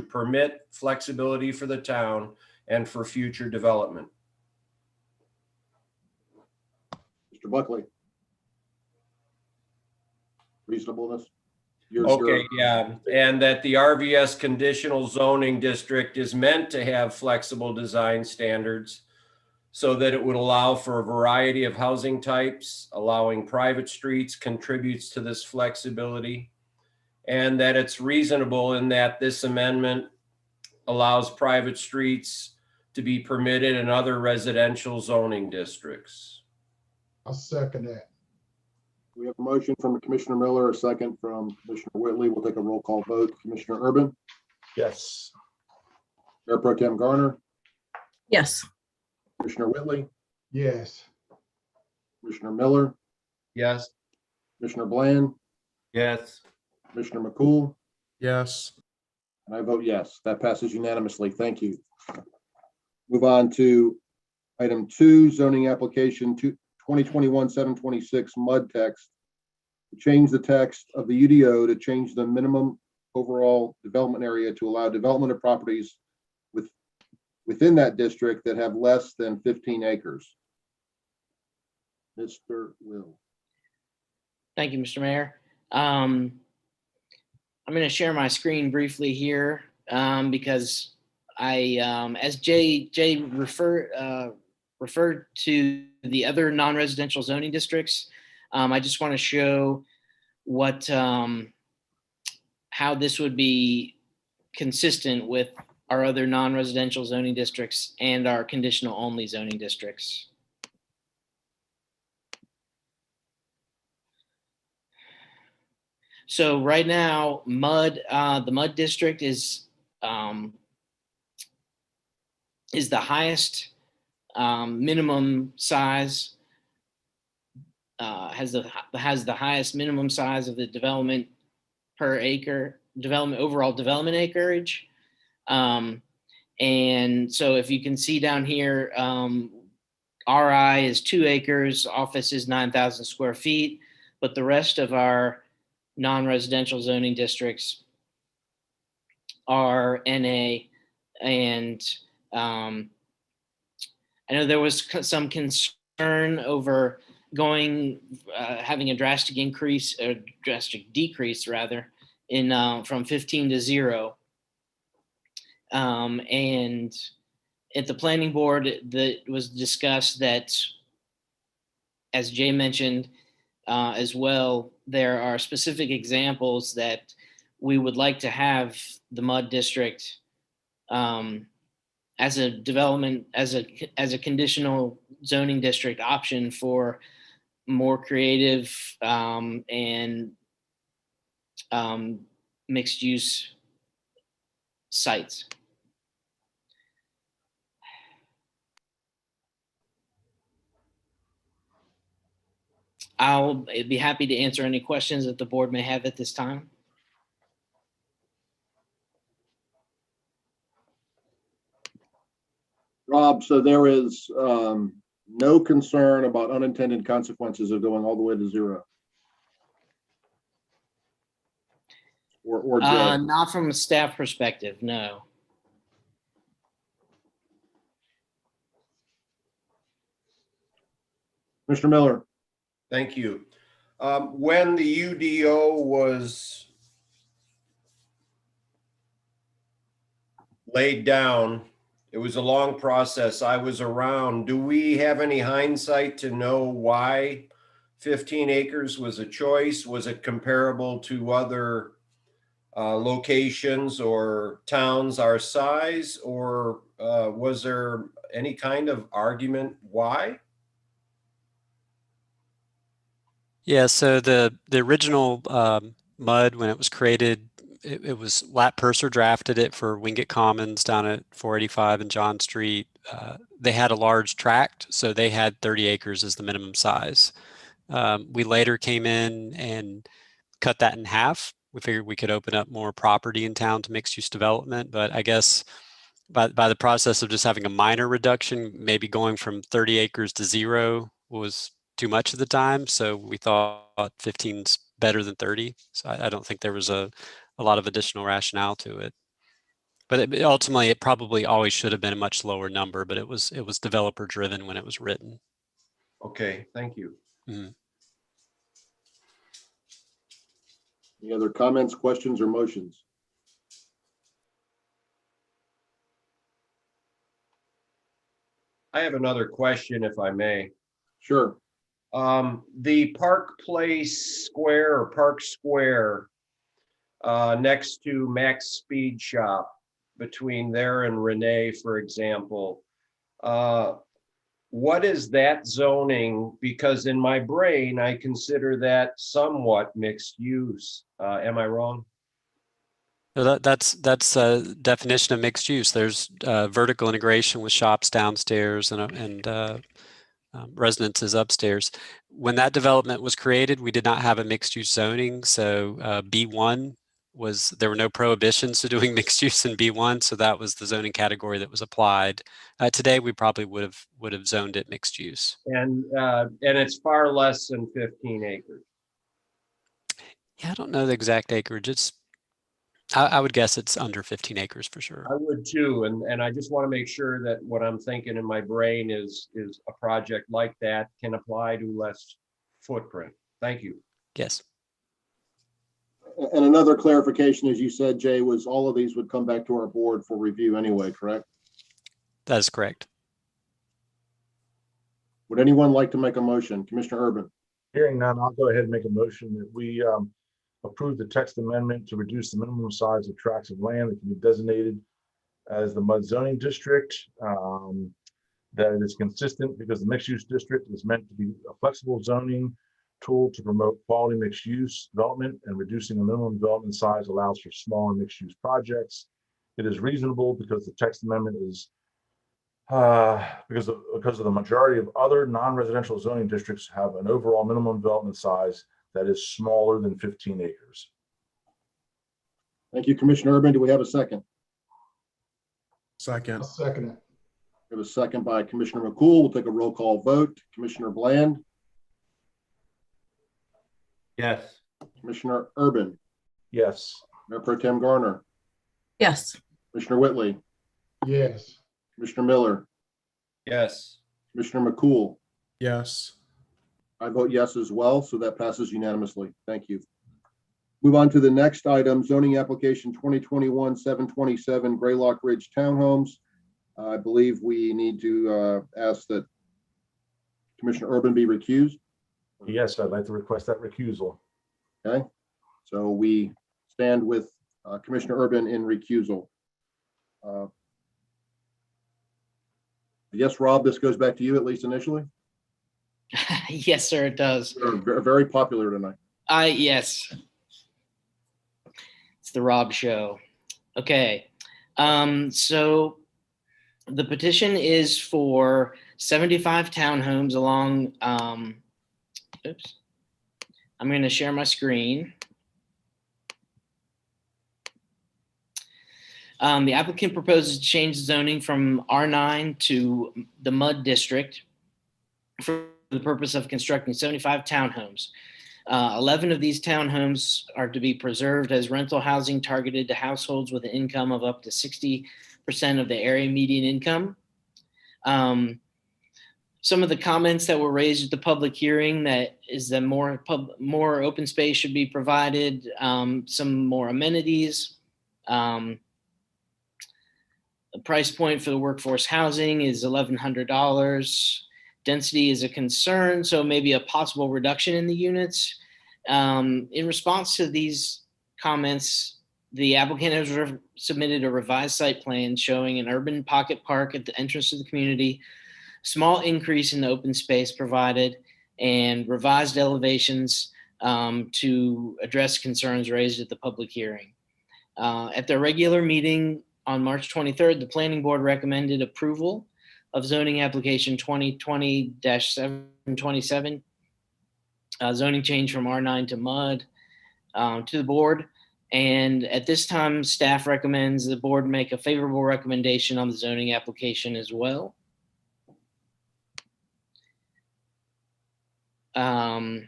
[SPEAKER 4] permit flexibility for the town and for future development.
[SPEAKER 2] Mr. Buckley. Reasonableness.
[SPEAKER 4] Okay, yeah, and that the RVS conditional zoning district is meant to have flexible design standards so that it would allow for a variety of housing types. Allowing private streets contributes to this flexibility, and that it's reasonable in that this amendment allows private streets to be permitted in other residential zoning districts.
[SPEAKER 7] I'll second that.
[SPEAKER 2] We have a motion from Commissioner Miller, a second from Commissioner Whitley. We'll take a roll call vote. Commissioner Urban?
[SPEAKER 8] Yes.
[SPEAKER 2] Mayor Pro Tem Garner?
[SPEAKER 9] Yes.
[SPEAKER 2] Commissioner Whitley?
[SPEAKER 7] Yes.
[SPEAKER 2] Commissioner Miller?
[SPEAKER 4] Yes.
[SPEAKER 2] Commissioner Bland?
[SPEAKER 4] Yes.
[SPEAKER 2] Commissioner McCool?
[SPEAKER 5] Yes.
[SPEAKER 2] And I vote yes. That passes unanimously. Thank you. Move on to item 2, zoning application 2021-726 MUD text. Change the text of the UDO to change the minimum overall development area to allow development of properties within that district that have less than 15 acres. Mr. Will.
[SPEAKER 12] Thank you, Mr. Mayor. I'm going to share my screen briefly here because I, as Jay referred to the other non-residential zoning districts, I just want to show what how this would be consistent with our other non-residential zoning districts and our conditional only zoning districts. So right now, the MUD district is the highest minimum size, has the highest minimum size of the development per acre, overall development acreage. And so if you can see down here, RI is 2 acres, office is 9,000 square feet, but the rest of our non-residential zoning districts are NA. And I know there was some concern over having a drastic increase, or drastic decrease rather, in from 15 to 0. And at the planning board, that was discussed that, as Jay mentioned as well, there are specific examples that we would like to have the MUD district as a development, as a conditional zoning district option for more creative and mixed use sites. I'll be happy to answer any questions that the board may have at this time.
[SPEAKER 2] Rob, so there is no concern about unintended consequences of going all the way to zero? Or Jay?
[SPEAKER 12] Not from a staff perspective, no.
[SPEAKER 2] Mr. Miller?
[SPEAKER 4] Thank you. When the UDO was laid down, it was a long process. I was around. Do we have any hindsight to know why 15 acres was a choice? Was it comparable to other locations or towns our size, or was there any kind of argument why?
[SPEAKER 1] Yeah, so the original MUD, when it was created, it was Lat Purser drafted it for Wingate Commons down at 485 and John Street. They had a large tract, so they had 30 acres as the minimum size. We later came in and cut that in half. We figured we could open up more property in town to mixed use development, but I guess by the process of just having a minor reduction, maybe going from 30 acres to 0 was too much at the time. So we thought 15's better than 30. So I don't think there was a lot of additional rationale to it. But ultimately, it probably always should have been a much lower number, but it was developer driven when it was written.
[SPEAKER 4] Okay, thank you.
[SPEAKER 1] Mhm.
[SPEAKER 2] Any other comments, questions, or motions?
[SPEAKER 4] I have another question, if I may.
[SPEAKER 2] Sure.
[SPEAKER 4] The Park Place Square or Park Square next to Max Speed Shop, between there and Renee, for example, what is that zoning? Because in my brain, I consider that somewhat mixed use. Am I wrong?
[SPEAKER 1] So that's a definition of mixed use. There's vertical integration with shops downstairs and residences upstairs. When that development was created, we did not have a mixed use zoning. So B1 there were no prohibitions to doing mixed use in B1. So that was the zoning category that was applied. Today, we probably would have zoned it mixed use.
[SPEAKER 4] And it's far less than 15 acres.
[SPEAKER 1] Yeah, I don't know the exact acreage. I would guess it's under 15 acres for sure.
[SPEAKER 4] I would too, and I just want to make sure that what I'm thinking in my brain is a project like that can apply to less footprint. Thank you.
[SPEAKER 1] Yes.
[SPEAKER 2] And another clarification, as you said, Jay, was all of these would come back to our board for review anyway, correct?
[SPEAKER 1] That is correct.
[SPEAKER 2] Would anyone like to make a motion? Commissioner Urban?
[SPEAKER 8] Hearing none, I'll go ahead and make a motion that we approve the text amendment to reduce the minimum size of tracts of land that can be designated as the MUD zoning district. That it is consistent because the mixed use district is meant to be a flexible zoning tool to promote quality mixed use development, and reducing the minimum development size allows for small and mixed use projects. It is reasonable because the text amendment is because of the majority of other non-residential zoning districts have an overall minimum development size that is smaller than 15 acres.
[SPEAKER 2] Thank you, Commissioner Urban. Do we have a second?
[SPEAKER 5] Second.
[SPEAKER 7] I'll second it.
[SPEAKER 2] We have a second by Commissioner McCool. We'll take a roll call vote. Commissioner Bland?
[SPEAKER 3] Yes.
[SPEAKER 2] Commissioner Urban?
[SPEAKER 8] Yes.
[SPEAKER 2] Mayor Pro Tem Garner?
[SPEAKER 9] Yes.
[SPEAKER 2] Commissioner Whitley?
[SPEAKER 7] Yes.
[SPEAKER 2] Commissioner Miller?
[SPEAKER 4] Yes.
[SPEAKER 2] Commissioner McCool?
[SPEAKER 5] Yes.
[SPEAKER 2] I vote yes as well, so that passes unanimously. Thank you. Move on to the next item, zoning application 2021-727 Graylock Ridge Townhomes. I believe we need to ask that Commissioner Urban be recused.
[SPEAKER 8] Yes, I'd like to request that recusal.
[SPEAKER 2] Okay, so we stand with Commissioner Urban in recusal. Yes, Rob, this goes back to you, at least initially.
[SPEAKER 12] Yes, sir, it does.
[SPEAKER 2] You're very popular tonight.
[SPEAKER 12] Yes. It's the Rob Show. Okay. So the petition is for 75 townhomes along, I'm going to share my screen. The applicant proposes to change zoning from R9 to the MUD district for the purpose of constructing 75 townhomes. 11 of these townhomes are to be preserved as rental housing targeted to households with an income of up to 60% of the area median income. Some of the comments that were raised at the public hearing that is that more open space should be provided, some more amenities. The price point for the workforce housing is $1,100. Density is a concern, so maybe a possible reduction in the units. In response to these comments, the applicant has submitted a revised site plan showing an urban pocket park at the entrance to the community, small increase in the open space provided, and revised elevations to address concerns raised at the public hearing. At their regular meeting on March 23rd, the planning board recommended approval of zoning application 2020-727, zoning change from R9 to MUD to the board. And at this time, staff recommends the board make a favorable recommendation on the zoning application as well. And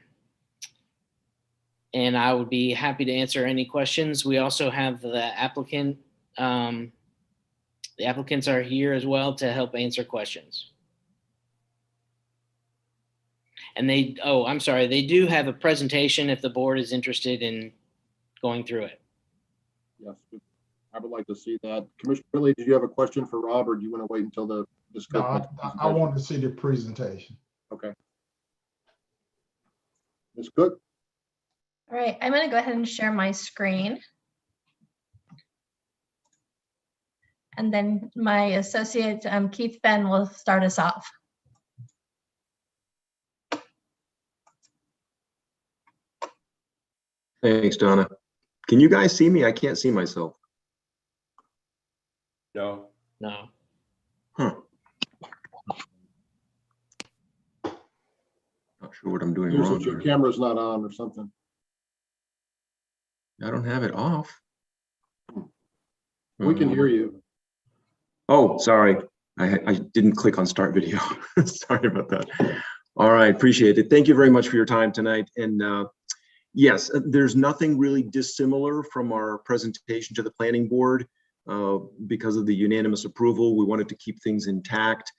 [SPEAKER 12] I would be happy to answer any questions. We also have the applicant. The applicants are here as well to help answer questions. And I'm sorry, they do have a presentation if the board is interested in going through it.
[SPEAKER 2] Yes, I would like to see that. Commissioner Ridley, did you have a question for Rob, or do you want to wait until the discussion?
[SPEAKER 7] No, I wanted to see the presentation.
[SPEAKER 2] Okay. Ms. Cook?
[SPEAKER 20] All right, I'm going to go ahead and share my screen. And then my associate, Keith Fenn, will start us off.
[SPEAKER 21] Thanks, Donna. Can you guys see me? I can't see myself.
[SPEAKER 4] No.
[SPEAKER 12] No.
[SPEAKER 21] Huh. Not sure what I'm doing
[SPEAKER 2] Here's
[SPEAKER 21] wrong
[SPEAKER 2] what your
[SPEAKER 21] here.
[SPEAKER 2] camera's not on or something.
[SPEAKER 21] I don't have it off.
[SPEAKER 2] We can hear you.
[SPEAKER 21] Oh, sorry. I didn't click on start video. Sorry about that. All right, appreciate it. Thank you very much for your time tonight. And yes, there's nothing really dissimilar from our presentation to the planning board because of the unanimous approval. We wanted to keep things intact.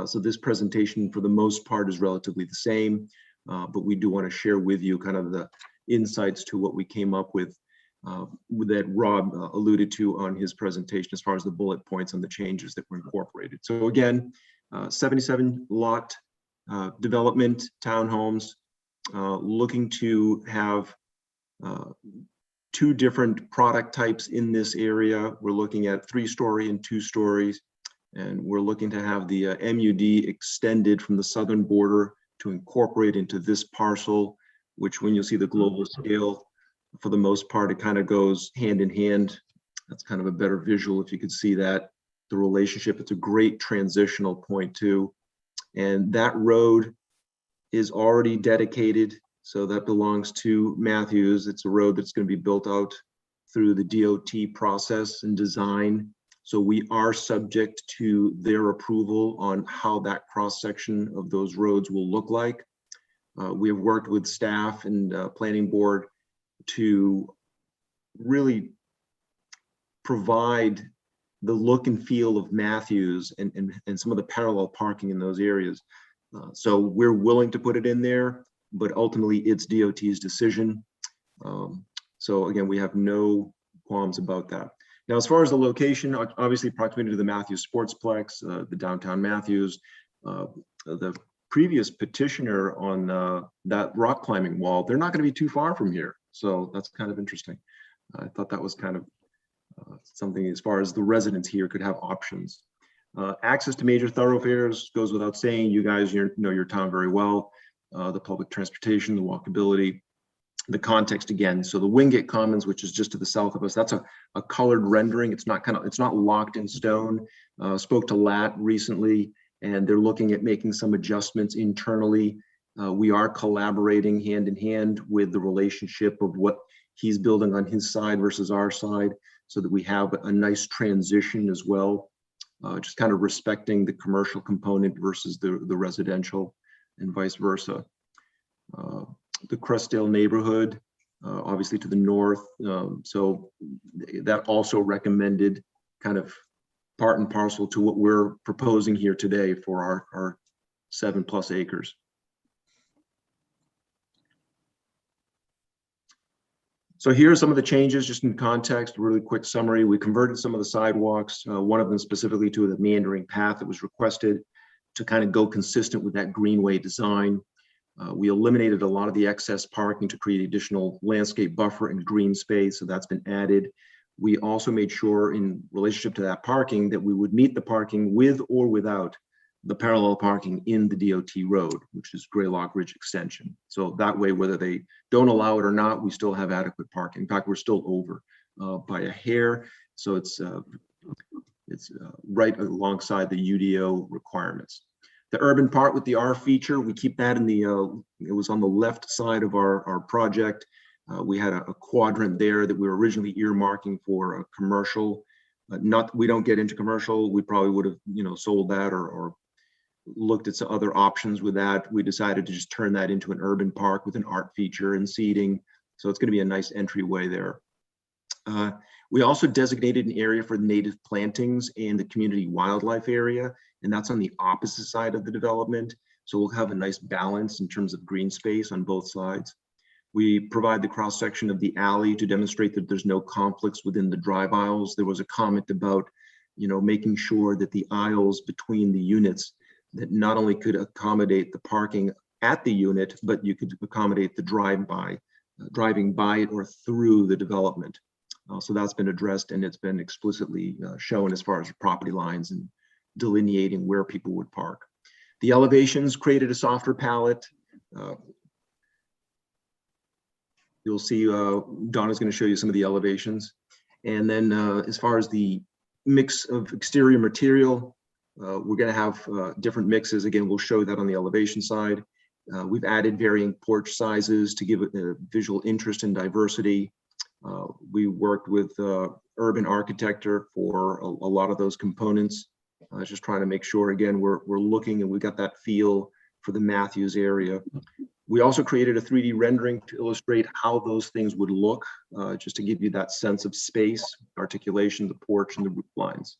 [SPEAKER 21] So this presentation for the most part is relatively the same, but we do want to share with you kind of the insights to what we came up with that Rob alluded to on his presentation as far as the bullet points and the changes that were incorporated. So again, 77 lot development, townhomes, looking to have 2 different product types in this area. We're looking at 3-story and 2 stories, and we're looking to have the MUD extended from the southern border to incorporate into this parcel, which when you'll see the global scale, for the most part, it kind of goes hand in hand. That's kind of a better visual if you could see that, the relationship. It's a great transitional point too. And that road is already dedicated, so that belongs to Matthews. It's a road that's going to be built out through the DOT process and design. So we are subject to their approval on how that cross section of those roads will look like. We have worked with staff and planning board to really provide the look and feel of Matthews and some of the parallel parking in those areas. So we're willing to put it in there, but ultimately it's DOT's decision. So again, we have no qualms about that. Now, as far as the location, obviously proximity to the Matthews Sportsplex, the downtown Matthews, the previous petitioner on that rock climbing wall, they're not going to be too far from here. So that's kind of interesting. I thought that was kind of something as far as the residents here could have options. Access to major thoroughfares goes without saying. You guys know your town very well. The public transportation, the walkability, the context again. So the Wingate Commons, which is just to the south of us, that's a colored rendering. It's not locked in stone. Spoke to LAT recently, and they're looking at making some adjustments internally We are collaborating hand in hand with the relationship of what he's building on his side versus our side, so that we have a nice transition as well, just kind of respecting the commercial component versus the residential and vice versa. The Crestdale neighborhood, obviously to the north, so that also recommended kind of part and parcel to what we're proposing here today for our 7+ acres. So here are some of the changes, just in context, a really quick summary. We converted some of the sidewalks, one of them specifically to the meandering path that was requested to kind of go consistent with that greenway design. We eliminated a lot of the excess parking to create additional landscape buffer and green space, so that's been added. We also made sure in relationship to that parking that we would meet the parking with or without the parallel parking in the DOT road, which is Greylock Ridge Extension. So that way, whether they don't allow it or not, we still have adequate parking. In fact, we're still over by a hair. So it's right alongside the UDO requirements. The urban part with the R feature, we keep that in the, it was on the left side of our project. We had a quadrant there that we were originally earmarking for a commercial. We don't get into commercial. We probably would have, sold that or looked at some other options with that. We decided to just turn that into an urban park with an art feature and seating. So it's going to be a nice entryway there. We also designated an area for native plantings and the community wildlife area, and that's on the opposite side of the development. So we'll have a nice balance in terms of green space on both sides. We provide the cross section of the alley to demonstrate that there's no conflicts within the drive aisles. There was a comment about, making sure that the aisles between the units that not only could accommodate the parking at the unit, but you could accommodate the driving by it or through the development. So that's been addressed, and it's been explicitly shown as far as property lines and delineating where people would park. The elevations created a softer palette. You'll see Donna's going to show you some of the elevations. And then as far as the mix of exterior material, we're going to have different mixes. Again, we'll show that on the elevation side. We've added varying porch sizes to give it a visual interest and diversity. We worked with Urban Architecture for a lot of those components. Just trying to make sure, again, we're looking and we got that feel for the Matthews area. We also created a 3D rendering to illustrate how those things would look, just to give you that sense of space, articulation, the porch, and the roof lines.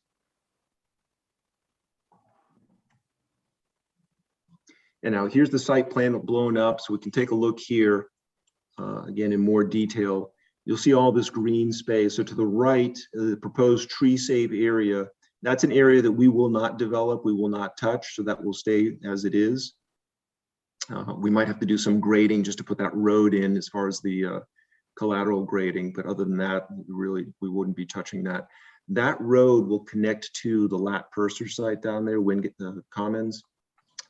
[SPEAKER 21] And now here's the site plan blown up, so we can take a look here, again, in more detail. You'll see all this green space. So to the right, the proposed tree save area, that's an area that we will not develop, we will not touch, so that will stay as it is. We might have to do some grading just to put that road in as far as the collateral grading, but other than that, really, we wouldn't be touching that. That road will connect to the Lat Purser site down there, Wingate Commons.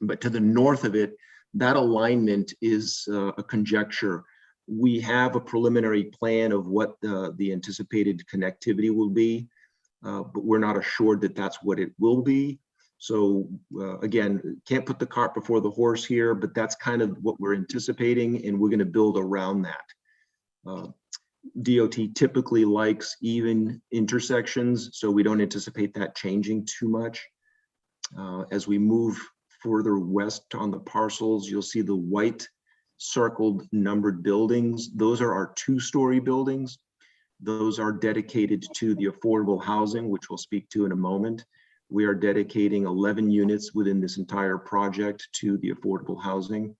[SPEAKER 21] But to the north of it, that alignment is a conjecture. We have a preliminary plan of what the anticipated connectivity will be, but we're not assured that that's what it will be. So again, can't put the cart before the horse here, but that's kind of what we're anticipating, and we're going to build around that. DOT typically likes even intersections, so we don't anticipate that changing too much. As we move further west on the parcels, you'll see the white circled numbered buildings. Those are our 2-story buildings. Those are dedicated to the affordable housing, which we'll speak to in a moment. We are dedicating 11 units within this entire project to the affordable housing.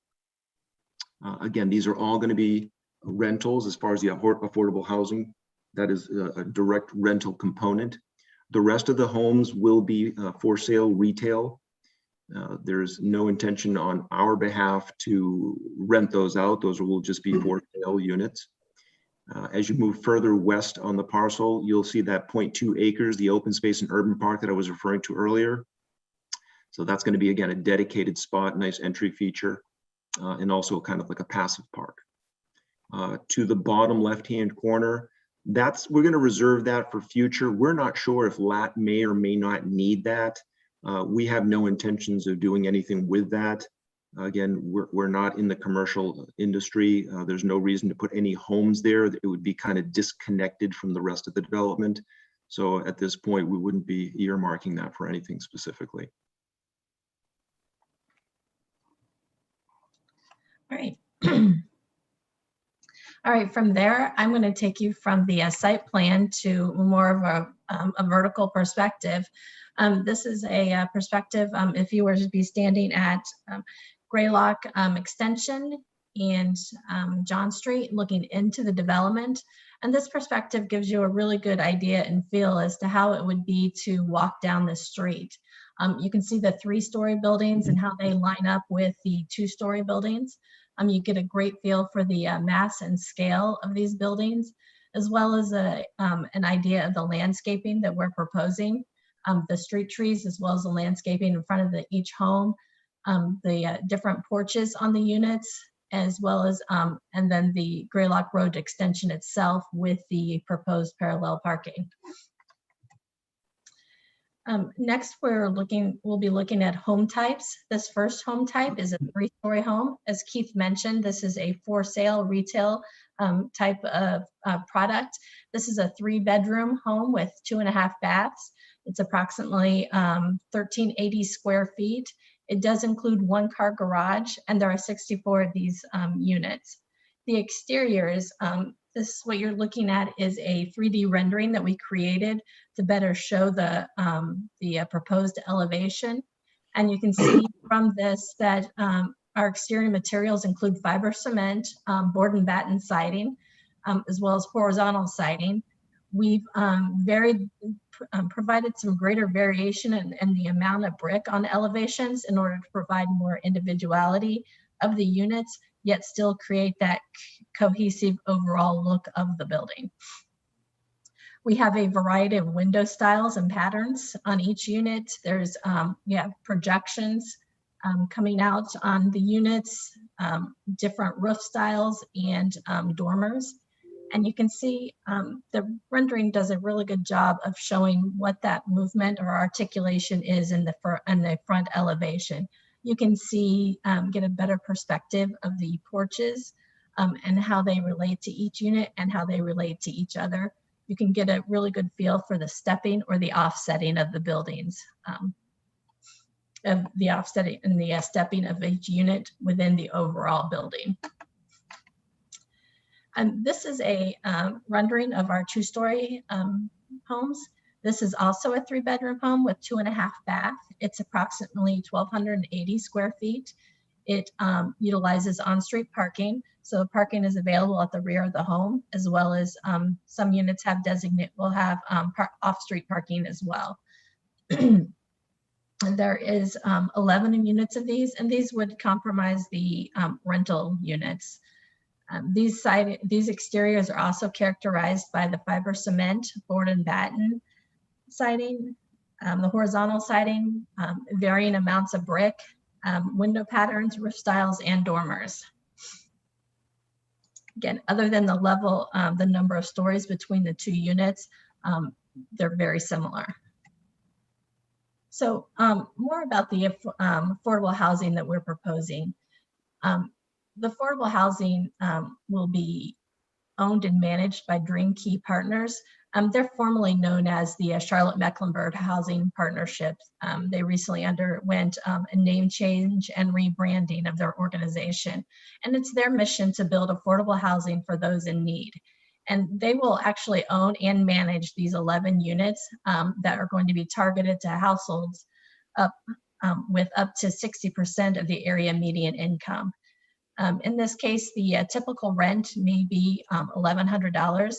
[SPEAKER 21] Again, these are all going to be rentals as far as the affordable housing. That is a direct rental component. The rest of the homes will be for sale retail. There's no intention on our behalf to rent those out. Those will just be for sale units. As you move further west on the parcel, you'll see that 0.2 acres, the open space and urban park that I was referring to earlier. So that's going to be, again, a dedicated spot, nice entry feature, and also kind of like a passive park. To the bottom left-hand corner, we're going to reserve that for future. We're not sure if LAT may or may not need that. We have no intentions of doing anything with that. Again, we're not in the commercial industry. There's no reason to put any homes there. It would be kind of disconnected from the rest of the development. So at this point, we wouldn't be earmarking that for anything specifically.
[SPEAKER 20] All right. All right, from there, I'm going to take you from the site plan to more of a vertical perspective. This is a perspective if you were to be standing at Greylock Extension and John Street looking into the development. And this perspective gives you a really good idea and feel as to how it would be to walk down the street. You can see the 3-story buildings and how they line up with the 2-story buildings. You get a great feel for the mass and scale of these buildings, as well as an idea of the landscaping that we're proposing, the street trees, as well as the landscaping in front of each home, the different porches on the units, as well as, and then the Greylock Road extension itself with the proposed parallel parking. Next, we'll be looking at home types. This first home type is a 3-story home. As Keith mentioned, this is a for sale retail type of product. This is a 3-bedroom home with 2.5 baths. It's approximately 1,380 square feet. It does include 1-car garage, and there are 64 of these units. The exteriors, what you're looking at is a 3D rendering that we created to better show the proposed elevation. And you can see from this that our exterior materials include fiber cement, board and batten siding, as well as horizontal siding. We've provided some greater variation in the amount of brick on elevations in order to provide more individuality of the units, yet still create that cohesive overall look of the building. We have a variety of window styles and patterns on each unit. There's projections coming out on the units, different roof styles, and dormers. And you can see the rendering does a really good job of showing what that movement or articulation is in the front elevation. You can see, get a better perspective of the porches and how they relate to each unit and how they relate to each other. You can get a really good feel for the stepping or the offsetting of the buildings, of the offsetting and the stepping of each unit within the overall building. And this is a rendering of our 2-story homes. This is also a 3-bedroom home with 2.5 baths. It's approximately 1,280 square feet. It utilizes on-street parking. So parking is available at the rear of the home, as well as some units will have off-street parking as well. And there is 11 units of these, and these would comprise the rental units. These exteriors are also characterized by the fiber cement, board and batten siding, the horizontal siding, varying amounts of brick, window patterns, roof styles, and dormers. Again, other than the number of stories between the 2 units, they're very similar. So more about the affordable housing that we're proposing. The affordable housing will be owned and managed by Dream Key Partners. They're formerly known as the Charlotte-Mecklenburg Housing Partnership. They recently underwent a name change and rebranding of their organization. And it's their mission to build affordable housing for those in need. And they will actually own and manage these 11 units that are going to be targeted to households with up to 60% of the area median income. In this case, the typical rent may be $1,100.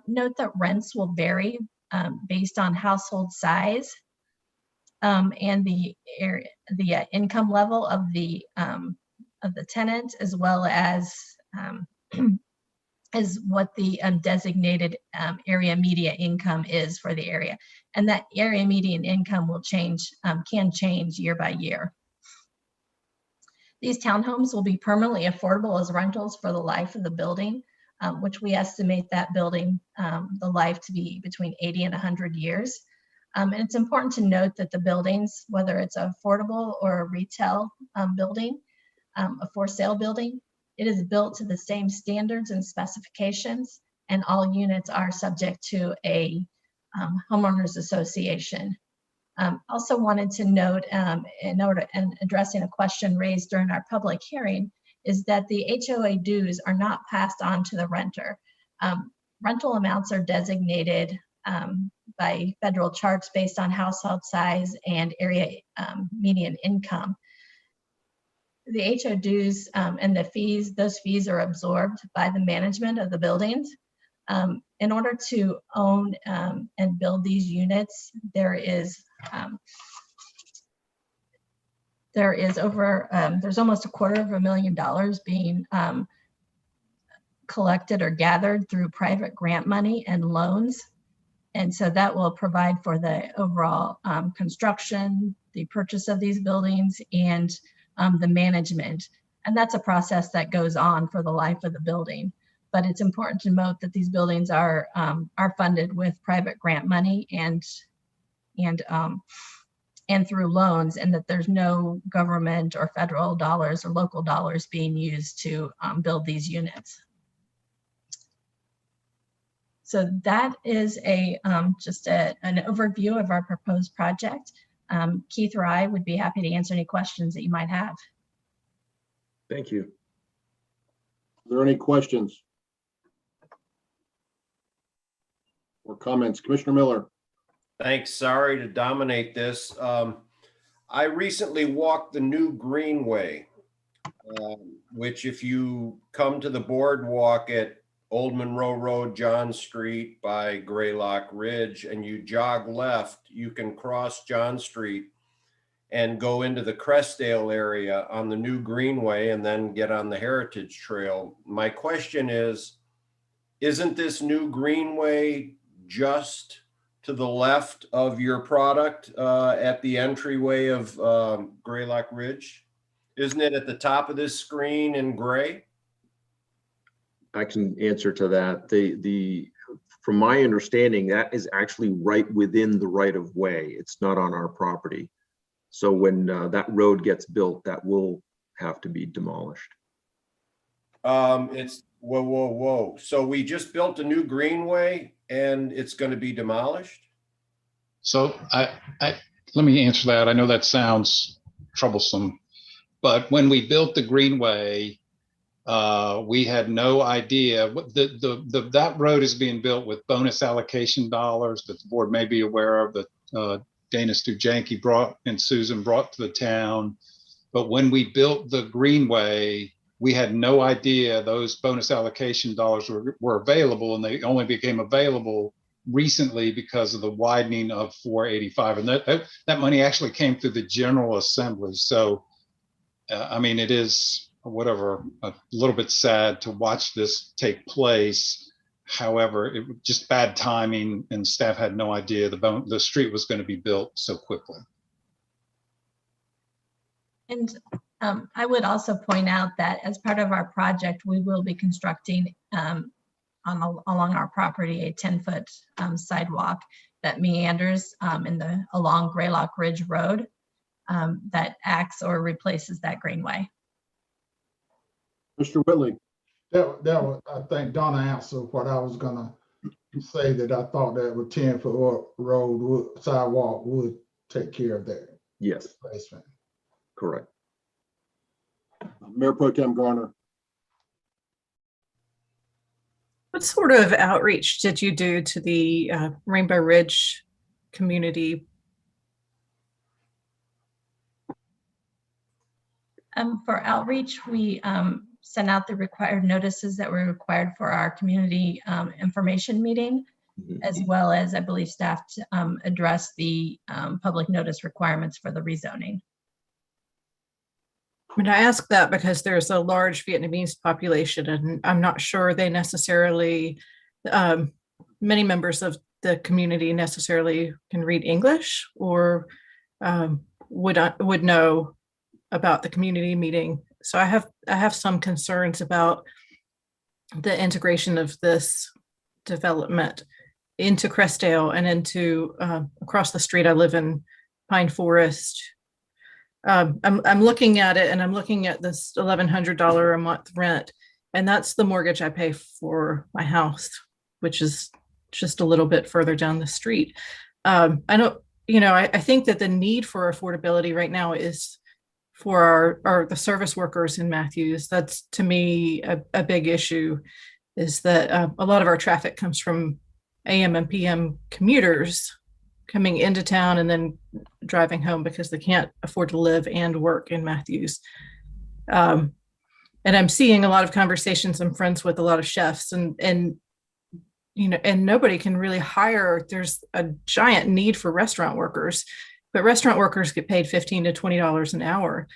[SPEAKER 20] Note that rents will vary based on household size and the income level of the tenant, as well as what the designated area median income is for the area. And that area median income will change, can change year by year. These townhomes will be permanently affordable as rentals for the life of the building, which we estimate that building, the life to be between 80 and 100 years. And it's important to note that the buildings, whether it's affordable or a retail building, a for sale building. It is built to the same standards and specifications, and all units are subject to a homeowners association. Also wanted to note, in addressing a question raised during our public hearing, is that the HOA dues are not passed on to the renter. Rental amounts are designated by federal charts based on household size and area median income. The HOA dues and the fees, those fees are absorbed by the management of the buildings. In order to own and build these units, there's almost $250,000 being collected or gathered through private grant money and loans. And so that will provide for the overall construction, the purchase of these buildings, and the management. And that's a process that goes on for the life of the building. But it's important to note that these buildings are funded with private grant money and through loans, and that there's no government or federal dollars or local dollars being used to build these units. So that is just an overview of our proposed project. Keith or I would be happy to answer any questions that you might have.
[SPEAKER 21] Thank you.
[SPEAKER 2] Are there any questions or comments? Commissioner Miller.
[SPEAKER 4] Thanks. Sorry to dominate this. I recently walked the new Greenway, which if you come to the boardwalk at Old Monroe Road, John Street by Graylock Ridge, and you jog left, you can cross John Street and go into the Crestdale area on the new Greenway and then get on the Heritage Trail. My question is, isn't this new Greenway just to the left of your product at the entryway of Graylock Ridge? Isn't it at the top of this screen in gray?
[SPEAKER 21] I can answer to that. From my understanding, that is actually right within the right of way. It's not on our property. So when that road gets built, that will have to be demolished.
[SPEAKER 4] It's whoa. So we just built a new Greenway and it's going to be demolished?
[SPEAKER 10] So let me answer that. I know that sounds troublesome, but when we built the Greenway, we had no idea that road is being built with bonus allocation dollars that the board may be aware of, that Dana Stujanki brought and Susan brought to the town. But when we built the Greenway, we had no idea those bonus allocation dollars were available, and they only became available recently because of the widening of 485. And that money actually came through the General Assembly. So, I mean, it is a little bit sad to watch this take place. However, it was just bad timing, and staff had no idea the street was going to be built so quickly.
[SPEAKER 20] And I would also point out that as part of our project, we will be constructing along our property a 10-foot sidewalk that meanders along Graylock Ridge Road that acts or replaces that greenway.
[SPEAKER 2] Mr. Whitley.
[SPEAKER 7] That was, I think Donna answered what I was gonna say, that I thought that with 10-foot road sidewalk would take care of that.
[SPEAKER 21] Yes.
[SPEAKER 7] Replacement.
[SPEAKER 21] Correct.
[SPEAKER 2] Mayor Pro Tem Garner.
[SPEAKER 9] What sort of outreach did you do to the Rainbow Ridge community?
[SPEAKER 20] For outreach, we sent out the required notices that were required for our community information meeting, as well as, I believe, staff address the public notice requirements for the rezoning.
[SPEAKER 9] I mean, I ask that because there's a large Vietnamese population, and I'm not sure they necessarily, many members of the community necessarily can read English or would know about the community meeting. So I have some concerns about the integration of this development into Crestdale and into across the street. I live in Pine Forest. I'm looking at it and I'm looking at this $1,100 a month rent, and that's the mortgage I pay for my house, which is just a little bit further down the street. I don't, I think that the need for affordability right now is for the service workers in Matthews. That's, to me, a big issue, is that a lot of our traffic comes from AM and PM commuters coming into town and then driving home because they can't afford to live and work in Matthews. And I'm seeing a lot of conversations. I'm friends with a lot of chefs, and nobody can really hire. There's a giant need for restaurant workers, but restaurant workers get paid $15 to $20 an hour.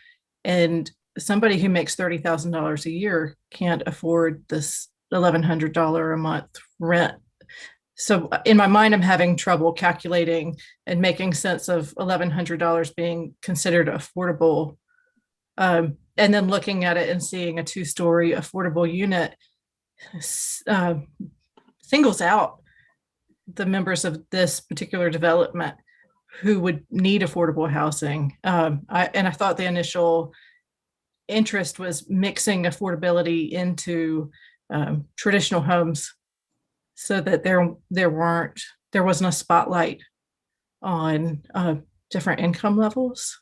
[SPEAKER 9] And somebody who makes $30,000 a year can't afford this $1,100 a month rent. So in my mind, I'm having trouble calculating and making sense of $1,100 being considered affordable. And then looking at it and seeing a 2-story affordable unit singles out the members of this particular development who would need affordable housing. I thought the initial interest was mixing affordability into traditional homes, so that there wasn't a spotlight on different income levels.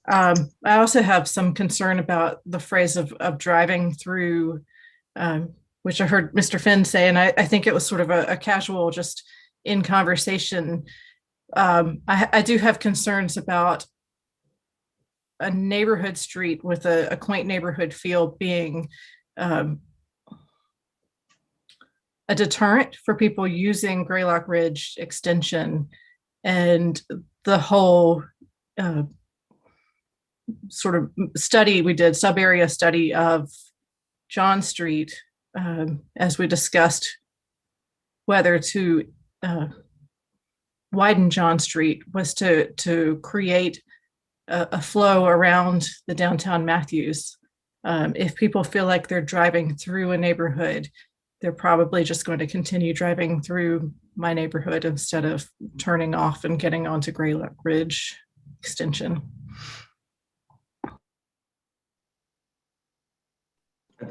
[SPEAKER 9] I also have some concern about the phrase of driving through, which I heard Mr. Finn say, and I think it was sort of a casual, just in conversation. I do have concerns about a neighborhood street with a quaint neighborhood feel being a deterrent for people using Greylock Ridge Extension, and the whole sort of study we did, sub-area study of John Street, as we discussed whether to widen John Street was to create a flow around the downtown Matthews. If people feel like they're driving through a neighborhood, they're probably just going to continue driving through my neighborhood instead of turning off and getting onto Greylock Ridge Extension.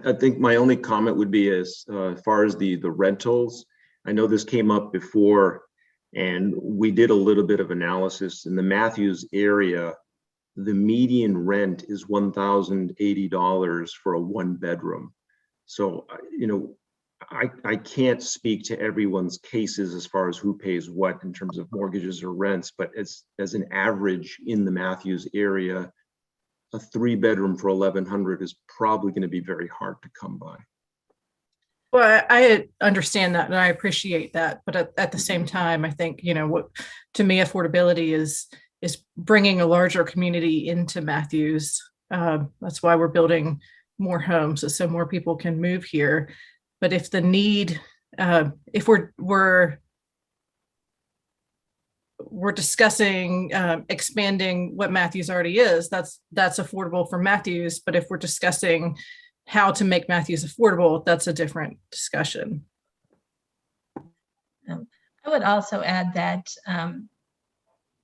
[SPEAKER 21] I think my only comment would be as far as the rentals. I know this came up before, and we did a little bit of analysis. In the Matthews area, the median rent is $1,080 for a 1-bedroom. So, I can't speak to everyone's cases as far as who pays what in terms of mortgages or rents, but as an average in the Matthews area, a 3-bedroom for $1,100 is probably going to be very hard to come by.
[SPEAKER 9] Well, I understand that and I appreciate that, but at the same time, I think, what to me affordability is bringing a larger community into Matthews. That's why we're building more homes, so more people can move here. But if the need, if we're discussing expanding what Matthews already is, that's affordable for Matthews. But if we're discussing how to make Matthews affordable, that's a different discussion.
[SPEAKER 20] I would also add that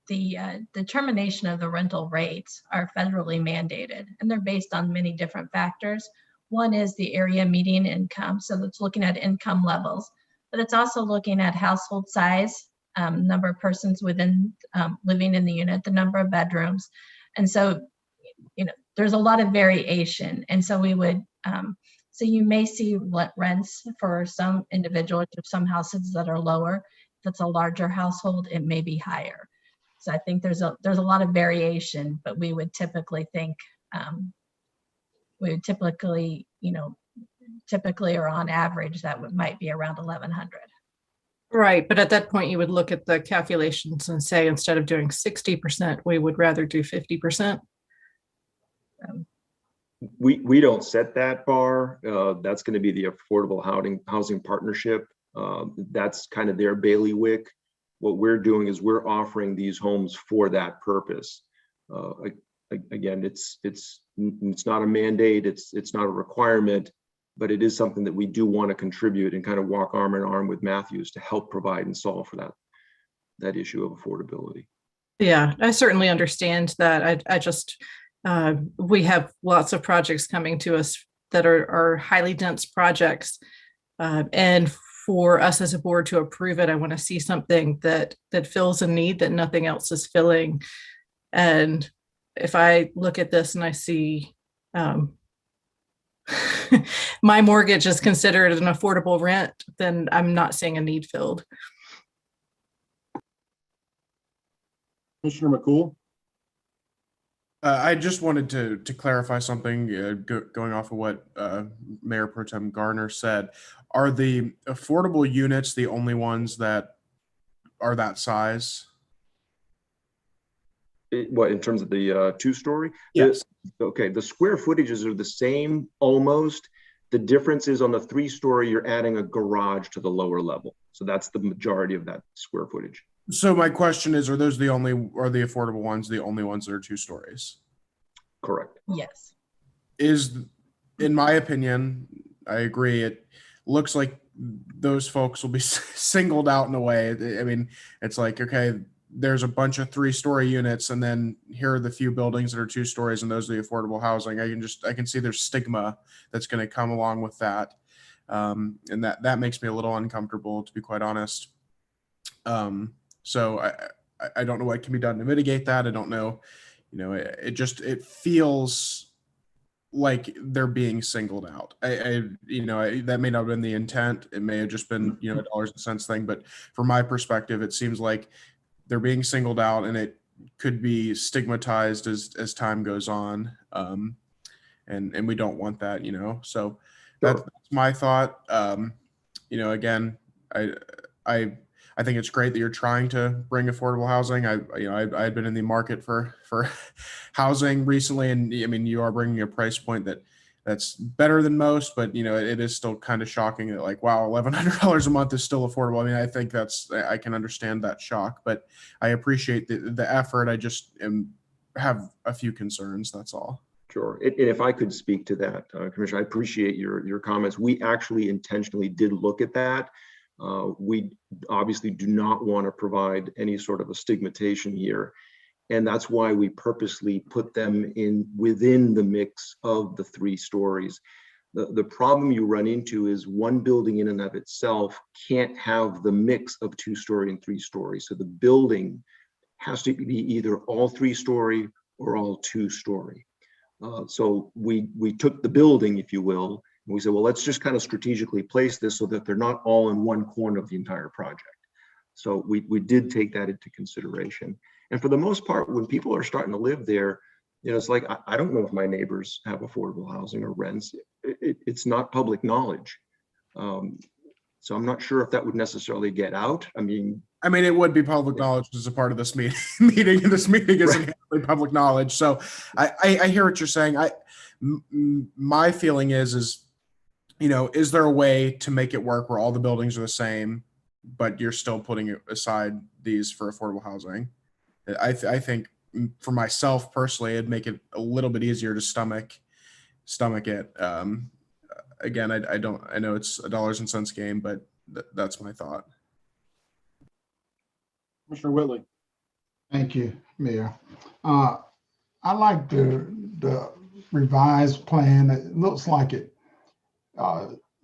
[SPEAKER 20] the determination of the rental rates are federally mandated, and they're based on many different factors. One is the area median income, so that's looking at income levels, but it's also looking at household size, number of persons within living in the unit, the number of bedrooms. And so, there's a lot of variation. And so we would, so you may see rents for some individuals or some houses that are lower. If it's a larger household, it may be higher. So I think there's a lot of variation, but we would typically think, typically or on average, that might be around 1,100.
[SPEAKER 9] Right, but at that point, you would look at the calculations and say, instead of doing 60%, we would rather do 50%.
[SPEAKER 21] We don't set that bar. That's going to be the Affordable Housing Partnership. That's kind of their bailiwick. What we're doing is we're offering these homes for that purpose. Again, it's not a mandate. It's not a requirement, but it is something that we do want to contribute and kind of walk arm in arm with Matthews to help provide and solve for that issue of affordability.
[SPEAKER 9] Yeah, I certainly understand that. I just, we have lots of projects coming to us that are highly dense projects. And for us as a board to approve it, I want to see something that fills a need that nothing else is filling. And if I look at this and I see my mortgage is considered an affordable rent, then I'm not seeing a need filled.
[SPEAKER 2] Commissioner McCool?
[SPEAKER 5] I just wanted to clarify something, going off of what Mayor Pro Tem Garner said. Are the affordable units the only ones that are that size?
[SPEAKER 21] What, in terms of the two-story?
[SPEAKER 5] Yes.
[SPEAKER 21] Okay, the square footages are the same almost. The difference is on the three-story, you're adding a garage to the lower level. So that's the majority of that square footage.
[SPEAKER 5] So my question is, are the affordable ones the only ones that are 2 stories?
[SPEAKER 21] Correct.
[SPEAKER 20] Yes.
[SPEAKER 5] In my opinion, I agree. It looks like those folks will be singled out in a way. I mean, it's like, okay, there's a bunch of 3-story units, and then here are the few buildings that are 2 stories, and those are the affordable housing. I can see there's stigma that's going to come along with that. And that makes me a little uncomfortable, to be quite honest. So I don't know what can be done to mitigate that. I don't know, it feels like they're being singled out. That may not have been the intent. It may have just been, a dollars and cents thing. But from my perspective, it seems like they're being singled out, and it could be stigmatized as time goes on. And we don't want that, so that's my thought. Again, I think it's great that you're trying to bring affordable housing. I've been in the market for housing recently, and I mean, you are bringing a price point that's better than most, but it is still kind of shocking that, like, wow, $1,100 a month is still affordable. I mean, I think I can understand that shock, but I appreciate the effort. I just have a few concerns. That's all.
[SPEAKER 21] Sure. And if I could speak to that, Commissioner, I appreciate your comments. We actually intentionally did look at that. We obviously do not want to provide any sort of a stigmatization here. And that's why we purposely put them within the mix of the 3 stories. The problem you run into is one building in and of itself can't have the mix of 2-story and 3-story. So the building has to be either all 3-story or all 2-story. So we took the building, if you will, and we said, well, let's just kind of strategically place this so that they're not all in one corner of the entire project. So we did take that into consideration. And for the most part, when people are starting to live there, it's like, I don't know if my neighbors have affordable housing or rents. It's not public knowledge. So I'm not sure if that would necessarily get out. I mean,
[SPEAKER 5] it would be public knowledge as a part of this meeting. This meeting isn't really public knowledge. So I hear what you're saying. My feeling is there a way to make it work where all the buildings are the same, but you're still putting aside these for affordable housing? I think for myself personally, it'd make it a little bit easier to stomach it. Again, I know it's a dollars and cents game, but that's my thought.
[SPEAKER 2] Commissioner Whitley.
[SPEAKER 7] Thank you, Mayor. I like the revised plan. It looks like it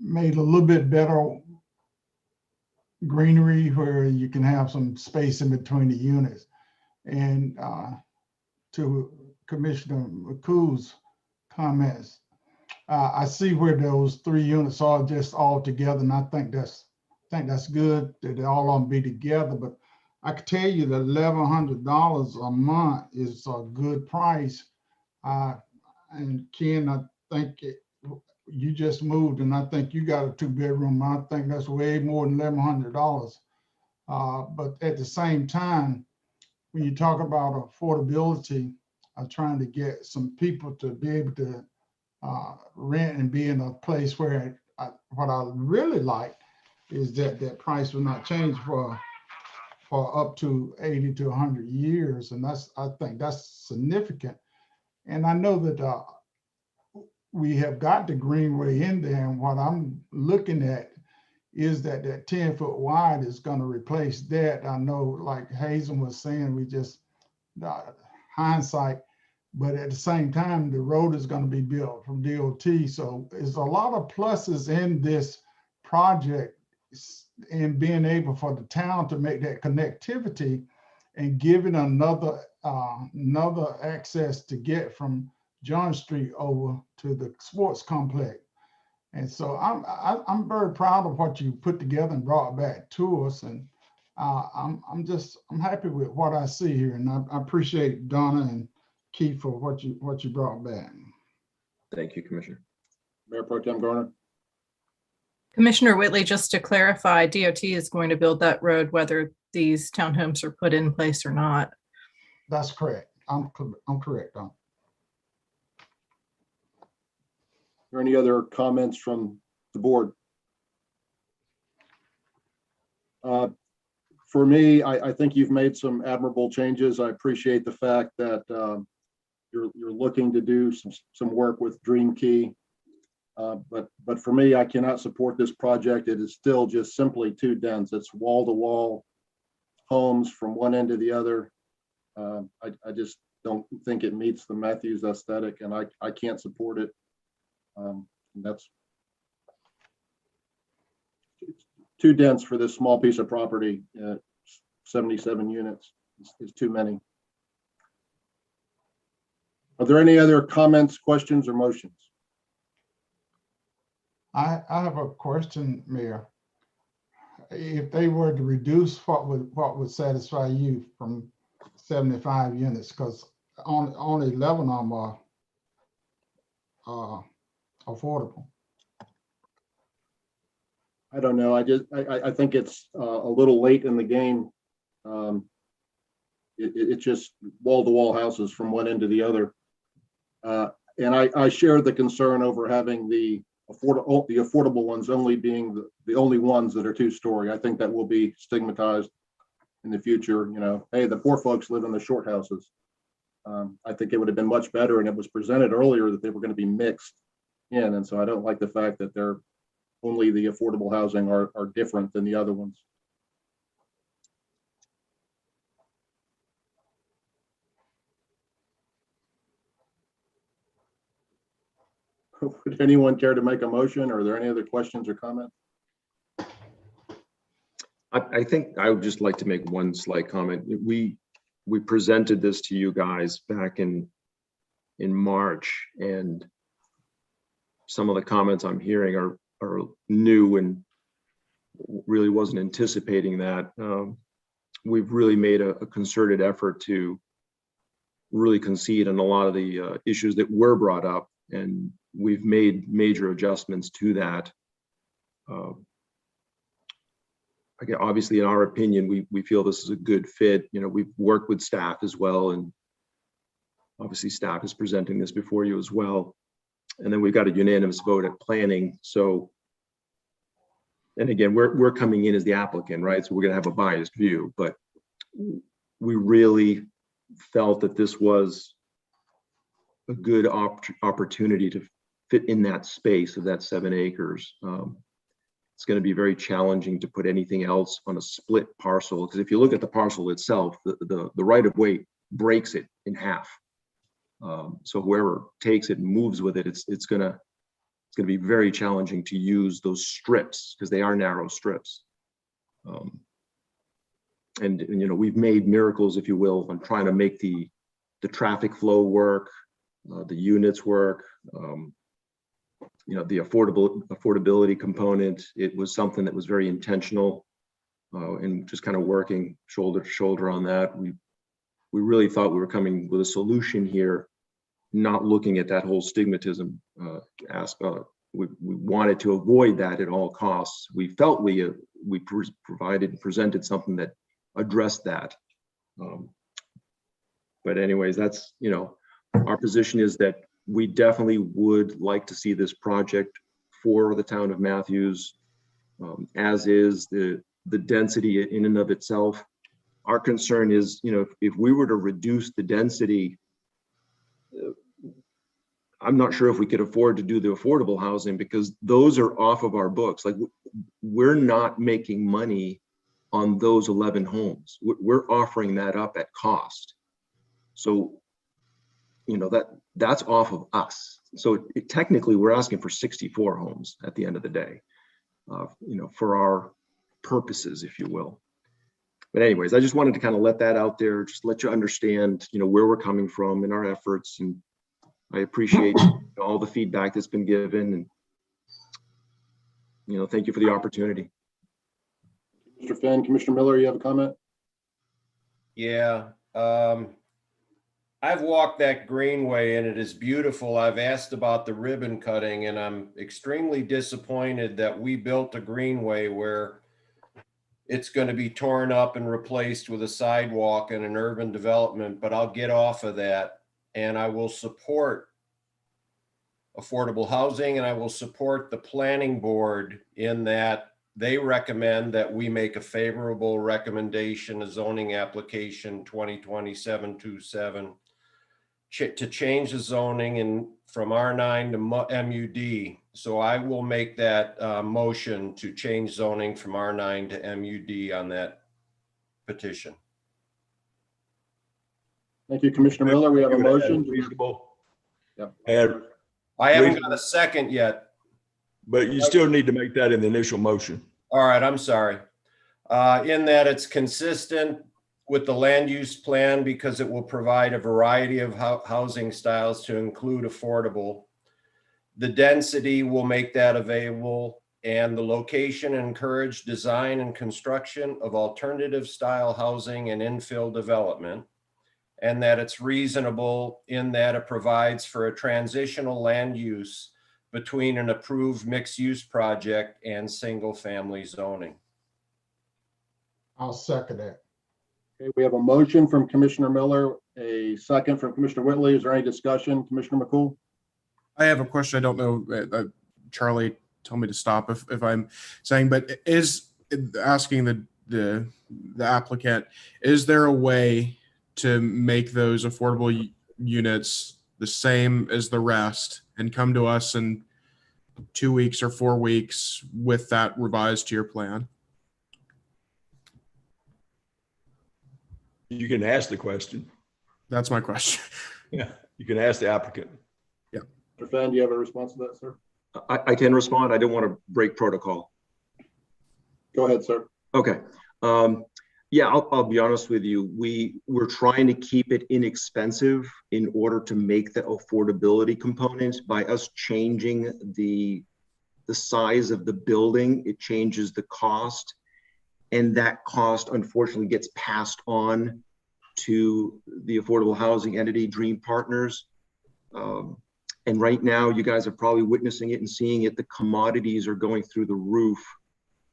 [SPEAKER 7] made a little bit better greenery where you can have some space in between the units. And to Commissioner McCool's comments, I see where those 3 units are just all together, and I think that's good that they all on be together. But I can tell you that $1,100 a month is a good price. And Ken, I think you just moved, and I think you got a 2-bedroom. I think that's way more than $1,100. But at the same time, when you talk about affordability, I'm trying to get some people to be able to rent and be in a place where what I really like is that price will not change for up to 80 to 100 years. And I think that's significant. And I know that we have got the greenway in there, and what I'm looking at is that 10-foot wide is going to replace that. I know, like Hazen was saying, we just hindsight, but at the same time, the road is going to be built from DOT. So there's a lot of pluses in this project in being able for the town to make that connectivity and giving another access to get from John Street over to the sports complex. And so I'm very proud of what you put together and brought back to us. And I'm happy with what I see here. And I appreciate Donna and Keith for what you brought back.
[SPEAKER 21] Thank you, Commissioner.
[SPEAKER 2] Mayor Pro Tem Garner.
[SPEAKER 9] Commissioner Whitley, just to clarify, DOT is going to build that road whether these townhomes are put in place or not.
[SPEAKER 7] That's correct. I'm correct, Don.
[SPEAKER 2] Are there any other comments from the board? For me, I think you've made some admirable changes. I appreciate the fact that you're looking to do some work with Dream Key. But for me, I cannot support this project. It is still just simply too dense. It's wall-to-wall homes from one end to the other. I just don't think it meets the Matthews aesthetic, and I can't support it. That's too dense for this small piece of property. 77 units is too many. Are there any other comments, questions, or motions?
[SPEAKER 7] I have a question, Mayor. If they were to reduce, what would satisfy you from 75 units? Because only 11 of them are affordable.
[SPEAKER 2] I don't know. I think it's a little late in the game. It's just wall-to-wall houses from one end to the other. And I share the concern over having the affordable ones only being the only ones that are two-story. I think that will be stigmatized in the future. You know, hey, the poor folks live in the short houses. I think it would have been much better, and it was presented earlier that they were going to be mixed in. And so I don't like the fact that they're only the affordable housing are different than the other ones. Would anyone care to make a motion, or are there any other questions or comments?
[SPEAKER 21] I think I would just like to make one slight comment. We presented this to you guys back in March, and some of the comments I'm hearing are new and really wasn't anticipating that. We've really made a concerted effort to really concede on a lot of the issues that were brought up, and we've made major adjustments to that. Again, obviously, in our opinion, we feel this is a good fit. You know, we've worked with staff as well, and obviously staff is presenting this before you as well. And then we've got a unanimous vote at planning. So, and again, we're coming in as the applicant, right? So we're gonna have a biased view, but we really felt that this was a good opportunity to fit in that space of that 7 acres. It's going to be very challenging to put anything else on a split parcel, because if you look at the parcel itself, the right of way breaks it in half. So whoever takes it and moves with it, it's going to be very challenging to use those strips, because they are narrow strips. And you know, we've made miracles, if you will, on trying to make the traffic flow work, the units work. You know, the affordability component, it was something that was very intentional, and just kind of working shoulder to shoulder on that. We really thought we were coming with a solution here, not looking at that whole stigmatism aspect. We wanted to avoid that at all costs. We felt we provided and presented something that addressed that. But anyways, that's, you know, our position is that we definitely would like to see this project for the town of Matthews, as is the density in and of itself. Our concern is, you know, if we were to reduce the density, I'm not sure if we could afford to do the affordable housing, because those are off of our books. Like, we're not making money on those 11 homes. We're offering that up at cost. So, you know, that's off of us. So technically we're asking for 64 homes at the end of the day, you know, for our purposes, if you will. But anyways, I just wanted to kind of let that out there, just let you understand, you know, where we're coming from in our efforts. And I appreciate all the feedback that's been given. And, you know, thank you for the opportunity.
[SPEAKER 2] Mr. Finn, Commissioner Miller, you have a comment?
[SPEAKER 4] Yeah, I've walked that greenway and it is beautiful. I've asked about the ribbon cutting and I'm extremely disappointed that we built a greenway where it's going to be torn up and replaced with a sidewalk and an urban development, but I'll get off of that and I will support affordable housing and I will support the planning board in that they recommend that we make a favorable recommendation, a zoning application 2020-727 to change the zoning from R9 to MUD. So I will make that motion to change zoning from R9 to MUD on that petition.
[SPEAKER 2] Thank you, Commissioner Miller. We have a motion.
[SPEAKER 14] Reasonable.
[SPEAKER 2] Yeah.
[SPEAKER 14] And
[SPEAKER 4] I haven't got a second yet.
[SPEAKER 14] but you still need to make that in the initial motion.
[SPEAKER 4] All right, I'm sorry. In that it's consistent with the land use plan because it will provide a variety of housing styles to include affordable. The density will make that available and the location encourage design and construction of alternative style housing and infill development. And that it's reasonable in that it provides for a transitional land use between an approved mixed use project and single family zoning.
[SPEAKER 7] I'll second that.
[SPEAKER 2] Okay, we have a motion from Commissioner Miller, a second from Commissioner Whitley. Is there any discussion? Commissioner McCool?
[SPEAKER 5] I have a question. I don't know, Charlie told me to stop if I'm saying, but is asking the applicant, is there a way to make those affordable units the same as the rest and come to us in 2 weeks or 4 weeks with that revised to your plan?
[SPEAKER 14] You can ask the question.
[SPEAKER 5] That's my question.
[SPEAKER 14] Yeah, you can ask the applicant.
[SPEAKER 5] Yeah.
[SPEAKER 2] Mr. Fenn, do you have a response to that, sir?
[SPEAKER 21] I can respond. I don't want to break protocol.
[SPEAKER 2] Go ahead, sir.
[SPEAKER 21] Okay. Yeah, I'll be honest with you. We're trying to keep it inexpensive in order to make the affordability component. By us changing the size of the building, it changes the cost. And that cost, unfortunately, gets passed on to the affordable housing entity, Dream Partners. And right now, you guys are probably witnessing it and seeing it. The commodities are going through the roof,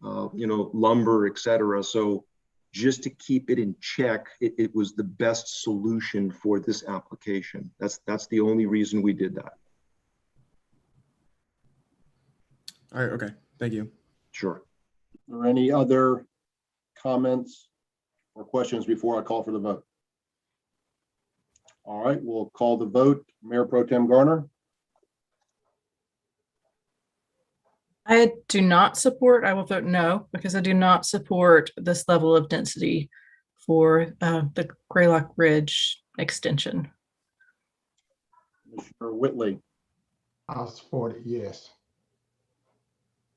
[SPEAKER 21] you know, lumber, et cetera. So just to keep it in check, it was the best solution for this application. That's the only reason we did that.
[SPEAKER 5] All right, okay, thank you.
[SPEAKER 21] Sure.
[SPEAKER 2] Are there any other comments or questions before I call for the vote? All right, we'll call the vote. Mayor Pro Tem Garner.
[SPEAKER 9] I do not support, I will vote no, because I do not support this level of density for the Greylock Ridge extension.
[SPEAKER 2] Commissioner Whitley.
[SPEAKER 7] I'll support it, yes.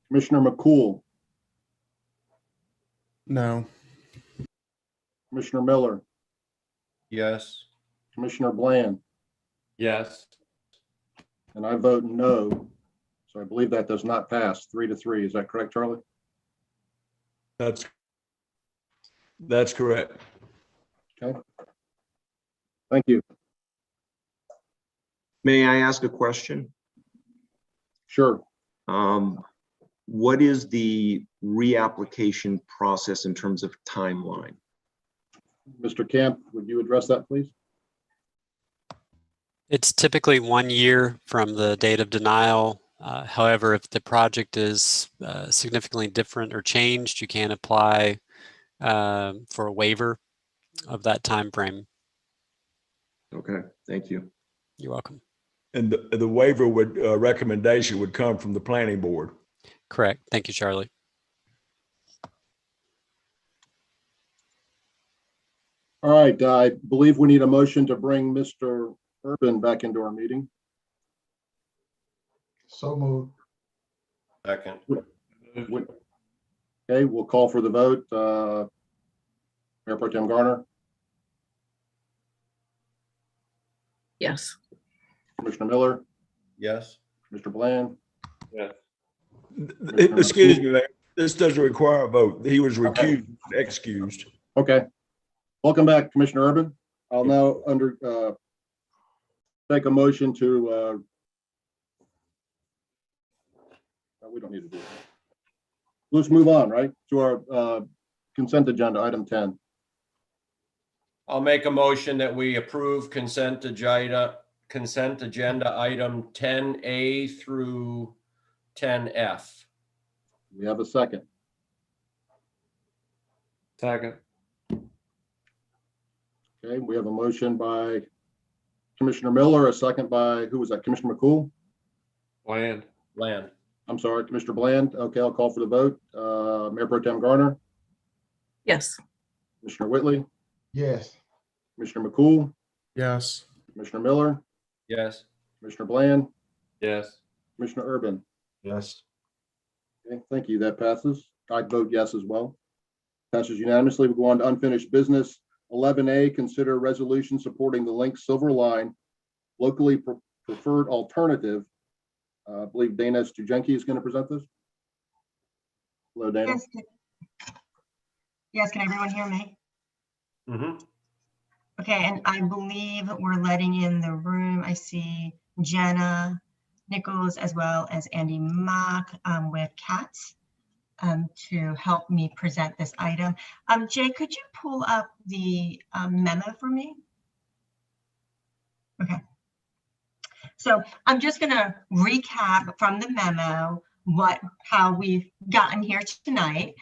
[SPEAKER 2] Commissioner McCool.
[SPEAKER 5] No.
[SPEAKER 2] Commissioner Miller.
[SPEAKER 4] Yes.
[SPEAKER 2] Commissioner Bland.
[SPEAKER 3] Yes.
[SPEAKER 2] And I vote no. So I believe that does not pass 3-3. Is that correct, Charlie?
[SPEAKER 14] That's correct.
[SPEAKER 2] Okay. Thank you.
[SPEAKER 21] May I ask a question?
[SPEAKER 2] Sure.
[SPEAKER 21] What is the reapplication process in terms of timeline?
[SPEAKER 2] Mr. Camp, would you address that, please?
[SPEAKER 1] It's typically 1 year from the date of denial. However, if the project is significantly different or changed, you can apply for a waiver of that time frame.
[SPEAKER 21] Okay, thank you.
[SPEAKER 1] You're welcome.
[SPEAKER 14] And the waiver would recommendation would come from the planning board.
[SPEAKER 1] Correct. Thank you, Charlie.
[SPEAKER 2] All right, I believe we need a motion to bring Mr. Urban back into our meeting.
[SPEAKER 7] So moved.
[SPEAKER 4] Second.
[SPEAKER 2] Okay, we'll call for the vote. Mayor Pro Tem Garner,
[SPEAKER 9] Yes.
[SPEAKER 2] Commissioner Miller,
[SPEAKER 4] Yes.
[SPEAKER 2] Mr. Bland.
[SPEAKER 14] Yeah. Excuse me, Mayor. This doesn't require a vote. He was recused, excused.
[SPEAKER 2] Okay. Welcome back, Commissioner Urban. I'll now take a motion to, we don't need to do that. Let's move on, right, to our consent agenda, item 10.
[SPEAKER 4] I'll make a motion that we approve consent agenda item 10A through 10F.
[SPEAKER 2] We have a second.
[SPEAKER 3] Second.
[SPEAKER 2] Okay, we have a motion by Commissioner Miller, a second by, who was that, Commissioner McCool?
[SPEAKER 3] Bland.
[SPEAKER 4] Bland.
[SPEAKER 2] I'm sorry, Commissioner Bland. Okay, I'll call for the vote. Mayor Pro Tem Garner,
[SPEAKER 9] Yes.
[SPEAKER 2] Commissioner Whitley,
[SPEAKER 7] Yes.
[SPEAKER 2] Commissioner McCool,
[SPEAKER 5] Yes.
[SPEAKER 2] Commissioner Miller,
[SPEAKER 4] Yes.
[SPEAKER 2] Commissioner Bland,
[SPEAKER 3] Yes.
[SPEAKER 2] Commissioner Urban.
[SPEAKER 8] Yes.
[SPEAKER 2] Okay, thank you. That passes. I vote yes as well. Passes unanimously. We go on to unfinished business. 11A, consider resolution supporting the Link Silver Line locally preferred alternative. I believe Dana Stujenki is going to present this. Hello, Dana.
[SPEAKER 11] Yes. Yes, can everyone hear me?
[SPEAKER 4] Mm-hmm.
[SPEAKER 11] Okay, and I believe we're letting in the room. I see Jenna Nichols as well as Andy Mock with CATS to help me present this item. Jay, could you pull up the memo for me? Okay. So I'm just going to recap from the memo how we've gotten here tonight,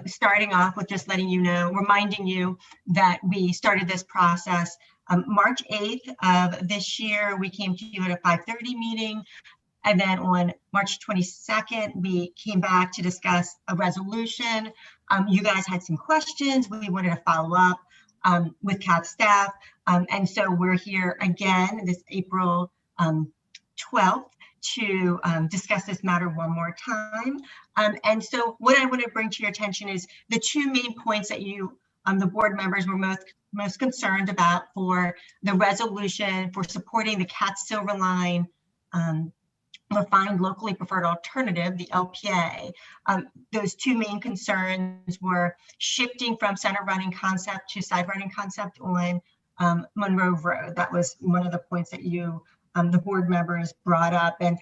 [SPEAKER 11] starting off with just letting you know, reminding you that we started this process March 8th of this year. We came to you at a 5:30 meeting. And then on March 22nd, we came back to discuss a resolution. You guys had some questions. We wanted to follow up with CAT staff. And so we're here again this April 12th to discuss this matter one more time. And so what I want to bring to your attention is the two main points that you, the board members, were most concerned about for the resolution for supporting the CAT Silver Line refined locally preferred alternative, the LPA. Those two main concerns were shifting from center running concept to side running concept on Monroe Road. That was one of the points that you, the board members, brought up. And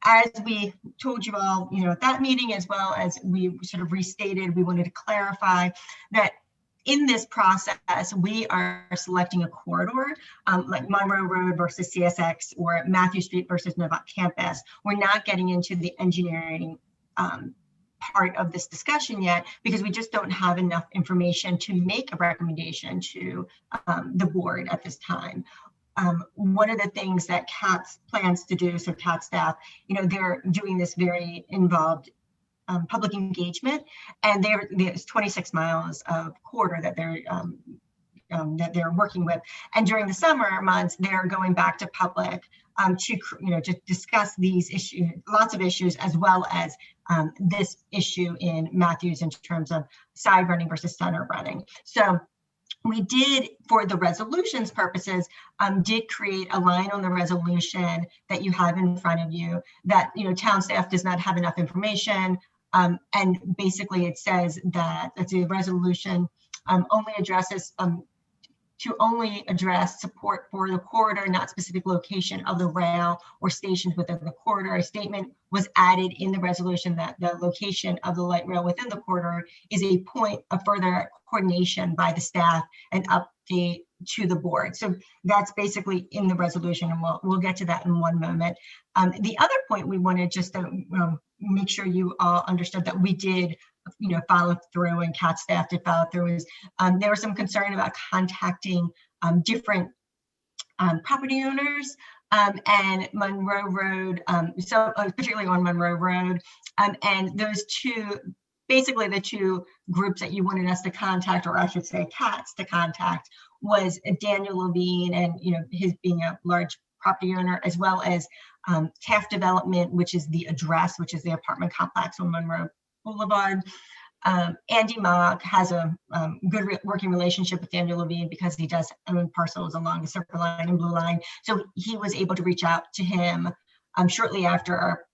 [SPEAKER 11] as we told you all, at that meeting, as well as we sort of restated, we wanted to clarify that in this process, we are selecting a corridor like Monroe Road versus CSX or Matthew Street versus Novak Campus. We're not getting into the engineering part of this discussion yet because we just don't have enough information to make a recommendation to the board at this time. One of the things that CATS plans to do, so CAT staff, they're doing this very involved public engagement, and there's 26 miles of corridor that they're working with. And during the summer months, they're going back to public to discuss these issues, lots of issues, as well as this issue in Matthews in terms of side running versus center running. So we did, for the resolutions purposes, did create a line on the resolution that you have in front of you that, town staff does not have enough information. And basically it says that the resolution only addresses to only address support for the corridor, not specific location of the rail or stations within the corridor. A statement was added in the resolution that the location of the light rail within the corridor is a point of further coordination by the staff and update to the board. So that's basically in the resolution, and we'll get to that in one moment. The other point we wanted just to make sure you all understood that we did follow through, and CAT staff did follow through, is there was some concern about contacting different property owners and Monroe Road, so particularly on Monroe Road, and those two basically the two groups that you wanted us to contact, or I should say CATS to contact, was Daniel Levine and, his being a large property owner, as well as Taft Development, which is the address, which is the apartment complex on Monroe Boulevard. Andy Mock has a good working relationship with Daniel Levine because he does own parcels along the Silver Line and Blue Line. So he was able to reach out to him shortly after our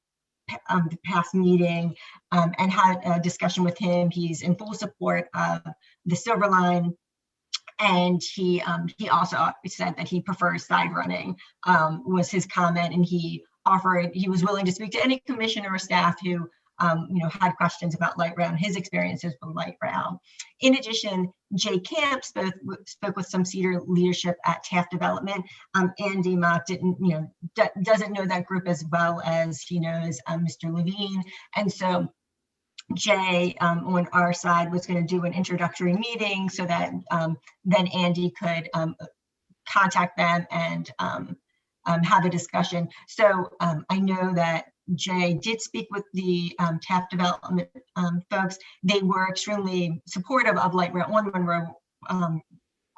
[SPEAKER 11] the past meeting and had a discussion with him. He's in full support of the Silver Line. And he also said that he prefers side running, was his comment. And he was willing to speak to any commissioner or staff who had questions about light rail and his experiences with light rail. In addition, Jay Camp spoke with some senior leadership at Taft Development. Andy Mock doesn't know that group as well as he knows Mr. Levine. And so Jay on our side was going to do an introductory meeting so that then Andy could contact them and have a discussion. So I know that Jay did speak with the Taft Development folks. They were extremely supportive of light rail on Monroe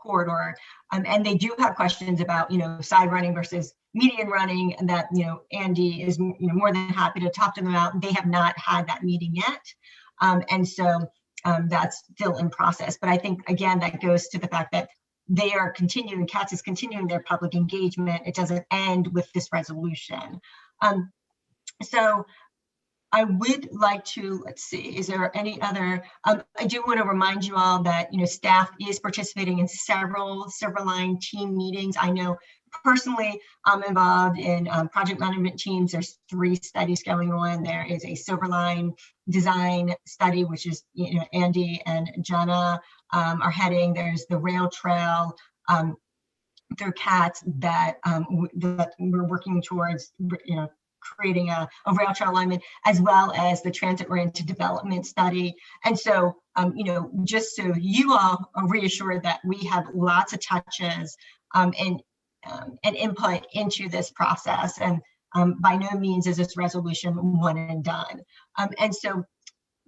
[SPEAKER 11] corridor, and they do have questions about side running versus median running, and that Andy is more than happy to talk to them about. They have not had that meeting yet, and so that's still in process. But I think again that goes to the fact that they are continuing, CATS is continuing their public engagement. It doesn't end with this resolution. So I would like to, let's see, is there any other, I do want to remind you all that, staff is participating in several Silver Line team meetings. I know personally I'm involved in project management teams. There's 3 studies going on. There is a Silver Line design study, which is, Andy and Jenna are heading. There's the rail trail through CATS that we're working towards, creating a rail trail alignment, as well as the transit-oriented development study. And so, just so you all are reassured that we have lots of touches and input into this process. And by no means is this resolution one and done. And so,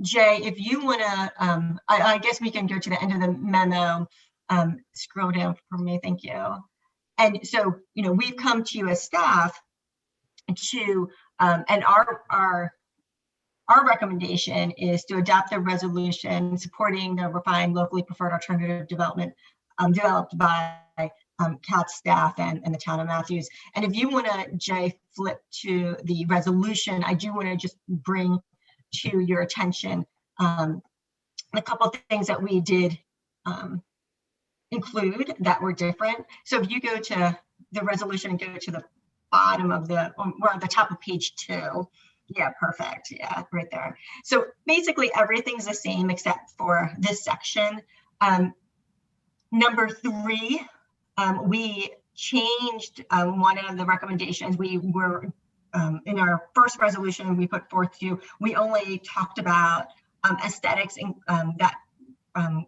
[SPEAKER 11] Jay, if you want to, I guess we can go to the end of the memo. Scroll down for me, thank you. And so, we've come to you as staff to and our recommendation is to adopt the resolution supporting the refined locally preferred alternative development developed by CATS staff and the town of Matthews. And if you want to, Jay, flip to the resolution, I do want to just bring to your attention a couple of things that we did include that were different. So if you go to the resolution and go to the bottom of we're at the top of page 2. Yeah, perfect. Yeah, right there. So basically everything's the same except for this section. Number 3, we changed one of the recommendations. We were in our first resolution we put forth to you, we only talked about aesthetics that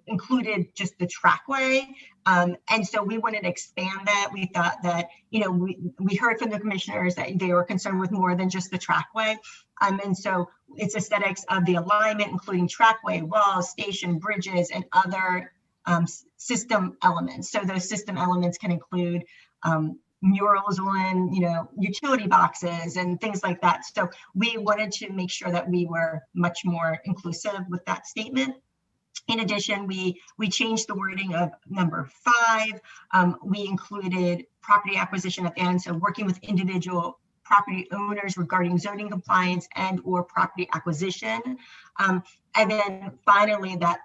[SPEAKER 11] included just the trackway. And so we wanted to expand that. We thought that, we heard from the commissioners that they were concerned with more than just the trackway. And so it's aesthetics of the alignment, including trackway, walls, station, bridges, and other system elements. So those system elements can include murals on, utility boxes and things like that. So we wanted to make sure that we were much more inclusive with that statement. In addition, we changed the wording of number 5. We included property acquisition at the end, so working with individual property owners regarding zoning compliance and or property acquisition. And then finally, that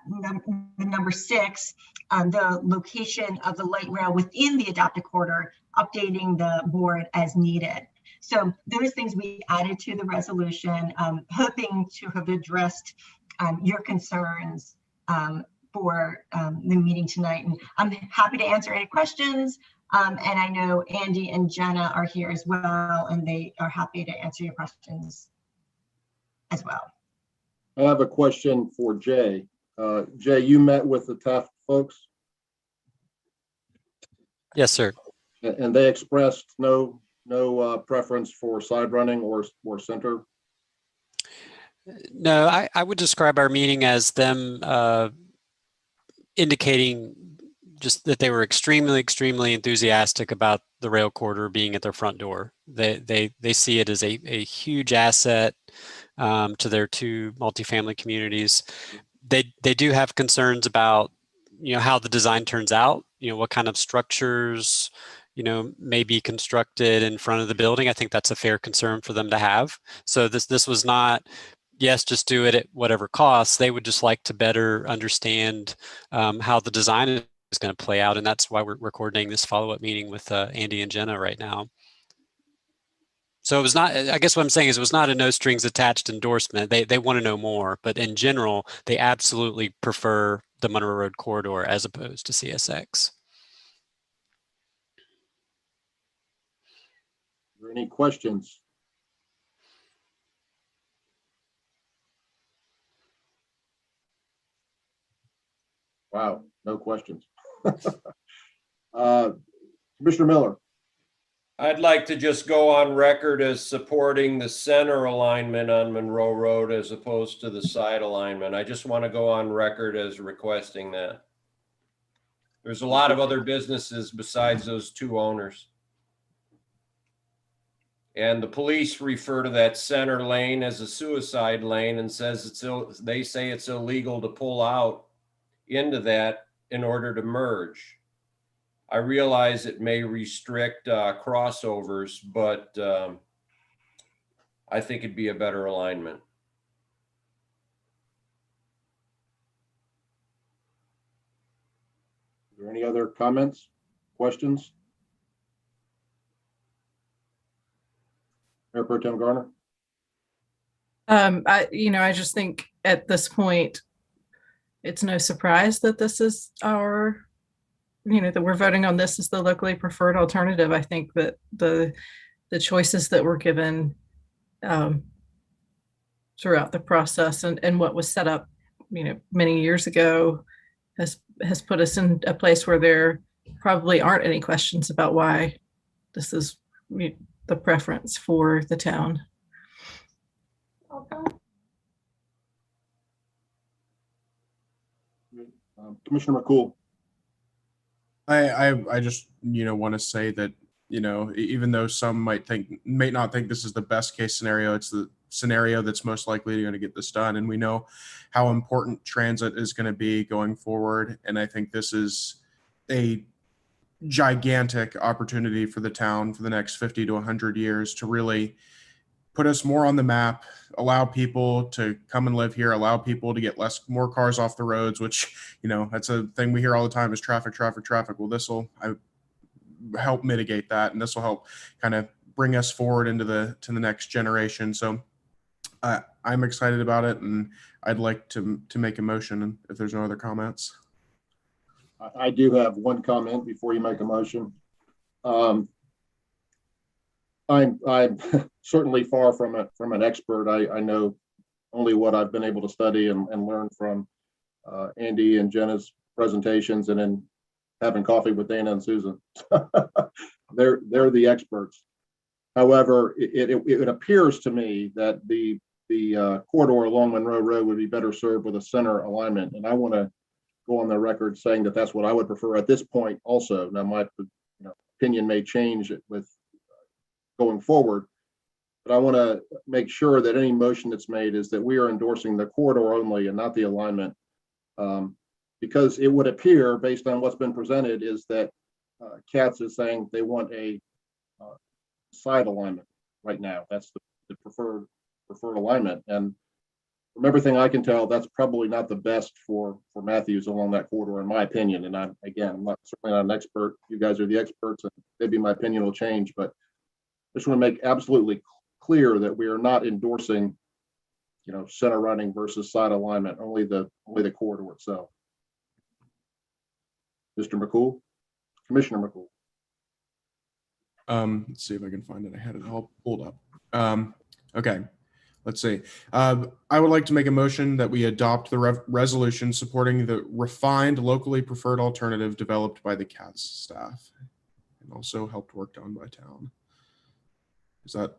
[SPEAKER 11] number 6, the location of the light rail within the adopted corridor, updating the board as needed. So those things we added to the resolution, hoping to have addressed your concerns for the meeting tonight. And I'm happy to answer any questions. And I know Andy and Jenna are here as well, and they are happy to answer your questions as well.
[SPEAKER 2] I have a question for Jay. Jay, you met with the Taft folks?
[SPEAKER 1] Yes, sir.
[SPEAKER 2] And they expressed no preference for side running or center?
[SPEAKER 1] No, I would describe our meeting as them indicating just that they were extremely enthusiastic about the rail corridor being at their front door. They see it as a huge asset to their two multifamily communities. They do have concerns about, how the design turns out, what kind of structures, may be constructed in front of the building. I think that's a fair concern for them to have. So this was not, yes, just do it at whatever cost. They would just like to better understand how the design is going to play out. And that's why we're coordinating this follow-up meeting with Andy and Jenna right now. So it was not, I guess what I'm saying is it was not a no strings attached endorsement. They want to know more, but in general, they absolutely prefer the Monroe Road corridor as opposed to CSX.
[SPEAKER 2] Are there any questions? Wow, no questions. Commissioner Miller.
[SPEAKER 4] I'd like to just go on record as supporting the center alignment on Monroe Road as opposed to the side alignment. I just want to go on record as requesting that. There's a lot of other businesses besides those two owners. And the police refer to that center lane as a suicide lane and says they say it's illegal to pull out into that in order to merge. I realize it may restrict crossovers, but I think it'd be a better alignment.
[SPEAKER 2] Are there any other comments, questions? Mayor Pro Tem Garner.
[SPEAKER 9] I just think at this point, it's no surprise that this is our, that we're voting on this as the locally preferred alternative. I think that the choices that were given throughout the process and what was set up, many years ago has put us in a place where there probably aren't any questions about why this is the preference for the town.
[SPEAKER 2] Commissioner McCool.
[SPEAKER 5] I just want to say that even though some may not think this is the best case scenario, it's the scenario that's most likely going to get this done. And we know how important transit is going to be going forward. And I think this is a gigantic opportunity for the town for the next 50 to 100 years to really put us more on the map, allow people to come and live here, allow people to get more cars off the roads, which, that's a thing we hear all the time is traffic. Well, this will help mitigate that. And this will help kind of bring us forward to the next generation. So I'm excited about it. And I'd like to make a motion if there's no other comments.
[SPEAKER 2] I do have one comment before you make a motion. I'm certainly far from an expert. I know only what I've been able to study and learn from Andy and Jenna's presentations, and then having coffee with Dana and Susan. They're the experts. However, it appears to me that the corridor along Monroe Road would be better served with a center alignment, and I want to go on the record saying that that's what I would prefer at this point. Also, now my opinion may change with going forward, but I want to make sure that any motion that's made is that we are endorsing the corridor only and not the alignment, because it would appear, based on what's been presented, is that Katz is saying they want a side alignment right now. That's the preferred alignment, and from everything I can tell, that's probably not the best for Matthews along that corridor, in my opinion. And I'm certainly not an expert. You guys are the experts, and maybe my opinion will change, but I just want to make absolutely clear that we are not endorsing, center running versus side alignment, only the corridor itself. Mr. McCool, Commissioner McCool.
[SPEAKER 5] Let's see if I can find it. I had it all pulled up. Okay, let's see. I would like to make a motion that we adopt the resolution supporting the refined, locally preferred alternative developed by the CATS staff and also helped worked on by town. Is that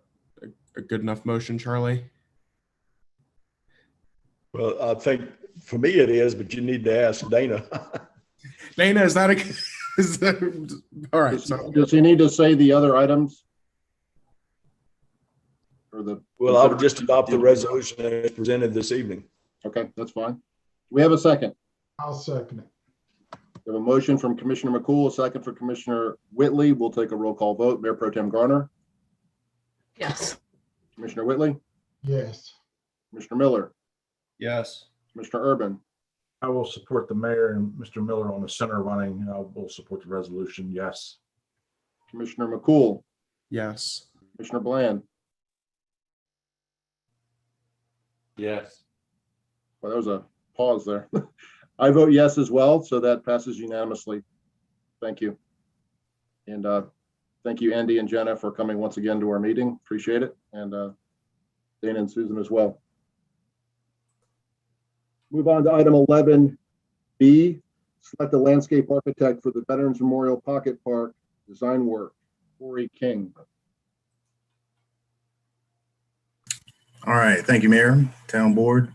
[SPEAKER 5] a good enough motion, Charlie?
[SPEAKER 14] Well, I think for me it is, but you need to ask Dana.
[SPEAKER 5] Dana, is that all right? So
[SPEAKER 2] Does he need to say the other items? Or the?
[SPEAKER 14] Well, I would just adopt the resolution as presented this evening.
[SPEAKER 2] Okay, that's fine. We have a second.
[SPEAKER 7] I'll second it.
[SPEAKER 2] We have a motion from Commissioner McCool, a second for Commissioner Whitley. We'll take a roll call vote. Mayor Pro Tem Garner,
[SPEAKER 9] Yes.
[SPEAKER 2] Commissioner Whitley,
[SPEAKER 7] Yes.
[SPEAKER 2] Commissioner Miller,
[SPEAKER 4] Yes.
[SPEAKER 2] Commissioner Urban,
[SPEAKER 8] I will support the mayor and Mr. Miller on the center running. I will support the resolution. Yes.
[SPEAKER 2] Commissioner McCool,
[SPEAKER 5] yes.
[SPEAKER 2] Commissioner Bland.
[SPEAKER 3] Yes.
[SPEAKER 2] Well, there was a pause there. I vote yes as well, so that passes unanimously. Thank you. And thank you, Andy and Jenna, for coming once again to our meeting. Appreciate it. And Dana and Susan as well. Move on to item 11B, select a landscape architect for the Veterans Memorial Pocket Park design work, Corey King.
[SPEAKER 13] All right, thank you, Mayor, Town Board.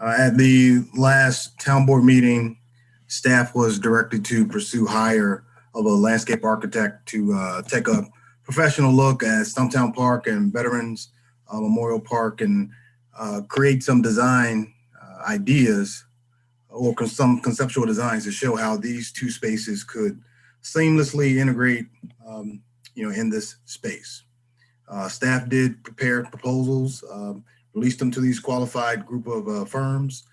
[SPEAKER 13] At the last Town Board meeting, staff was directed to pursue hire of a landscape architect to take a professional look at Stumptown Park and Veterans Memorial Park and create some design ideas or some conceptual designs to show how these two spaces could seamlessly integrate, in this space. Staff did prepare proposals, released them to these qualified group of firms.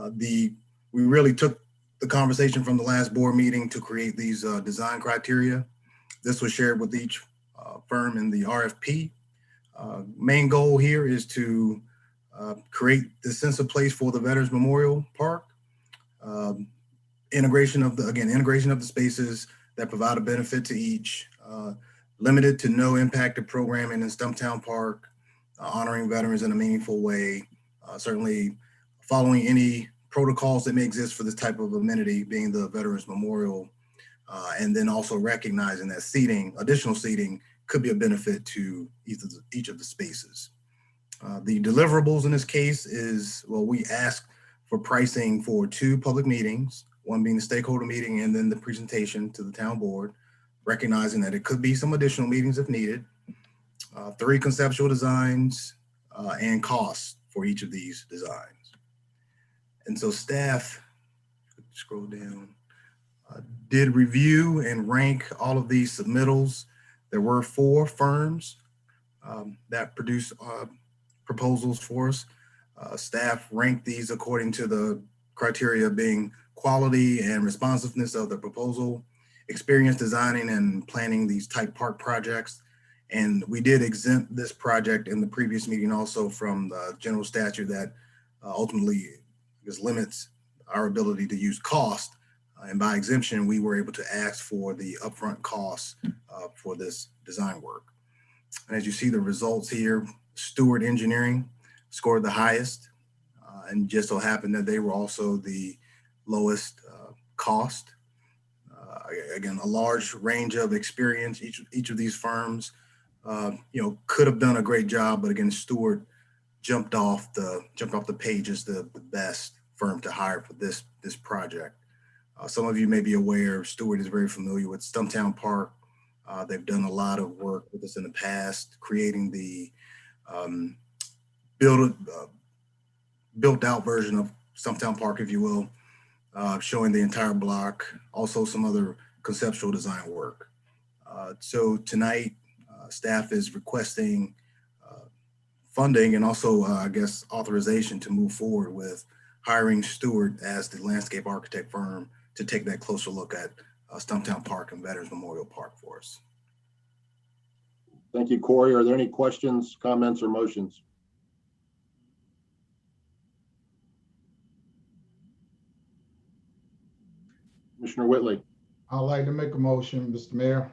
[SPEAKER 13] We really took the conversation from the last board meeting to create these design criteria. This was shared with each firm in the RFP. Main goal here is to create the sense of place for the Veterans Memorial Park. Integration of the spaces that provide a benefit to each. Limited to no impacted programming in Stumptown Park, honoring veterans in a meaningful way, certainly following any protocols that may exist for this type of amenity, being the Veterans Memorial, and then also recognizing that additional seating could be a benefit to each of the spaces. The deliverables in this case is, we asked for pricing for 2 public meetings, one being the stakeholder meeting and then the presentation to the town board, recognizing that it could be some additional meetings if needed, 3 conceptual designs, and costs for each of these designs. And so staff, scroll down, did review and rank all of these submittals. There were 4 firms that produced proposals for us. Staff ranked these according to the criteria being quality and responsiveness of the proposal, experience designing and planning these type park projects. And we did exempt this project in the previous meeting also from the general statute that ultimately limits our ability to use cost. And by exemption, we were able to ask for the upfront costs for this design work. And as you see the results here, Stewart Engineering scored the highest, and just so happened that they were also the lowest cost. Again, a large range of experience. Each of these firms, could have done a great job, but again, Stewart jumped off the page as the best firm to hire for this project. Some of you may be aware, Stewart is very familiar with Stumptown Park. They've done a lot of work with us in the past, creating the built out version of Stumptown Park, if you will, showing the entire block, also some other conceptual design work. So tonight, staff is requesting funding and also, authorization to move forward with hiring Stewart as the landscape architect firm to take that closer look at Stumptown Park and Veterans Memorial Park for us.
[SPEAKER 2] Thank you, Corey. Are there any questions, comments, or motions? Commissioner Whitley.
[SPEAKER 7] I'd like to make a motion, Mr. Mayor.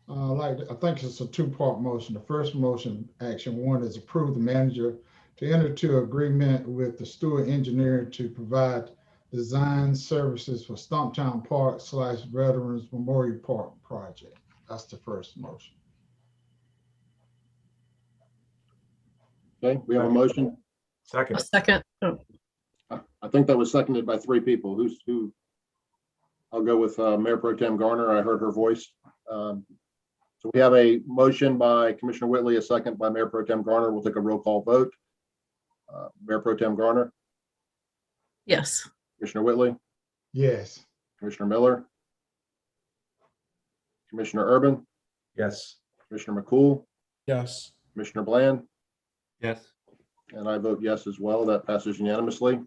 [SPEAKER 7] I think it's a 2-part motion. The first motion, action 1, is approve the manager to enter into agreement with the Stewart Engineering to provide design services for Stumptown Park / Veterans Memorial Park project. That's the first motion.
[SPEAKER 2] Okay, we have a motion.
[SPEAKER 8] Second.
[SPEAKER 9] A second. Oh,
[SPEAKER 2] I think that was seconded by 3 people. Who? I'll go with Mayor Pro Tem Garner. I heard her voice. So we have a motion by Commissioner Whitley, a second by Mayor Pro Tem Garner. We'll take a roll call vote. Mayor Pro Tem Garner,
[SPEAKER 9] Yes.
[SPEAKER 2] Commissioner Whitley,
[SPEAKER 7] Yes.
[SPEAKER 2] Commissioner Miller, Commissioner Urban,
[SPEAKER 3] Yes.
[SPEAKER 2] Commissioner McCool,
[SPEAKER 5] Yes.
[SPEAKER 2] Commissioner Bland,
[SPEAKER 3] Yes.
[SPEAKER 2] and I vote yes as well. That passes unanimously.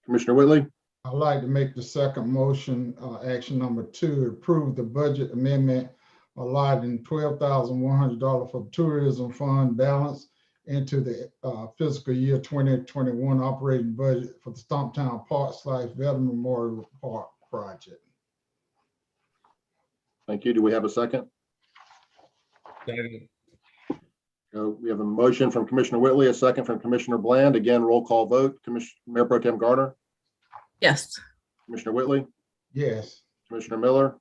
[SPEAKER 2] Commissioner Whitley,
[SPEAKER 7] I'd like to make the second motion, action number 2, approve the budget amendment allotting $12,100 for tourism fund balance into the fiscal year 2021 operating budget for the Stumptown Park / Veteran Memorial Park project.
[SPEAKER 2] thank you. Do we have a second?
[SPEAKER 3] Second.
[SPEAKER 2] We have a motion from Commissioner Whitley, a second from Commissioner Bland. Again, roll call vote. Mayor Pro Tem Garner,
[SPEAKER 9] Yes.
[SPEAKER 2] Commissioner Whitley,
[SPEAKER 7] Yes.
[SPEAKER 2] Commissioner Miller,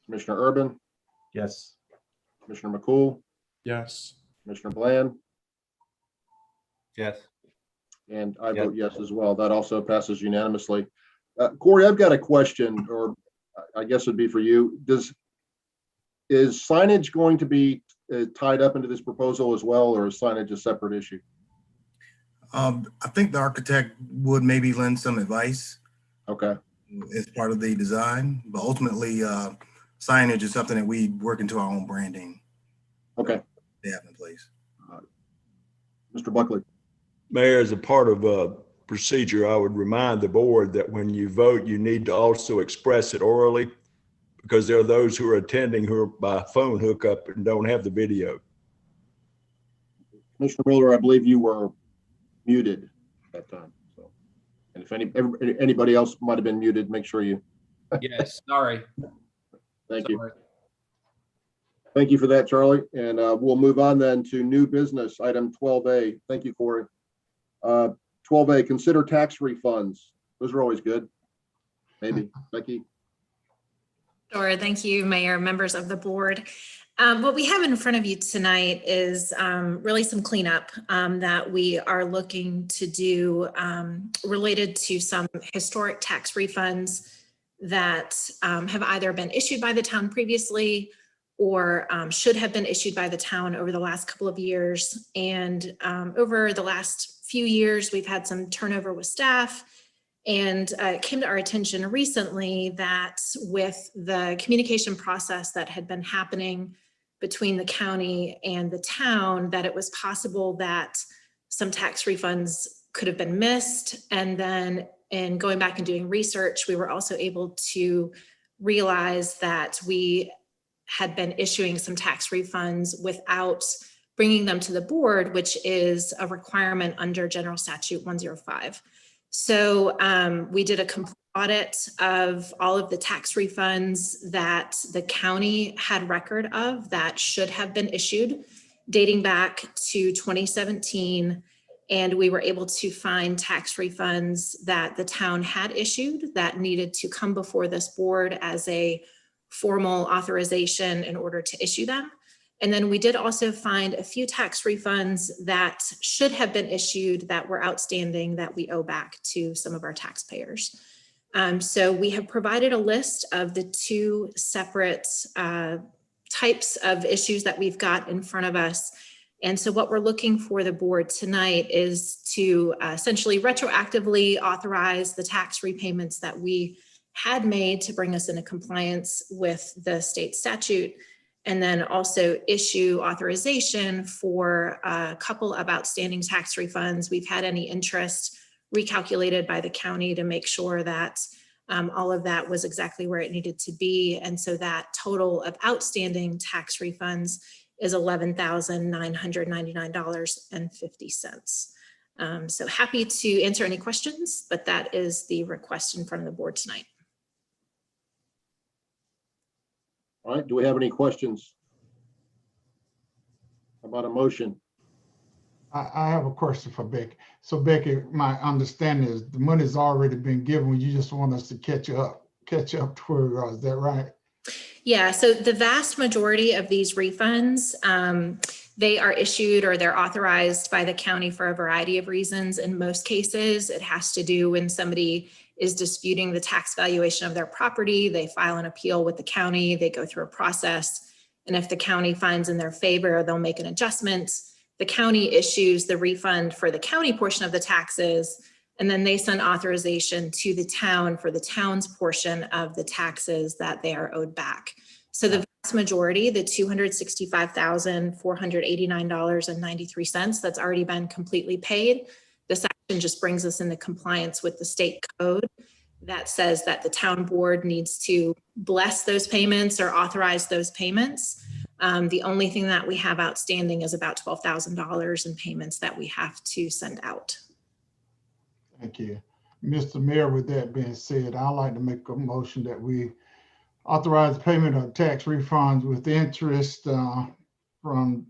[SPEAKER 2] Commissioner Urban,
[SPEAKER 3] Yes.
[SPEAKER 2] Commissioner McCool,
[SPEAKER 5] Yes.
[SPEAKER 2] Commissioner Bland,
[SPEAKER 3] Yes.
[SPEAKER 2] and I
[SPEAKER 3] Yes.
[SPEAKER 2] vote yes as well. That also passes unanimously. Corey, I've got a question, or I guess it'd be for you. Is signage going to be tied up into this proposal as well, or is signage a separate issue?
[SPEAKER 13] I think the architect would maybe lend some advice.
[SPEAKER 2] Okay.
[SPEAKER 13] As part of the design, but ultimately signage is something that we work into our own branding.
[SPEAKER 2] Okay.
[SPEAKER 13] They have in place.
[SPEAKER 2] Mr. Buckley.
[SPEAKER 14] Mayor, as a part of procedure, I would remind the board that when you vote, you need to also express it orally, because there are those who are attending who are by phone hookup and don't have the video.
[SPEAKER 2] Commissioner Miller, I believe you were muted at that time. So, and if anybody else might have been muted, make sure you.
[SPEAKER 16] Yes, sorry.
[SPEAKER 2] Thank you. Thank you for that, Charlie. And we'll move on then to new business, item 12A. Thank you, Corey. 12A, consider tax refunds. Those are always good. Maybe. Becky?
[SPEAKER 22] Sure. Thank you, Mayor, members of the board. What we have in front of you tonight is really some cleanup that we are looking to do related to some historic tax refunds that have either been issued by the town previously or should have been issued by the town over the last couple of years. And over the last few years, we've had some turnover with staff. And it came to our attention recently that with the communication process that had been happening between the county and the town, that it was possible that some tax refunds could have been missed. And then in going back and doing research, we were also able to realize that we had been issuing some tax refunds without bringing them to the board, which is a requirement under General Statute 105. So we did a complete audit of all of the tax refunds that the county had record of that should have been issued dating back to 2017. And we were able to find tax refunds that the town had issued that needed to come before this board as a formal authorization in order to issue them. And then we did also find a few tax refunds that should have been issued that were outstanding that we owe back to some of our taxpayers. So we have provided a list of the 2 separate types of issues that we've got in front of us. And so what we're looking for the board tonight is to essentially retroactively authorize the tax repayments that we had made to bring us into compliance with the state statute, and then also issue authorization for a couple of outstanding tax refunds. We've had any interest recalculated by the county to make sure that all of that was exactly where it needed to be. And so that total of outstanding tax refunds is $11,999.50. So happy to answer any questions, but that is the request in front of the board tonight.
[SPEAKER 2] All right, do we have any questions about a motion?
[SPEAKER 7] I have a question for Becky. So Becky, my understanding is the money's already been given. You just want us to catch up to where we are. Is that right?
[SPEAKER 22] Yeah, so the vast majority of these refunds, They are issued or they're authorized by the county for a variety of reasons. In most cases, it has to do when somebody is disputing the tax valuation of their property. They file an appeal with the county, they go through a process. And if the county finds in their favor, they'll make an adjustment. The county issues the refund for the county portion of the taxes, and then they send authorization to the town for the town's portion of the taxes that they are owed back. So the vast majority, the $265,489.93, that's already been completely paid. This action just brings us into compliance with the state code that says that the town board needs to bless those payments or authorize those payments. The only thing that we have outstanding is about $12,000 in payments that we have to send out.
[SPEAKER 7] Thank you. Mr. Mayor, with that being said, I'd like to make a motion that we authorize payment of tax refunds with interest from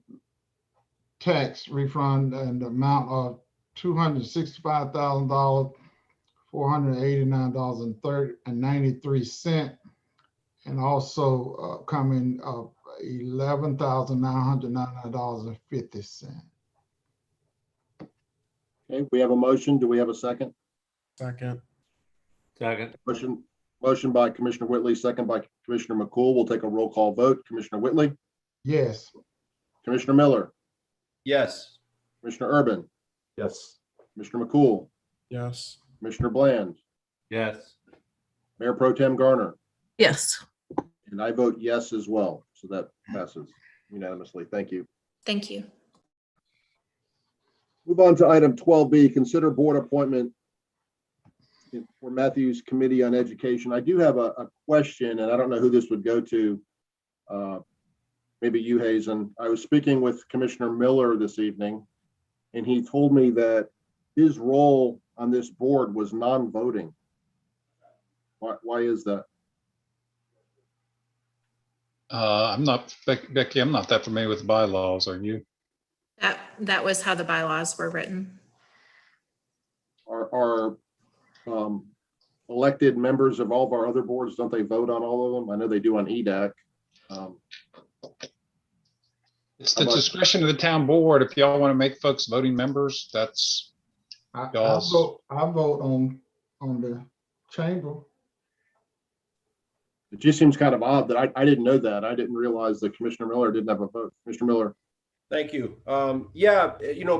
[SPEAKER 7] tax refund and the amount of $265,000, $489.93, and also coming of $11,999.50.
[SPEAKER 2] Okay, we have a motion. Do we have a second?
[SPEAKER 5] Second.
[SPEAKER 3] Second.
[SPEAKER 2] Motion by Commissioner Whitley, second by Commissioner McCool. We'll take a roll call vote. Commissioner Whitley?
[SPEAKER 7] Yes.
[SPEAKER 2] Commissioner Miller?
[SPEAKER 4] Yes.
[SPEAKER 2] Commissioner Urban?
[SPEAKER 8] Yes.
[SPEAKER 2] Commissioner McCool?
[SPEAKER 5] Yes.
[SPEAKER 2] Commissioner Bland?
[SPEAKER 3] Yes.
[SPEAKER 2] Mayor Pro Tem Garner?
[SPEAKER 9] Yes.
[SPEAKER 2] And I vote yes as well. So that passes unanimously. Thank you.
[SPEAKER 22] Thank you.
[SPEAKER 2] Move on to item 12B, consider board appointment for Matthews Committee on Education. I do have a question, and I don't know who this would go to. Maybe you, Hazen. I was speaking with Commissioner Miller this evening, and he told me that his role on this board was non-voting. Why is that?
[SPEAKER 10] I'm not, Becky, I'm not that familiar with the bylaws. Are you?
[SPEAKER 22] That was how the bylaws were written.
[SPEAKER 2] Are elected members of all of our other boards, don't they vote on all of them? I know they do on EDAC.
[SPEAKER 10] It's the discretion of the town board. If y'all want to make folks voting members, that's y'all's.
[SPEAKER 7] I vote on the chamber.
[SPEAKER 2] It just seems kind of odd that I didn't know that. I didn't realize that Commissioner Miller didn't have a vote. Commissioner Miller.
[SPEAKER 4] Thank you. Yeah,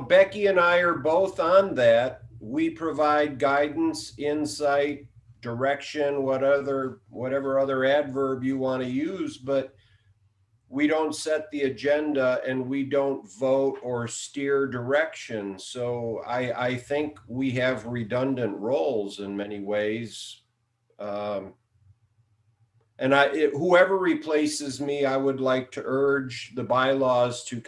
[SPEAKER 4] Becky and I are both on that. We provide guidance, insight, direction, whatever other adverb you want to use, but we don't set the agenda and we don't vote or steer direction. So I think we have redundant roles in many ways. And whoever replaces me, I would like to urge the bylaws to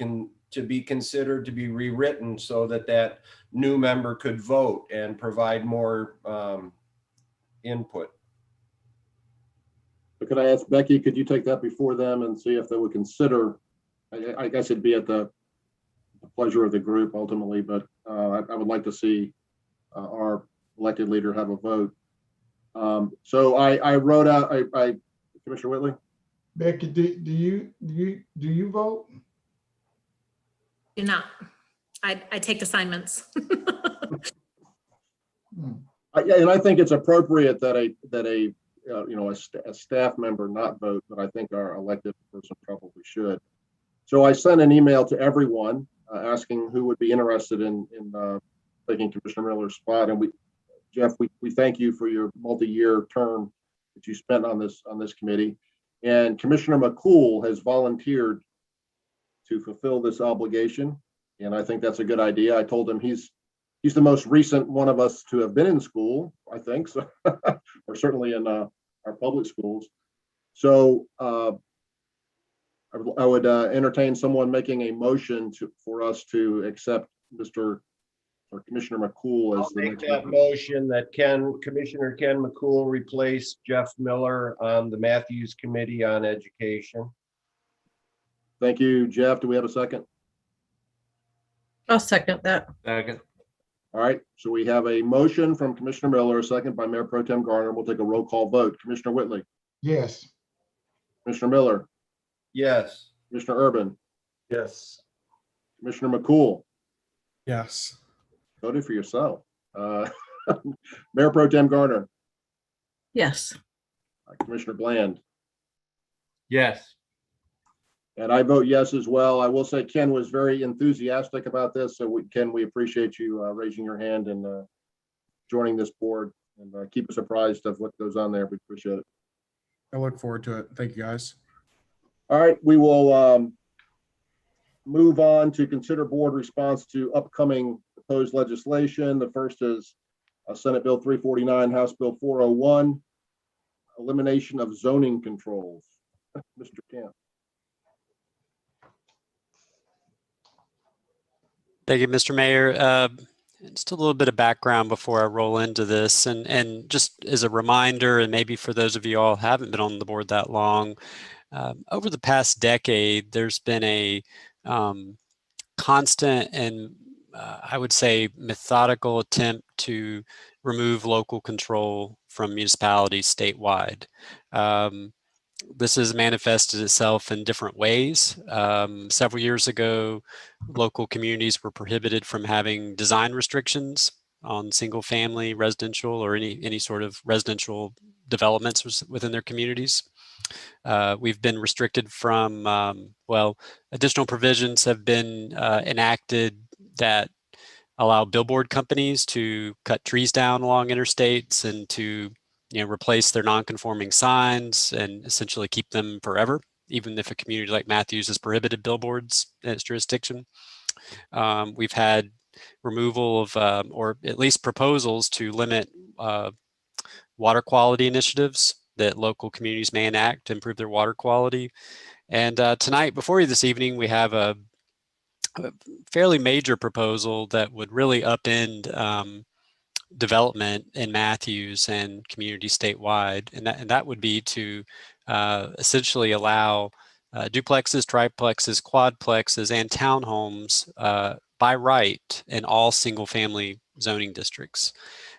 [SPEAKER 4] be considered to be rewritten so that new member could vote and provide more input.
[SPEAKER 2] But could I ask Becky, could you take that before them and see if they would consider, I guess it'd be at the pleasure of the group ultimately, but I would like to see our elected leader have a vote. So I wrote out, Commissioner Whitley?
[SPEAKER 7] Becky, do you vote?
[SPEAKER 22] Do not. I take assignments.
[SPEAKER 2] Yeah, and I think it's appropriate that a staff member not vote, but I think our elected person probably should. So I sent an email to everyone asking who would be interested in taking Commissioner Miller's spot. And Jeff, we thank you for your multi-year term that you spent on this committee. And Commissioner McCool has volunteered to fulfill this obligation. And I think that's a good idea. I told him he's the most recent one of us to have been in school, I think, so or certainly in our public schools. So I would entertain someone making a motion for us to accept Commissioner McCool as
[SPEAKER 4] I'll make that motion that Commissioner Ken McCool replace Jeff Miller on the Matthews Committee on Education.
[SPEAKER 2] Thank you, Jeff. Do we have a second?
[SPEAKER 9] I'll second that.
[SPEAKER 3] Second.
[SPEAKER 2] All right, so we have a motion from Commissioner Miller, a second by Mayor Pro Tem Garner. We'll take a roll call vote. Commissioner Whitley?
[SPEAKER 7] Yes.
[SPEAKER 2] Commissioner Miller?
[SPEAKER 4] Yes.
[SPEAKER 2] Commissioner Urban?
[SPEAKER 8] Yes.
[SPEAKER 2] Commissioner McCool,
[SPEAKER 5] Yes.
[SPEAKER 2] voted for yourself. Mayor Pro Tem Garner,
[SPEAKER 9] Yes.
[SPEAKER 2] Commissioner Bland,
[SPEAKER 3] Yes.
[SPEAKER 2] and I vote yes as well. I will say Ken was very enthusiastic about this. So Ken, we appreciate you raising your hand and joining this board, and keep us apprised of what goes on there. We appreciate it.
[SPEAKER 5] I look forward to it. Thank you, guys.
[SPEAKER 2] All right, we will move on to consider board response to upcoming proposed legislation. The first is Senate Bill 349, House Bill 401, elimination of zoning controls. Mr. Camp.
[SPEAKER 1] Thank you, Mr. Mayor. Just a little bit of background before I roll into this, and just as a reminder, and maybe for those of you all who haven't been on the board that long, over the past decade, there's been a constant and I would say methodical attempt to remove local control from municipalities statewide. This has manifested itself in different ways. Several years ago, local communities were prohibited from having design restrictions on single family residential or any sort of residential developments within their communities. We've been restricted from, well, additional provisions have been enacted that allow billboard companies to cut trees down along interstates and to replace their non-conforming signs and essentially keep them forever, even if a community like Matthews has prohibited billboards in its jurisdiction. We've had removal of, or at least proposals to limit water quality initiatives that local communities may enact to improve their water quality. And tonight, before you this evening, we have a fairly major proposal that would really upend development in Matthews and community statewide, and that would be to essentially allow duplexes, triplexes, quadplexes, and townhomes by right in all single-family zoning districts.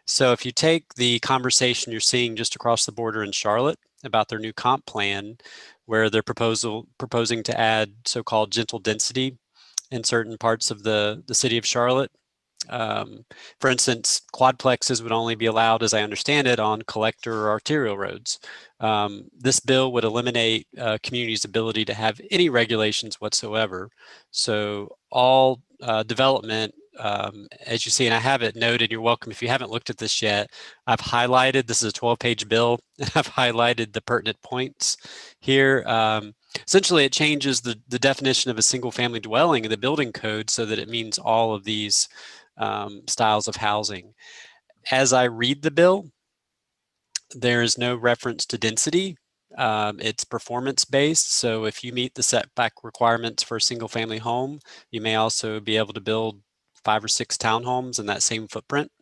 [SPEAKER 1] So if you take the conversation you're seeing just across the border in Charlotte about their new comp plan, where they're proposing to add so-called gentle density in certain parts of the city of Charlotte. For instance, quadplexes would only be allowed, as I understand it, on collector or arterial roads. This bill would eliminate communities' ability to have any regulations whatsoever. So all development, as you see, and I have it noted, you're welcome. If you haven't looked at this yet, I've highlighted, this is a 12-page bill, and I've highlighted the pertinent points here. Essentially, it changes the definition of a single-family dwelling in the building code so that it means all of these styles of housing. As I read the bill, there is no reference to density. It's performance-based. So if you meet the setback requirements for a single-family home, you may also be able to build 5 or 6 townhomes in that same footprint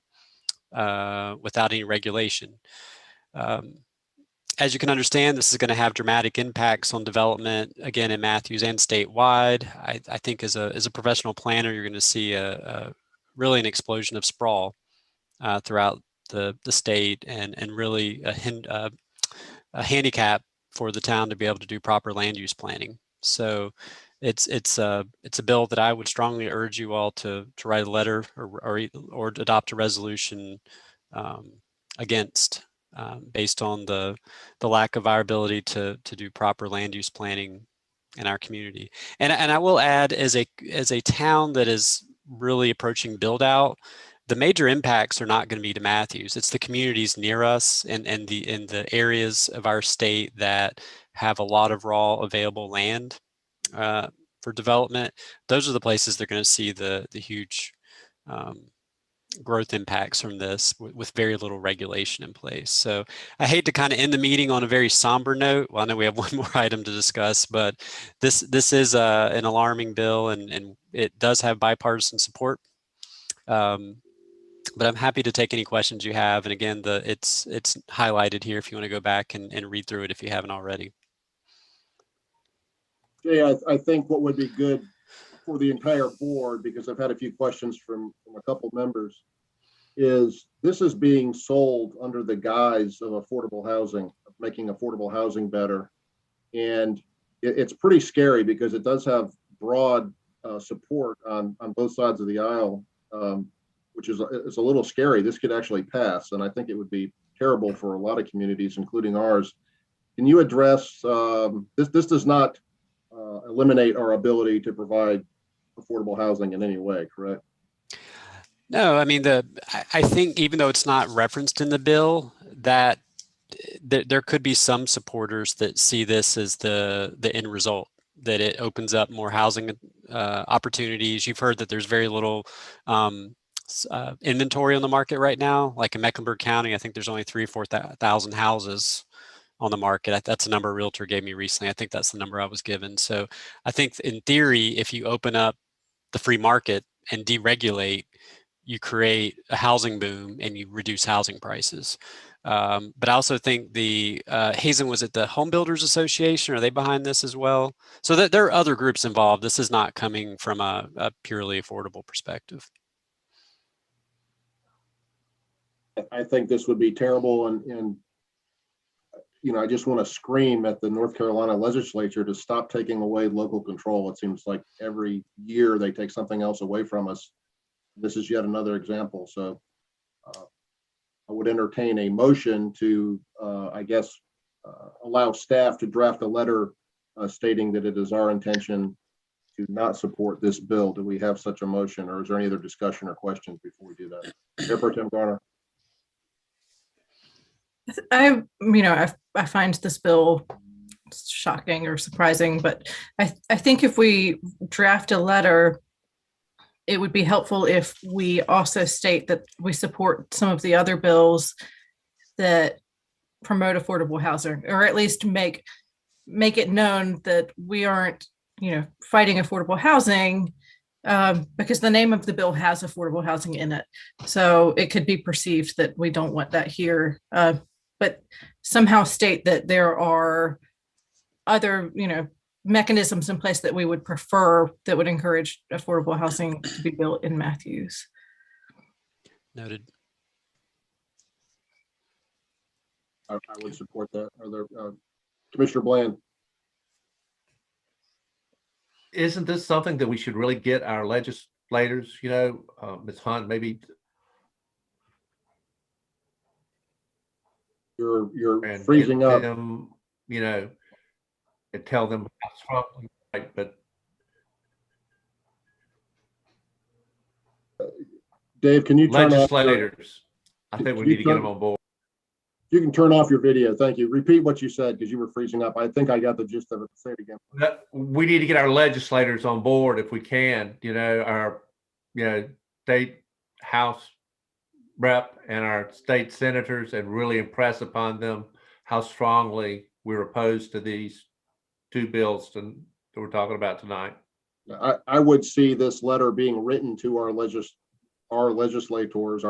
[SPEAKER 1] without any regulation. As you can understand, this is going to have dramatic impacts on development, again, in Matthews and statewide. I think as a professional planner, you're going to see really an explosion of sprawl throughout the state, and really a handicap for the town to be able to do proper land use planning. So it's a bill that I would strongly urge you all to write a letter or adopt a resolution against, based on the lack of our ability to do proper land use planning in our community. And I will add, as a town that is really approaching build out, the major impacts are not going to be to Matthews. It's the communities near us and in the areas of our state that have a lot of raw available land for development. Those are the places they're going to see the huge growth impacts from this with very little regulation in place. So I hate to kind of end the meeting on a very somber note. Well, I know we have one more item to discuss, but this is an alarming bill, and it does have bipartisan support. But I'm happy to take any questions you have. And again, it's highlighted here if you want to go back and read through it if you haven't already.
[SPEAKER 2] Jay, I think what would be good for the entire board, because I've had a few questions from a couple members, is this is being sold under the guise of affordable housing, of making affordable housing better. And it's pretty scary because it does have broad support on both sides of the aisle, which is it's a little scary. This could actually pass, and I think it would be terrible for a lot of communities, including ours. Can you address this? This does not eliminate our ability to provide affordable housing in any way, correct?
[SPEAKER 1] No, I mean, I think even though it's not referenced in the bill, that there could be some supporters that see this as the end result, that it opens up more housing opportunities. You've heard that there's very little inventory on the market right now. Like in Mecklenburg County, I think there's only 3,000 or 4,000 houses on the market. That's a number a realtor gave me recently. I think that's the number I was given. So I think in theory, if you open up the free market and deregulate, you create a housing boom and you reduce housing prices. But I also think the Hazen, was it the Home Builders Association? Are they behind this as well? So that there are other groups involved. This is not coming from a purely affordable perspective.
[SPEAKER 2] I think this would be terrible, and you know, I just want to scream at the North Carolina legislature to stop taking away local control. It seems like every year they take something else away from us. This is yet another example. So I would entertain a motion to, I guess, allow staff to draft a letter stating that it is our intention to not support this bill. Do we have such a motion, or is there any other discussion or questions before we do that? Chair Pro Tem Garner.
[SPEAKER 9] I find this bill shocking or surprising, but I think if we draft a letter, it would be helpful if we also state that we support some of the other bills that promote affordable housing, or at least make it known that we aren't, fighting affordable housing, because the name of the bill has affordable housing in it. So it could be perceived that we don't want that here, but somehow state that there are other, mechanisms in place that we would prefer that would encourage affordable housing to be built in Matthews.
[SPEAKER 1] Noted.
[SPEAKER 2] I would support that. Are there, Commissioner Bland?
[SPEAKER 3] Isn't this something that we should really get our legislators, Ms. Hunt, maybe?
[SPEAKER 2] You're freezing up.
[SPEAKER 3] Them, and tell them how strongly, right, but
[SPEAKER 2] Dave, can you turn
[SPEAKER 3] legislators? I think we need to get them on board.
[SPEAKER 2] You can turn off your video. Thank you. Repeat what you said because you were freezing up. I think I got the gist of it. Say it again.
[SPEAKER 3] We need to get our legislators on board if we can. Our state house rep and our state senators, and really impress upon them how strongly we're opposed to these two bills that we're talking about tonight.
[SPEAKER 2] I would see this letter being written to our legislators, our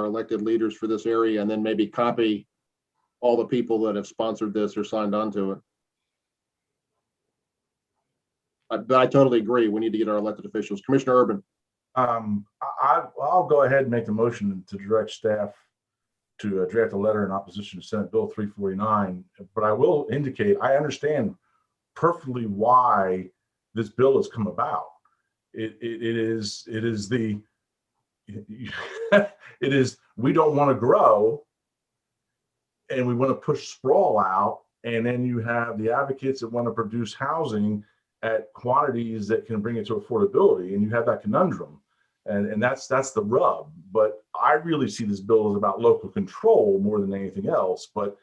[SPEAKER 2] elected leaders for this area, and then maybe copy all the people that have sponsored this or signed on to it. But I totally agree. We need to get our elected officials. Commissioner Urban.
[SPEAKER 8] I'll go ahead and make the motion to direct staff to draft a letter in opposition to Senate Bill 349. But I will indicate I understand perfectly why this bill has come about. It is we don't want to grow and we want to push sprawl out, and then you have the advocates that want to produce housing at quantities that can bring it to affordability, and you have that conundrum, and that's the rub. But I really see this bill as about local control more than anything else. But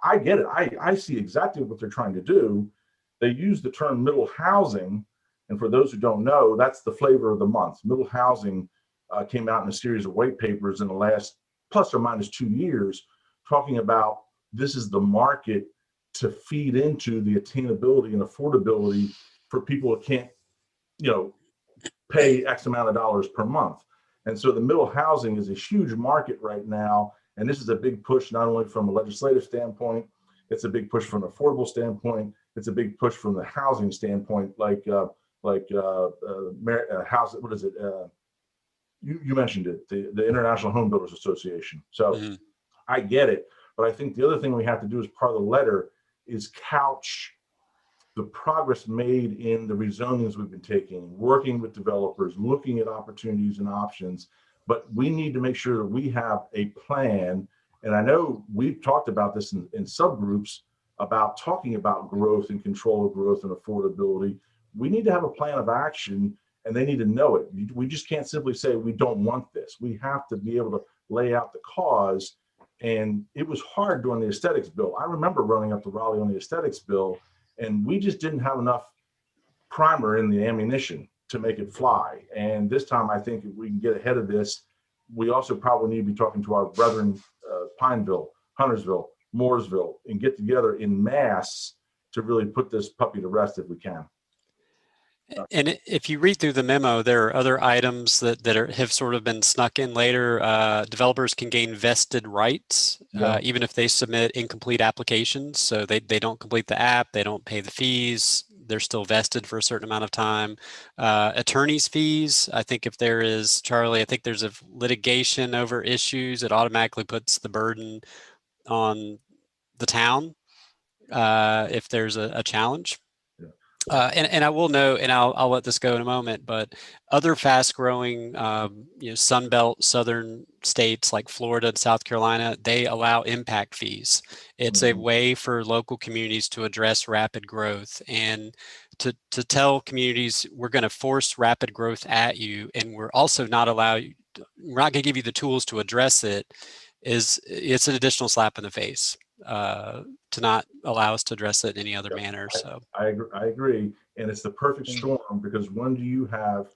[SPEAKER 8] I get it. I see exactly what they're trying to do. They use the term middle housing, and for those who don't know, that's the flavor of the month. Middle housing came out in a series of white papers in the last plus or minus 2 years, talking about this is the market to feed into the attainability and affordability for people who can't, pay X amount of dollars per month. And so the middle housing is a huge market right now. And this is a big push, not only from a legislative standpoint, it's a big push from an affordable standpoint. It's a big push from the housing standpoint, house, what is it? You mentioned it, the International Home Builders Association. So I get it. But I think the other thing we have to do as part of the letter is couch the progress made in the rezonings we've been taking, working with developers, looking at opportunities and options, but we need to make sure that we have a plan. And I know we've talked about this in subgroups about talking about growth and control of growth and affordability. We need to have a plan of action, and they need to know it. We just can't simply say we don't want this. We have to be able to lay out the cause. And it was hard during the aesthetics bill. I remember running up to Raleigh on the aesthetics bill, and we just didn't have enough primer in the ammunition to make it fly. And this time, I think if we can get ahead of this, we also probably need to be talking to our brethren, Pineville, Huntersville, Mooresville, and get together in mass to really put this puppy to rest if we can.
[SPEAKER 1] And if you read through the memo, there are other items that have sort of been snuck in later. Developers can gain vested rights, even if they submit incomplete applications. So they don't complete the app, they don't pay the fees, they're still vested for a certain amount of time. Attorney's fees, I think if there is, Charlie, I think there's a litigation over issues, it automatically puts the burden on the town if there's a challenge. And I will note, and I'll let this go in a moment, but other fast-growing, Sun Belt southern states like Florida and South Carolina, they allow impact fees. It's a way for local communities to address rapid growth and to tell communities we're going to force rapid growth at you, and we're also not we're not going to give you the tools to address it. It's an additional slap in the face to not allow us to address it in any other manner. So
[SPEAKER 8] I agree. And it's the perfect storm, because when do you have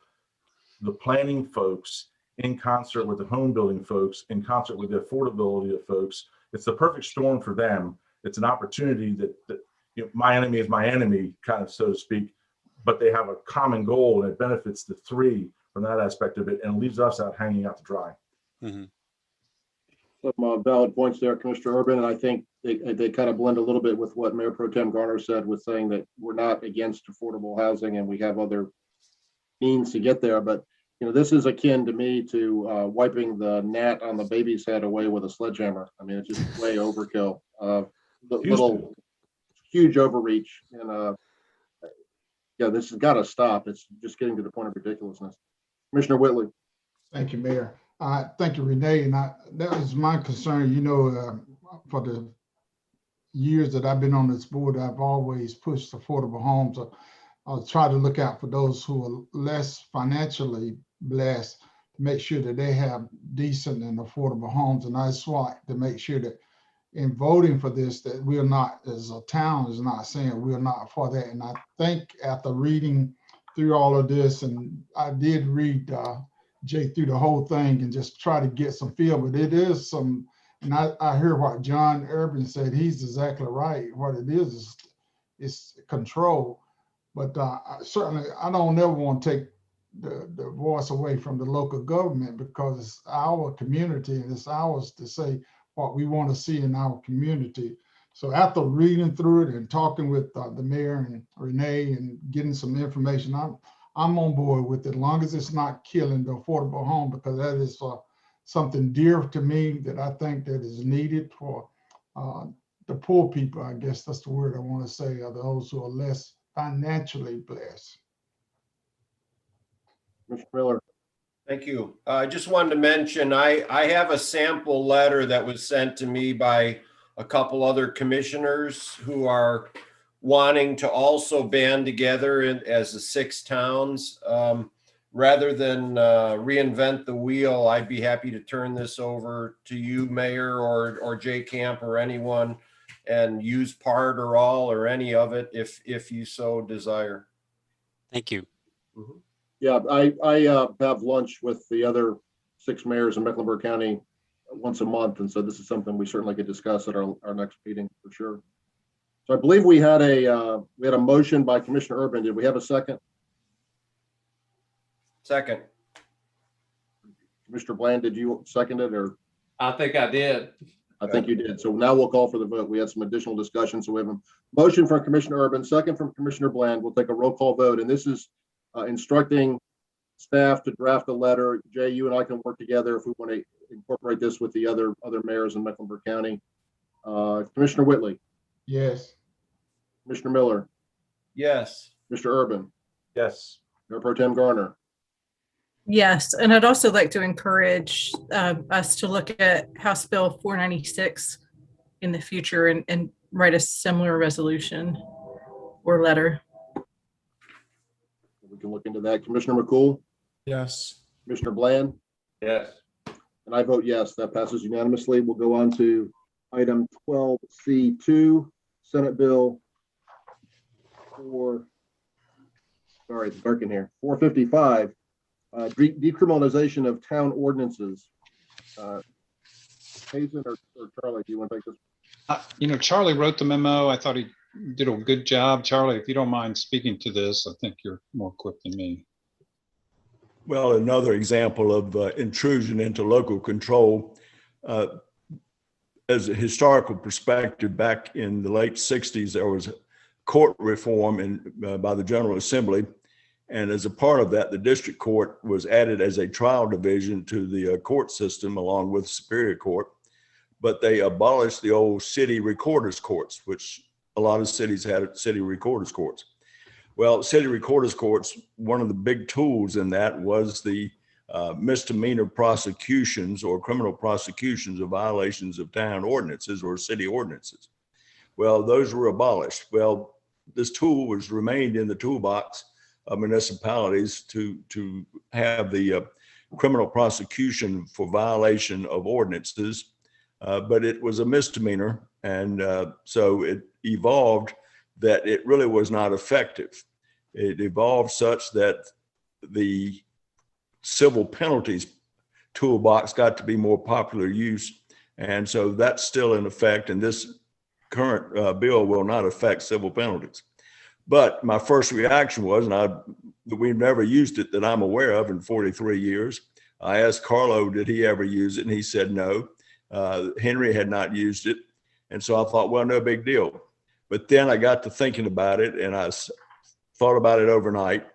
[SPEAKER 8] the planning folks in concert with the home building folks, in concert with the affordability of folks? It's the perfect storm for them. It's an opportunity that my enemy is my enemy, kind of, so to speak, but they have a common goal, and it benefits the three from that aspect of it, and leaves us out hanging out to dry.
[SPEAKER 1] Mm-hmm.
[SPEAKER 2] Some valid points there, Commissioner Urban, and I think they kind of blend a little bit with what Mayor Pro Tem Garner said, with saying that we're not against affordable housing and we have other means to get there. But this is akin to me to wiping the gnat on the baby's head away with a sledgehammer. I mean, it's just way overkill. Little huge overreach, and this has got to stop. It's just getting to the point of ridiculousness. Commissioner Whitley.
[SPEAKER 7] Thank you, Mayor. Thank you, Renee. And that was my concern. For the years that I've been on this board, I've always pushed affordable homes. I'll try to look out for those who are less financially blessed to make sure that they have decent and affordable homes. And I SWAT to make sure that in voting for this, that we're not, as a town, is not saying we're not for that. And I think after reading through all of this, and I did read Jay through the whole thing and just try to get some feel, but it is some, and I hear what John Urban said. He's exactly right. What it is control. But certainly, I don't ever want to take the voice away from the local government, because it's our community and it's ours to say what we want to see in our community. So after reading through it and talking with the mayor and Renee and getting some information, I'm on board with it, as long as it's not killing the affordable home, because that is something dear to me that I think that is needed for the poor people. I guess that's the word I want to say, are those who are less financially blessed.
[SPEAKER 2] Mr. Miller.
[SPEAKER 4] Thank you. I just wanted to mention, I have a sample letter that was sent to me by a couple other commissioners who are wanting to also band together as the 6 towns. Rather than reinvent the wheel, I'd be happy to turn this over to you, Mayor, or Jay Camp, or anyone, and use part or all or any of it if you so desire.
[SPEAKER 1] Thank you.
[SPEAKER 2] Mm-hmm. Yeah, I have lunch with the other 6 mayors in Mecklenburg County once a month, and so this is something we certainly could discuss at our next meeting for sure. So I believe we had a motion by Commissioner Urban. Did we have a second?
[SPEAKER 4] Second.
[SPEAKER 2] Commissioner Bland, did you second it, or?
[SPEAKER 3] I think I did.
[SPEAKER 2] I think you did. So now we'll call for the vote. We had some additional discussion. So we have a motion from Commissioner Urban, second from Commissioner Bland. We'll take a roll call vote, and this is instructing staff to draft a letter. Jay, you and I can work together if we want to incorporate this with the other mayors in Mecklenburg County. Commissioner Whitley.
[SPEAKER 7] Yes.
[SPEAKER 2] Commissioner Miller.
[SPEAKER 4] Yes.
[SPEAKER 2] Mr. Urban,
[SPEAKER 8] Yes.
[SPEAKER 2] Mayor Pro Tem Garner.
[SPEAKER 9] Yes, and I'd also like to encourage us to look at House Bill 496 in the future and write a similar resolution or letter.
[SPEAKER 2] We can look into that. Commissioner McCool,
[SPEAKER 5] Yes.
[SPEAKER 2] Commissioner Bland,
[SPEAKER 3] Yes.
[SPEAKER 2] and I vote yes. That passes unanimously. We'll go on to item 12C2, Senate Bill 455, decriminalization of town ordinances. Hazen or Charlie, do you want to take this?
[SPEAKER 10] Charlie wrote the memo. I thought he did a good job. Charlie, if you don't mind speaking to this, I think you're more equipped than me.
[SPEAKER 14] Well, another example of intrusion into local control. As a historical perspective, back in the late 60s, there was court reform by the General Assembly. And as a part of that, the district court was added as a trial division to the court system along with Superior Court. But they abolished the old city recorders courts, which a lot of cities had city recorders courts. Well, city recorders courts, one of the big tools in that was the misdemeanor prosecutions or criminal prosecutions of violations of town ordinances or city ordinances. Well, those were abolished. Well, this tool was remained in the toolbox of municipalities to have the criminal prosecution for violation of ordinances, but it was a misdemeanor. And so it evolved that it really was not effective. It evolved such that the civil penalties toolbox got to be more popular use. And so that's still in effect. And this current bill will not affect civil penalties. But my first reaction was, we've never used it that I'm aware of in 43 years. I asked Carlo, did he ever use it? And he said no. Henry had not used it. And so I thought, well, no big deal. But then I got to thinking about it and I thought about it overnight.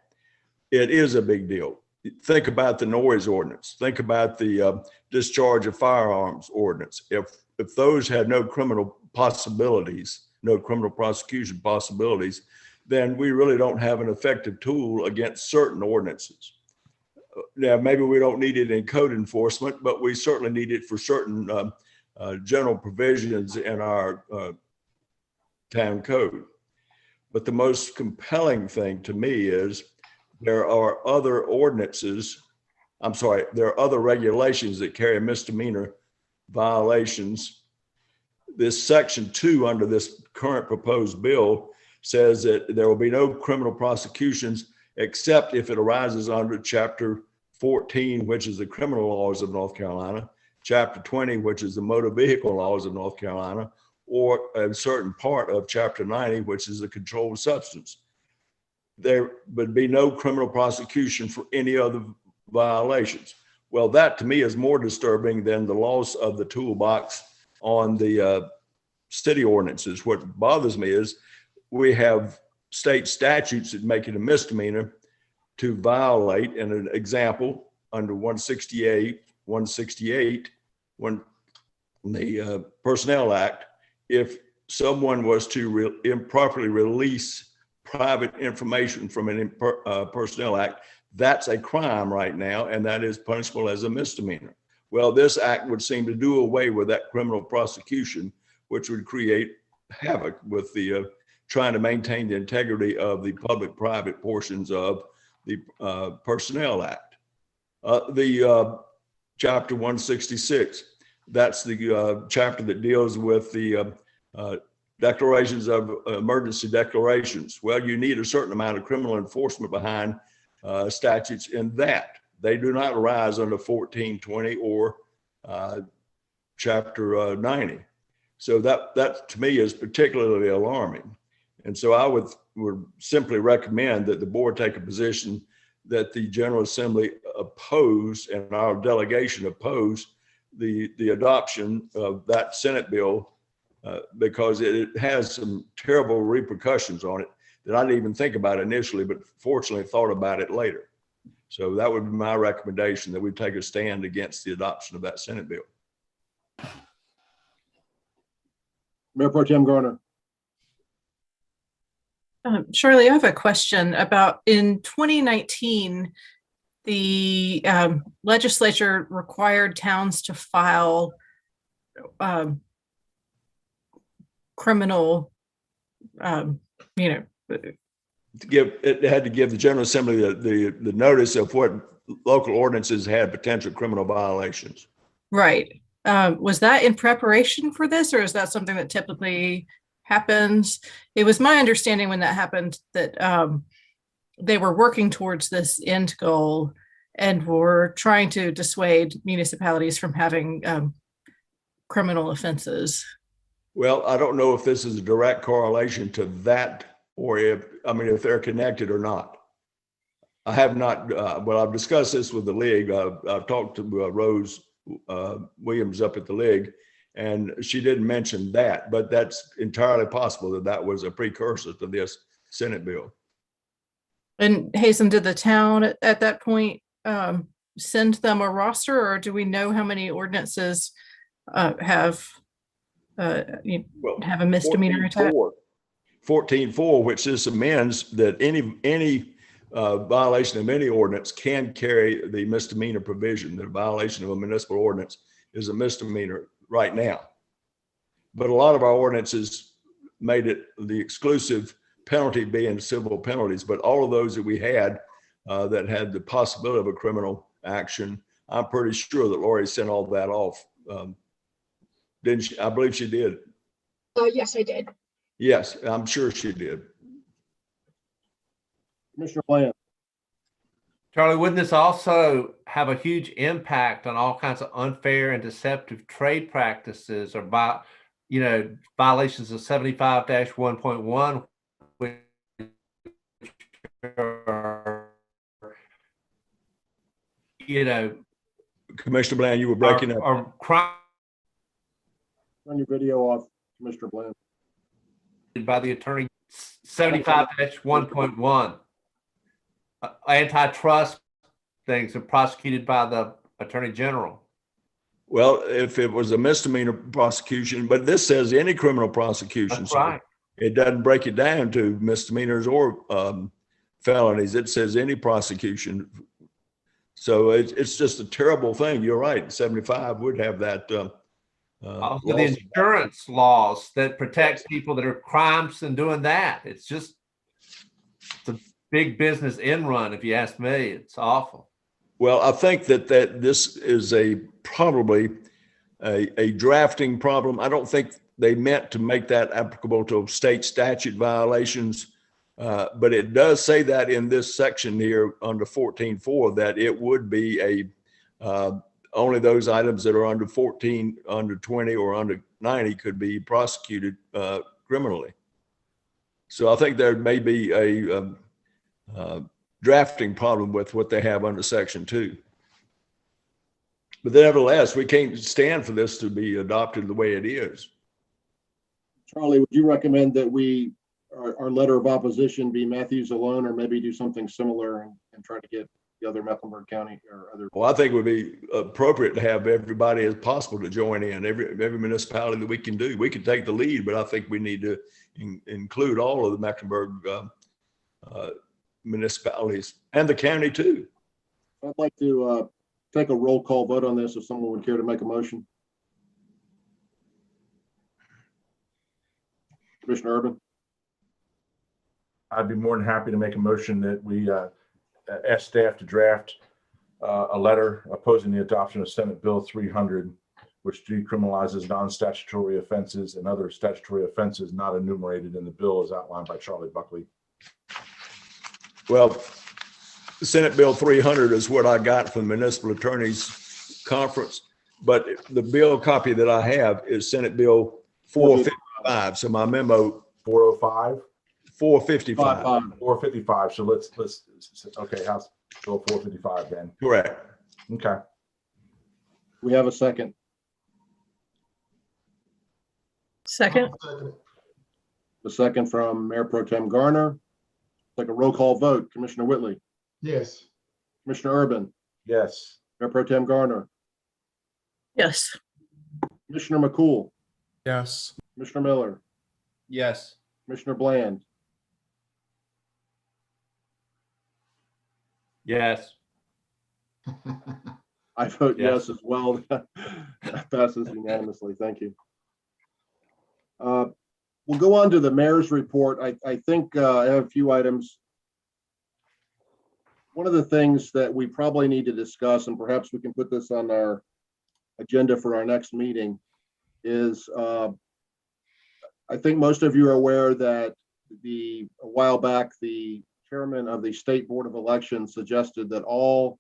[SPEAKER 14] It is a big deal. Think about the noise ordinance. Think about the discharge of firearms ordinance. If those had no criminal possibilities, no criminal prosecution possibilities, then we really don't have an effective tool against certain ordinances. Now, maybe we don't need it in code enforcement, but we certainly need it for certain general provisions in our town code. But the most compelling thing to me is there are other ordinances, there are other regulations that carry misdemeanor violations. This section 2 under this current proposed bill says that there will be no criminal prosecutions except if it arises under Chapter 14, which is the criminal laws of North Carolina, Chapter 20, which is the motor vehicle laws of North Carolina, or a certain part of Chapter 90, which is the controlled substance. There would be no criminal prosecution for any other violations. Well, that to me is more disturbing than the loss of the toolbox on the city ordinances. What bothers me is we have state statutes that make it a misdemeanor to violate. And an example under 168, when the Personnel Act, if someone was to improperly release private information from an Personnel Act, that's a crime right now, and that is punishable as a misdemeanor. Well, this act would seem to do away with that criminal prosecution, which would create havoc with the trying to maintain the integrity of the public-private portions of the Personnel Act. The Chapter 166, that's the chapter that deals with the declarations of emergency declarations. Well, you need a certain amount of criminal enforcement behind statutes in that. They do not arise under 1420 or Chapter 90. So that to me is particularly alarming. And so I would simply recommend that the board take a position that the General Assembly oppose and our delegation oppose the adoption of that Senate bill because it has some terrible repercussions on it that I didn't even think about initially, but fortunately thought about it later. So that would be my recommendation, that we take a stand against the adoption of that Senate bill.
[SPEAKER 2] Mayor Pro Tem Garner.
[SPEAKER 9] Charlie, I have a question about in 2019, the legislature required towns to file criminal,
[SPEAKER 14] It had to give the General Assembly the notice of what local ordinances had potential criminal violations.
[SPEAKER 9] right. Was that in preparation for this, or is that something that typically happens? It was my understanding when that happened that they were working towards this end goal and were trying to dissuade municipalities from having criminal offenses.
[SPEAKER 14] Well, I don't know if this is a direct correlation to that, or if they're connected or not. I have not, I've discussed this with the league. I've talked to Rose Williams up at the league, and she didn't mention that, but that's entirely possible that that was a precursor to this Senate bill.
[SPEAKER 9] And Hazen, did the town at that point send them a roster, or do we know how many ordinances have a misdemeanor attack?
[SPEAKER 14] 14.4, which this amends that any violation of any ordinance can carry the misdemeanor provision. The violation of a municipal ordinance is a misdemeanor right now. But a lot of our ordinances made it the exclusive penalty being civil penalties, but all of those that we had that had the possibility of a criminal action, I'm pretty sure that Lori sent all that off. Didn't she? I believe she did.
[SPEAKER 6] Yes, I did.
[SPEAKER 14] Yes, I'm sure she did.
[SPEAKER 2] Commissioner Bland.
[SPEAKER 3] Charlie, wouldn't this also have a huge impact on all kinds of unfair and deceptive trade practices, or violations of 75-1.1, which are,
[SPEAKER 14] Commissioner Bland, you were breaking up.
[SPEAKER 3] Or crime
[SPEAKER 2] Turn your video off, Commissioner Bland.
[SPEAKER 3] by the attorney. 75-1.1. Antitrust things are prosecuted by the attorney general.
[SPEAKER 14] Well, if it was a misdemeanor prosecution, but this says any criminal prosecution.
[SPEAKER 3] That's right.
[SPEAKER 14] It doesn't break it down to misdemeanors or felonies. It says any prosecution. So it's just a terrible thing. You're right. 75 would have that.
[SPEAKER 3] Also, the insurance laws that protect people that are crimes and doing that. It's a big business end run, if you ask me. It's awful.
[SPEAKER 14] Well, I think that this is probably a drafting problem. I don't think they meant to make that applicable to state statute violations, but it does say that in this section here under 14.4 that it would be only those items that are under 14, under 20, or under 90 could be prosecuted criminally. So I think there may be a drafting problem with what they have under Section 2. But nevertheless, we can't stand for this to be adopted the way it is.
[SPEAKER 2] Charlie, would you recommend that our letter of opposition be Matthews alone, or maybe do something similar and try to get the other Mecklenburg County or other?
[SPEAKER 14] Well, I think it would be appropriate to have everybody as possible to join in, every municipality that we can do. We can take the lead, but I think we need to include all of the Mecklenburg municipalities and the county too.
[SPEAKER 2] I'd like to take a roll call vote on this if someone would care to make a motion. Commissioner Urban.
[SPEAKER 8] I'd be more than happy to make a motion that we ask staff to draft a letter opposing the adoption of Senate Bill 300, which decriminalizes non-statutory offenses and other statutory offenses not enumerated in the bill as outlined by Charlie Buckley.
[SPEAKER 14] Well, Senate Bill 300 is what I got from the Municipal Attorneys Conference, but the bill copy that I have is Senate Bill 455. So my memo
[SPEAKER 8] 405.
[SPEAKER 14] 455.
[SPEAKER 8] 455. So let's okay. House Bill 455 then.
[SPEAKER 14] Correct.
[SPEAKER 8] Okay.
[SPEAKER 2] We have a second.
[SPEAKER 9] Second.
[SPEAKER 2] The second from Mayor Pro Tem Garner. Like a roll call vote. Commissioner Whitley.
[SPEAKER 7] Yes.
[SPEAKER 2] Commissioner Urban.
[SPEAKER 8] Yes.
[SPEAKER 2] Mayor Pro Tem Garner.
[SPEAKER 9] Yes.
[SPEAKER 2] Commissioner McCool.
[SPEAKER 5] Yes.
[SPEAKER 2] Commissioner Miller.
[SPEAKER 4] Yes.
[SPEAKER 2] Commissioner Bland.
[SPEAKER 3] Yes.
[SPEAKER 2] I vote
[SPEAKER 3] Yes.
[SPEAKER 2] yes as well. That passes unanimously. Thank you. We'll go on to the mayor's report. I think I have a few items. One of the things that we probably need to discuss, and perhaps we can put this on our agenda for our next meeting, is I think most of you are aware that a while back, the chairman of the State Board of Elections suggested that all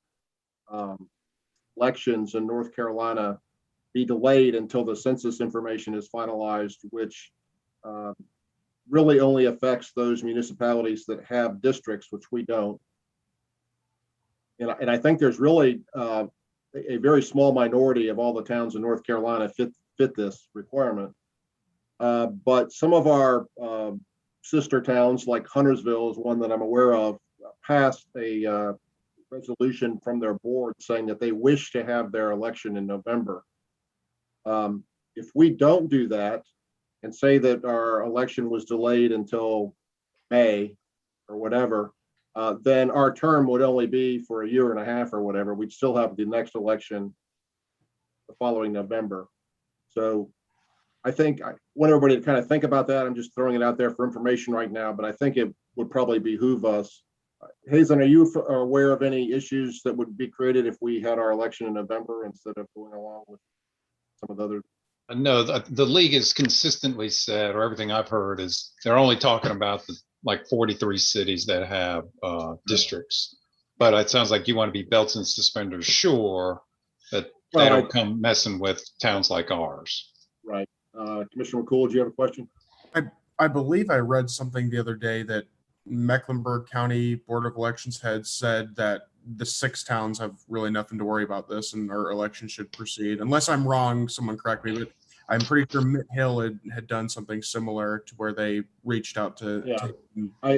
[SPEAKER 2] elections in North Carolina be delayed until the census information is finalized, which really only affects those municipalities that have districts, which we don't. And I think there's really a very small minority of all the towns in North Carolina fit this requirement. But some of our sister towns, like Huntersville is one that I'm aware of, passed a resolution from their board saying that they wish to have their election in November. If we don't do that and say that our election was delayed until May or whatever, then our term would only be for a year and a half or whatever. We'd still have the next election the following November. So I think I want everybody to kind of think about that. I'm just throwing it out there for information right now, but I think it would probably behoove us. Hazen, are you aware of any issues that would be created if we had our election in November instead of going along with some of the other?
[SPEAKER 10] No, the league has consistently said, or everything I've heard is they're only talking about the like 43 cities that have districts. But it sounds like you want to be belts and suspenders sure that they don't come messing with towns like ours.
[SPEAKER 2] Right. Commissioner McCool, do you have a question?
[SPEAKER 5] I believe I read something the other day that Mecklenburg County Board of Elections had said that the 6 towns have really nothing to worry about this and our election should proceed. Unless I'm wrong, someone correct me, but I'm pretty sure Mitt Hill had done something similar to where they reached out to.
[SPEAKER 2] Yeah.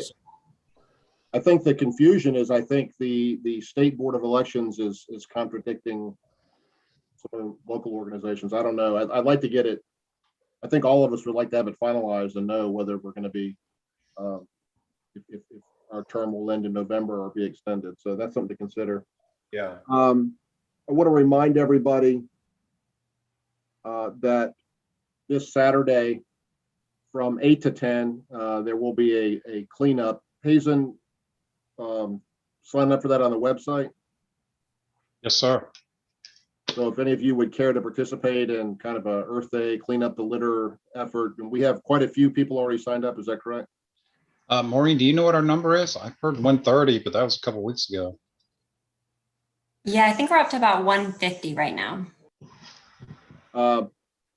[SPEAKER 2] I think the confusion is, I think the State Board of Elections is contradicting some of the local organizations. I don't know. I'd like to get it. I think all of us would like to have it finalized and know whether we're going to be, if our term will end in November or be extended. So that's something to consider.
[SPEAKER 4] Yeah.
[SPEAKER 2] I want to remind everybody that this Saturday from 8 to 10, there will be a cleanup. Hazen, sign up for that on the website.
[SPEAKER 10] Yes, sir.
[SPEAKER 2] So if any of you would care to participate in kind of a Earth Day, clean up the litter effort, and we have quite a few people already signed up, is that correct?
[SPEAKER 10] Maureen, do you know what our number is? I've heard 130, but that was a couple weeks ago.
[SPEAKER 16] Yeah, I think we're up to about 150 right now.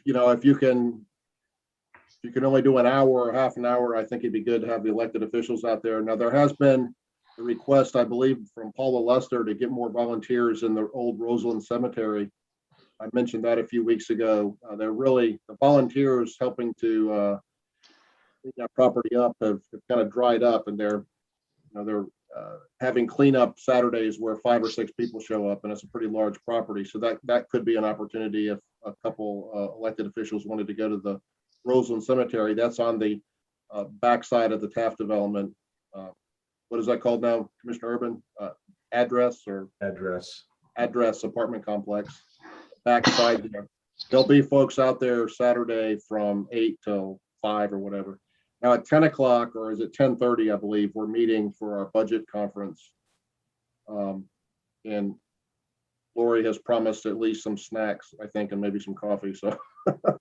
[SPEAKER 2] You know, if you can only do an hour or half an hour, I think it'd be good to have the elected officials out there. Now, there has been a request, I believe, from Paula Lester to get more volunteers in the old Roseland Cemetery. I mentioned that a few weeks ago. They're really, the volunteers helping to clean that property up have kind of dried up, and they're having cleanup Saturdays where 5 or 6 people show up, and it's a pretty large property. So that could be an opportunity if a couple elected officials wanted to go to the Roseland Cemetery. That's on the backside of the Taft development. What is that called now, Commissioner Urban? Address apartment complex. Backside there. There'll be folks out there Saturday from 8 till 5 or whatever. Now at 10 o'clock, or is it 10:30, I believe, we're meeting for our budget conference. And Lori has promised at least some snacks, I think, and maybe some coffee. So but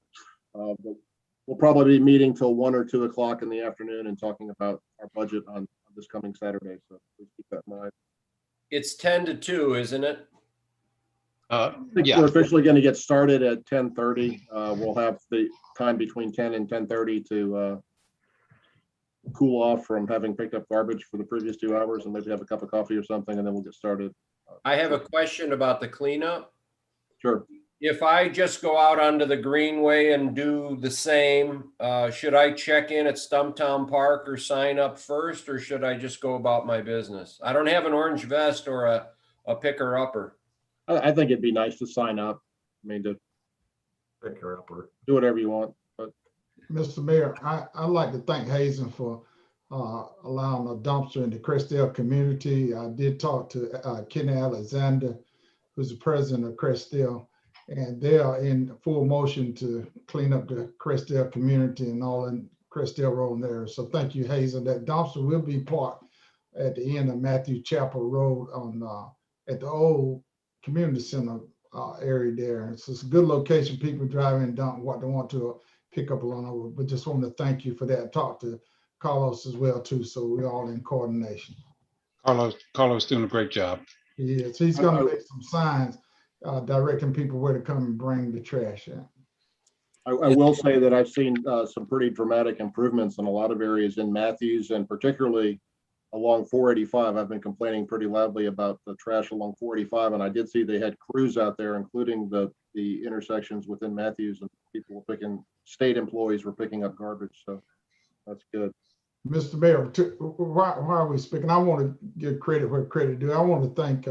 [SPEAKER 2] we'll probably be meeting till 1 or 2 o'clock in the afternoon and talking about our budget on this coming Saturday. So please keep that in mind.
[SPEAKER 4] It's 10 to 2, isn't it?
[SPEAKER 2] I think
[SPEAKER 10] Yeah.
[SPEAKER 2] we're officially going to get started at 10:30. We'll have the time between 10 and 10:30 to cool off from having picked up garbage for the previous 2 hours and maybe have a cup of coffee or something, and then we'll get started.
[SPEAKER 4] I have a question about the cleanup.
[SPEAKER 2] Sure.
[SPEAKER 4] If I just go out onto the Greenway and do the same, should I check in at Stumptown Park or sign up first, or should I just go about my business? I don't have an orange vest or a picker-upper.
[SPEAKER 2] I think it'd be nice to sign up. I mean, to
[SPEAKER 8] Picker-upper.
[SPEAKER 2] do whatever you want. But
[SPEAKER 7] Mr. Mayor, I'd like to thank Hazen for allowing a dumpster in the Crestdale community. I did talk to Kenny Alexander, who's the president of Crestdale, and they are in full motion to clean up the Crestdale community and all in Crestdale Road there. So thank you, Hazen. That dumpster will be parked at the end of Matthew Chapel Road on at the old community center area there. It's a good location. People drive in, dump what they want to, pick up along over. But just want to thank you for that. Talk to Carlos as well too. So we're all in coordination.
[SPEAKER 10] Carlos doing a great job.
[SPEAKER 7] He is. He's going to make some signs directing people where to come and bring the trash in.
[SPEAKER 2] I will say that I've seen some pretty dramatic improvements in a lot of areas in Matthews, and particularly along 485. I've been complaining pretty loudly about the trash along 485, and I did see they had crews out there, including the intersections within Matthews, and people were picking, state employees were picking up garbage. So that's good.
[SPEAKER 7] Mr. Mayor, why are we speaking? I want to give credit where credit due. I want to thank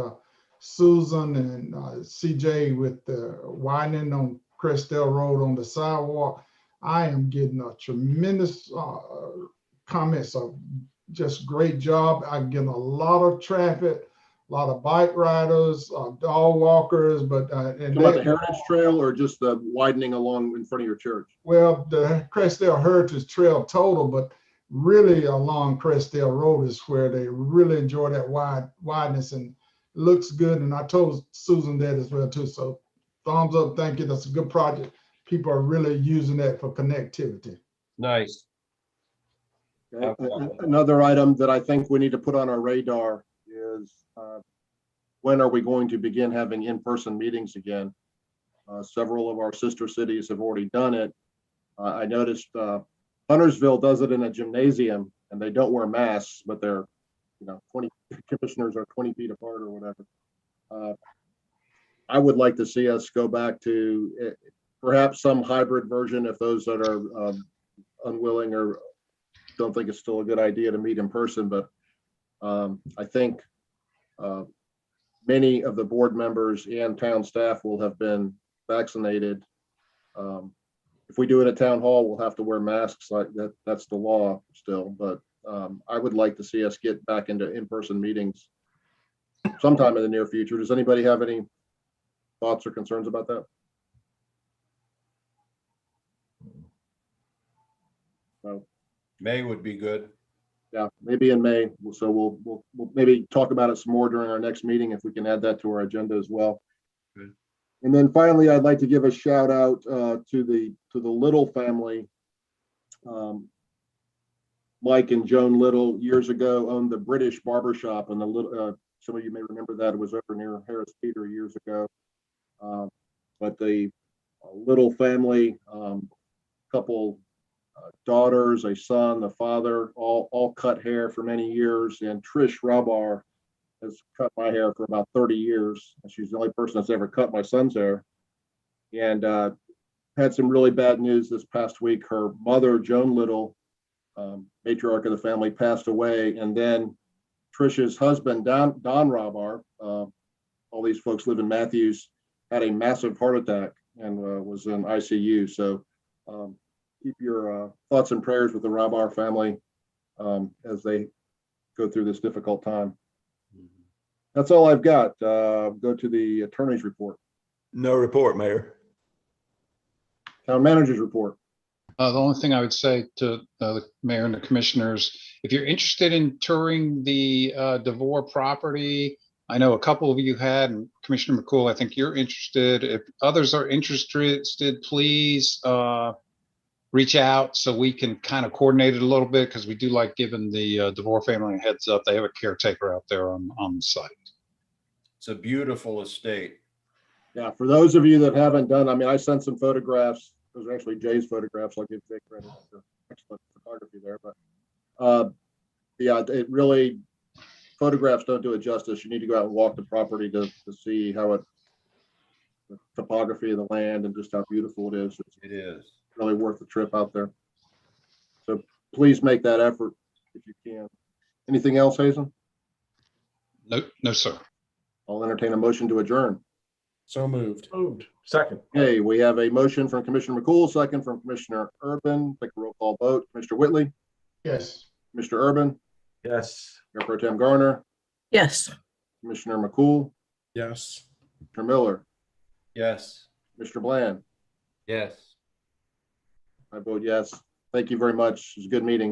[SPEAKER 7] Susan and CJ with the widening on Crestdale Road on the sidewalk. I am getting a tremendous comments of just great job. I'm getting a lot of traffic, a lot of bike riders, dog walkers, but and
[SPEAKER 2] about the Heritage Trail or just the widening along in front of your church?
[SPEAKER 7] Well, the Crestdale Heritage Trail total, but really along Crestdale Road is where they really enjoy that wideness and looks good. And I told Susan that as well too. So thumbs up, thank you. That's a good project. People are really using that for connectivity.
[SPEAKER 4] Nice.
[SPEAKER 2] Another item that I think we need to put on our radar is when are we going to begin having in-person meetings again? Several of our sister cities have already done it. I noticed Huntersville does it in a gymnasium and they don't wear masks, but they're, 20 commissioners are 20 feet apart or whatever. I would like to see us go back to perhaps some hybrid version if those that are unwilling or don't think it's still a good idea to meet in person. But I think many of the board members and town staff will have been vaccinated. If we do it at town hall, we'll have to wear masks. Like that's the law still. But I would like to see us get back into in-person meetings sometime in the near future. Does anybody have any thoughts or concerns about that? No.
[SPEAKER 4] May would be good.
[SPEAKER 2] Yeah, maybe in May. So we'll maybe talk about it some more during our next meeting if we can add that to our agenda as well.
[SPEAKER 4] Good.
[SPEAKER 2] And then finally, I'd like to give a shout out to the Little family. Mike and Joan Little years ago owned the British Barbershop, and the little some of you may remember that it was over near Harris Teeter years ago. But the Little family, couple daughters, a son, the father, all cut hair for many years, and Trish Rabar has cut my hair for about 30 years. She's the only person that's ever cut my son's hair. And had some really bad news this past week. Her mother, Joan Little, matriarch of the family, passed away. And then Trish's husband, Don Rabar, all these folks live in Matthews, had a massive heart attack and was in ICU. So keep your thoughts and prayers with the Rabar family as they go through this difficult time. That's all I've got. Go to the attorney's report.
[SPEAKER 14] No report, Mayor.
[SPEAKER 2] Town manager's report.
[SPEAKER 10] The only thing I would say to the mayor and the commissioners, if you're interested in touring the DeVore property, I know a couple of you had, and Commissioner McCool, I think you're interested. If others are interested, please reach out so we can kind of coordinate it a little bit, because we do like giving the DeVore family a heads up. They have a caretaker out there on the site.
[SPEAKER 4] It's a beautiful estate.
[SPEAKER 2] Yeah, for those of you that haven't done, I mean, I sent some photographs. Those are actually Jay's photographs. I'll give Jay credit for excellent photography there. But yeah, it really, photographs don't do it justice. You need to go out and walk the property to see how the topography of the land and just how beautiful it is.
[SPEAKER 4] It is
[SPEAKER 2] really worth the trip out there. So please make that effort if you can. Anything else, Hazen?
[SPEAKER 10] No, sir.
[SPEAKER 2] I'll entertain a motion to adjourn.
[SPEAKER 5] So moved.
[SPEAKER 8] Moved. Second.
[SPEAKER 2] Okay, we have a motion from Commissioner McCool, second from Commissioner Urban. Take a roll call vote. Commissioner Whitley?
[SPEAKER 7] Yes.
[SPEAKER 2] Mr. Urban,
[SPEAKER 8] Yes.
[SPEAKER 2] Mayor Pro Tem Garner,
[SPEAKER 9] Yes.
[SPEAKER 2] Commissioner McCool,
[SPEAKER 5] Yes.
[SPEAKER 2] Mr. Miller,
[SPEAKER 4] Yes.
[SPEAKER 2] Mr. Bland.
[SPEAKER 3] Yes.
[SPEAKER 2] I vote yes. Thank you very much. It was a good meeting.